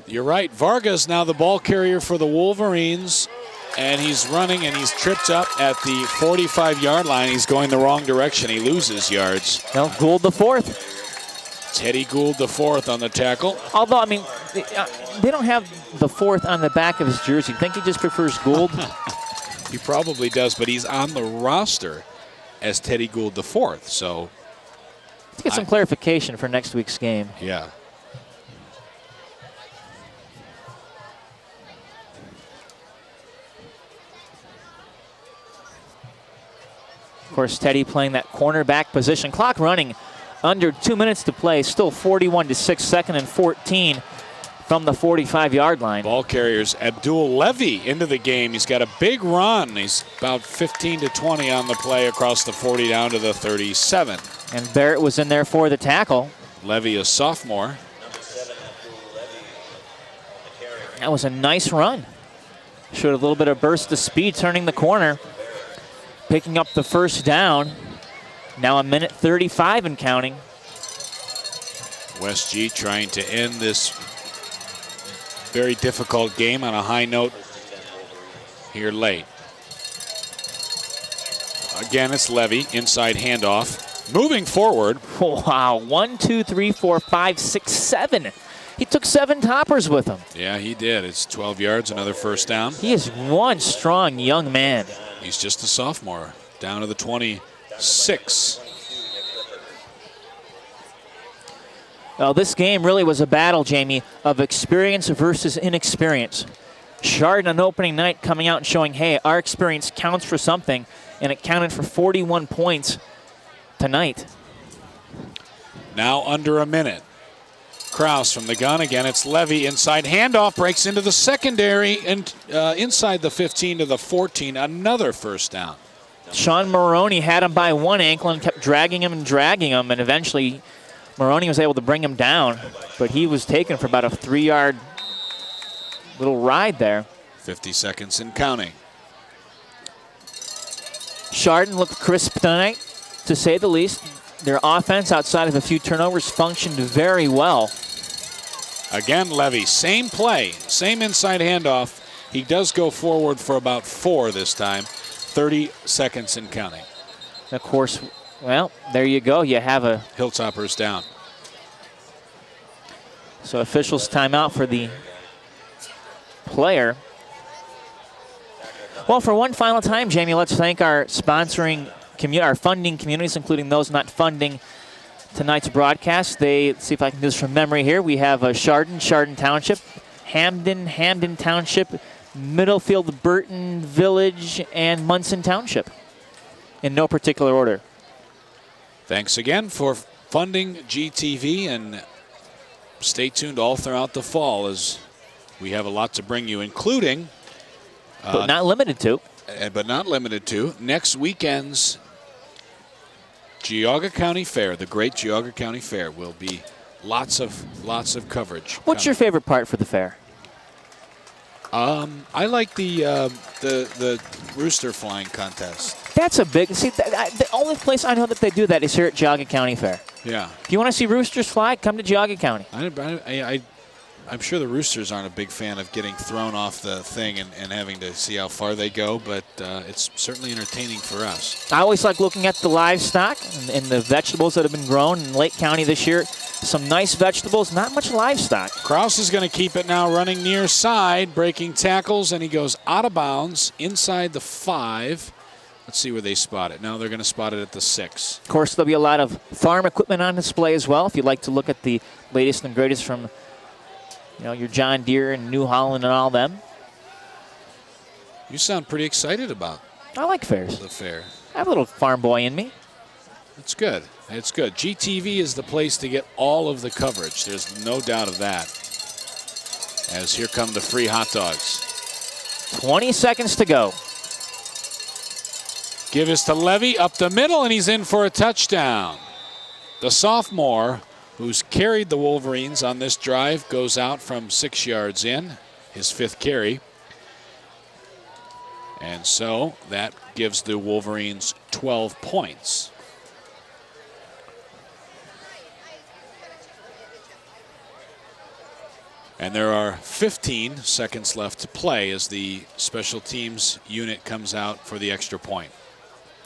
You're right. Vargas now the ball carrier for the Wolverines, and he's running, and he's tripped up at the 45-yard line. He's going the wrong direction. He loses yards. Well, Gould the fourth. Teddy Gould the fourth on the tackle. Although, I mean, they don't have the fourth on the back of his jersey. Think he just prefers Gould? He probably does, but he's on the roster as Teddy Gould the fourth. So let's get some clarification for next week's game. Yeah. Of course, Teddy playing that cornerback position. Clock running. Under 2 minutes to play, still 41-6, second and 14 from the 45-yard line. Ball carriers Abdul Levy into the game. He's got a big run. He's about 15-20 on the play across the 40 down to the 37. And Barrett was in there for the tackle. Levy, a sophomore. That was a nice run. Showed a little bit of burst of speed turning the corner. Picking up the first down. Now a minute 35 and counting. West G trying to end this very difficult game on a high note here late. Again, it's Levy, inside handoff. Moving forward. Wow, 1, 2, 3, 4, 5, 6, 7. He took 7 toppers with him. Yeah, he did. It's 12 yards, another first down. He is one strong young man. He's just a sophomore, down to the 26. Well, this game really was a battle, Jamie, of experience versus inexperience. Chardon on opening night coming out and showing, hey, our experience counts for something, and it counted for 41 points tonight. Now under a minute. Kraus from the gun. Again, it's Levy inside. Handoff breaks into the secondary and inside the 15 to the 14. Another first down. Sean Maroney had him by one ankle and kept dragging him, and eventually Maroney was able to bring him down, but he was taken for about a 3-yard little ride there. 50 seconds and counting. Chardon looked crisp tonight, to say the least. Their offense, outside of a few turnovers, functioned very well. Again, Levy, same play, same inside handoff. He does go forward for about 4 this time. 30 seconds and counting. Of course, well, there you go. You have a Hilltoppers down. So officials timeout for the player. Well, for one final time, Jamie, let's thank our sponsoring, our funding communities, including those not funding tonight's broadcast. Let's see if I can do this from memory here. We have Chardon Township, Hamden Township, Middlefield, Burton Village, and Munson Township, in no particular order. Thanks again for funding GTV, and stay tuned all throughout the fall as we have a lot to bring you, including but not limited to next weekend's Geauga County Fair. The great Geauga County Fair will be lots of coverage. What's your favorite part for the fair? I like the rooster flying contest. That's a big. See, the only place I know that they do that is here at Geauga County Fair. Yeah. If you want to see roosters fly, come to Geauga County. I'm sure the roosters aren't a big fan of getting thrown off the thing and having to see how far they go, but it's certainly entertaining for us. I always like looking at the livestock and the vegetables that have been grown in Lake County this year. Some nice vegetables, not much livestock. Kraus is going to keep it now, running near side, breaking tackles, and he goes out of bounds inside the 5. Let's see where they spot it. No, they're going to spot it at the 6. Of course, there'll be a lot of farm equipment on display as well. If you'd like to look at the latest and greatest from your John Deere and New Holland and all them. You sound pretty excited about I like fairs. The fair. I have a little farm boy in me. It's good. It's good. GTV is the place to get all of the coverage. There's no doubt of that. As here come the free hot dogs. 20 seconds to go. Give us to Levy up the middle, and he's in for a touchdown. The sophomore, who's carried the Wolverines on this drive, goes out from 6 yards in, his 5th carry. And so that gives the Wolverines 12 points. And there are 15 seconds left to play as the special teams unit comes out for the extra point.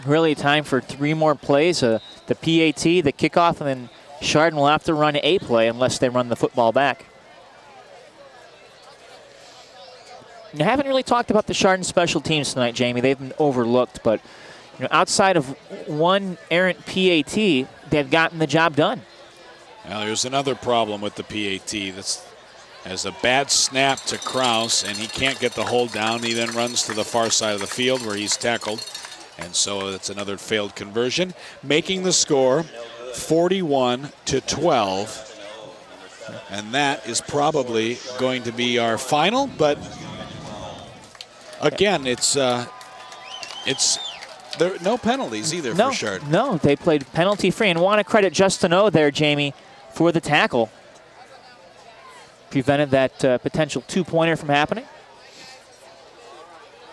Really time for 3 more plays. The PAT, the kickoff, and then Chardon will have to run a play unless they run the football back. I haven't really talked about the Chardon special teams tonight, Jamie. They've been overlooked, but outside of one errant PAT, they've gotten the job done. Now there's another problem with the PAT. That's as a bad snap to Kraus, and he can't get the hold down. He then runs to the far side of the field where he's tackled. And so that's another failed conversion, making the score 41-12. And that is probably going to be our final, but again, it's there are no penalties either for Chardon. No, they played penalty free, and want to credit Justin O there, Jamie, for the tackle. Prevented that potential 2-pointer from happening.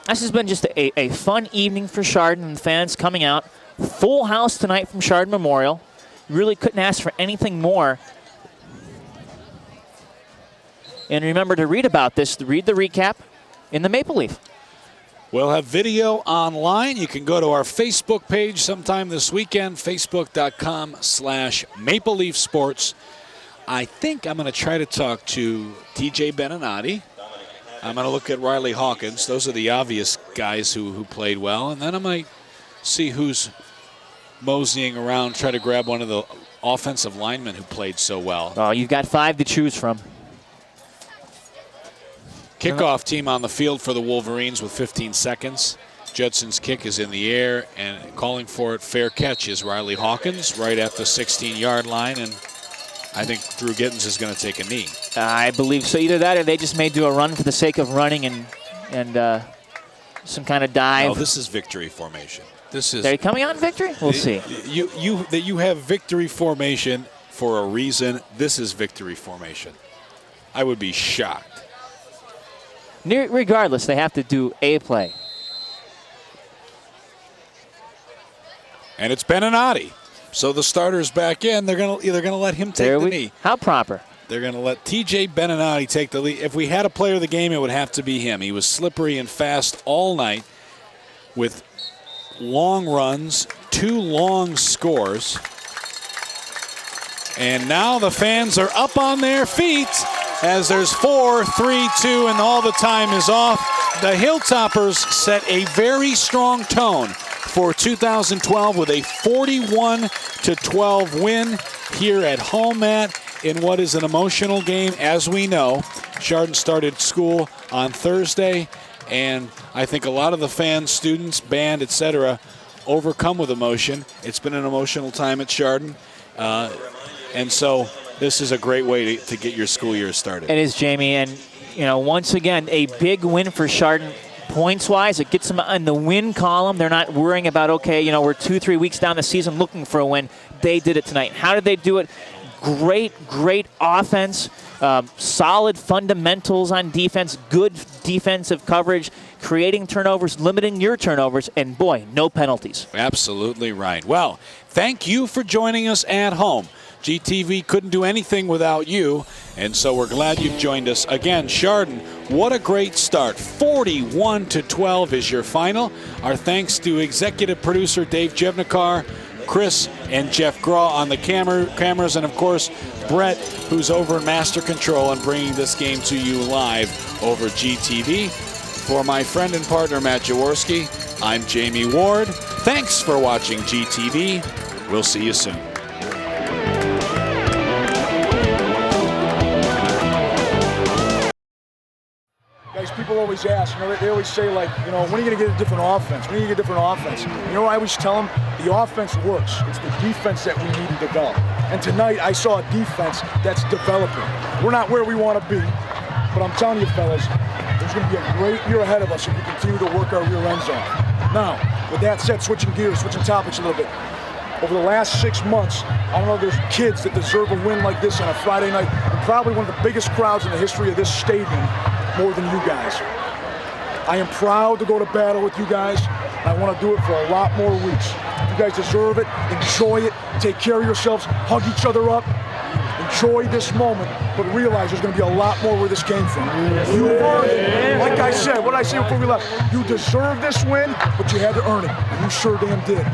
This has been just a fun evening for Chardon and fans coming out. Full house tonight from Chardon Memorial. Really couldn't ask for anything more. And remember to read about this, read the recap in the Maple Leaf. We'll have video online. You can go to our Facebook page sometime this weekend, facebook.com/Maple Leaf Sports. I think I'm going to try to talk to TJ Beninati. I'm going to look at Riley Hawkins. Those are the obvious guys who played well. And then I might see who's moseying around, try to grab one of the offensive linemen who played so well. Oh, you've got 5 to choose from. Kickoff team on the field for the Wolverines with 15 seconds. Judson's kick is in the air, and calling for it, fair catch, is Riley Hawkins right at the 16-yard line. And I think Drew Gittins is going to take a knee. I believe so. Either that or they just may do a run for the sake of running and some kind of dive. No, this is victory formation. This is. They're coming on victory? We'll see. You have victory formation for a reason. This is victory formation. I would be shocked. Regardless, they have to do a play. And it's Beninati. So the starter's back in. They're gonna let him take the knee. How proper. They're going to let T.J. Beninati take the lead. If we had a player of the game, it would have to be him. He was slippery and fast all night with long runs, 2 long scores. And now the fans are up on their feet as there's 4, 3, 2, and all the time is off. The Hilltoppers set a very strong tone for 2012 with a 41-12 win here at home, in what is an emotional game. As we know, Chardon started school on Thursday, and I think a lot of the fans, students, band, etc., overcome with emotion. It's been an emotional time at Chardon, and so this is a great way to get your school year started. It is, Jamie, and once again, a big win for Chardon. Points-wise, it gets them in the win column. They're not worrying about, okay, we're 2-3 weeks down the season looking for a win. They did it tonight. How did they do it? Great offense, solid fundamentals on defense, good defensive coverage, creating turnovers, limiting your turnovers, and boy, no penalties. Absolutely right. Well, thank you for joining us at home. GTV couldn't do anything without you, and so we're glad you've joined us. Again, Chardon, what a great start. 41-12 is your final. Our thanks to executive producer Dave Jevnikar, Chris and Jeff Graw on the cameras, and of course Brett, who's over in Master Control and bringing this game to you live over GTV. For my friend and partner Matt Jaworski, I'm Jamie Ward. Thanks for watching GTV. We'll see you soon. Guys, people always ask, they always say, like, when are you going to get a different offense? When are you going to get a different offense? I always tell them the offense works. It's the defense that we need to develop. And tonight I saw a defense that's developing. We're not where we want to be, but I'm telling you, fellas, there's going to be a great year ahead of us if we continue to work our rear ends off. Now, with that said, switching topics a little bit. Over the last 6 months, I don't know if there's kids that deserve a win like this on a Friday night, and probably one of the biggest crowds in the history of this stadium, more than you guys. I am proud to go to battle with you guys, and I want to do it for a lot more weeks. You guys deserve it. Enjoy it. Take care of yourselves. Hug each other up. Enjoy this moment, but realize there's going to be a lot more where this came from. You earned it. Like I said, what did I say before we left? You deserve this win, but you had to earn it, and you sure damn did.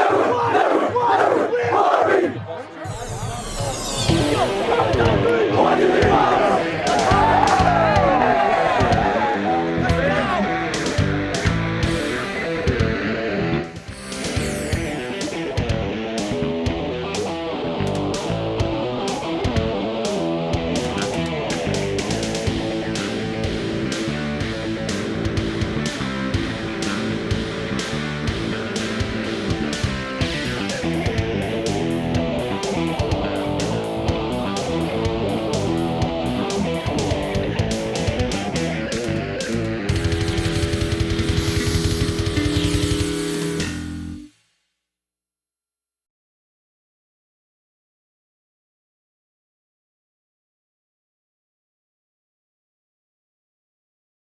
Never won.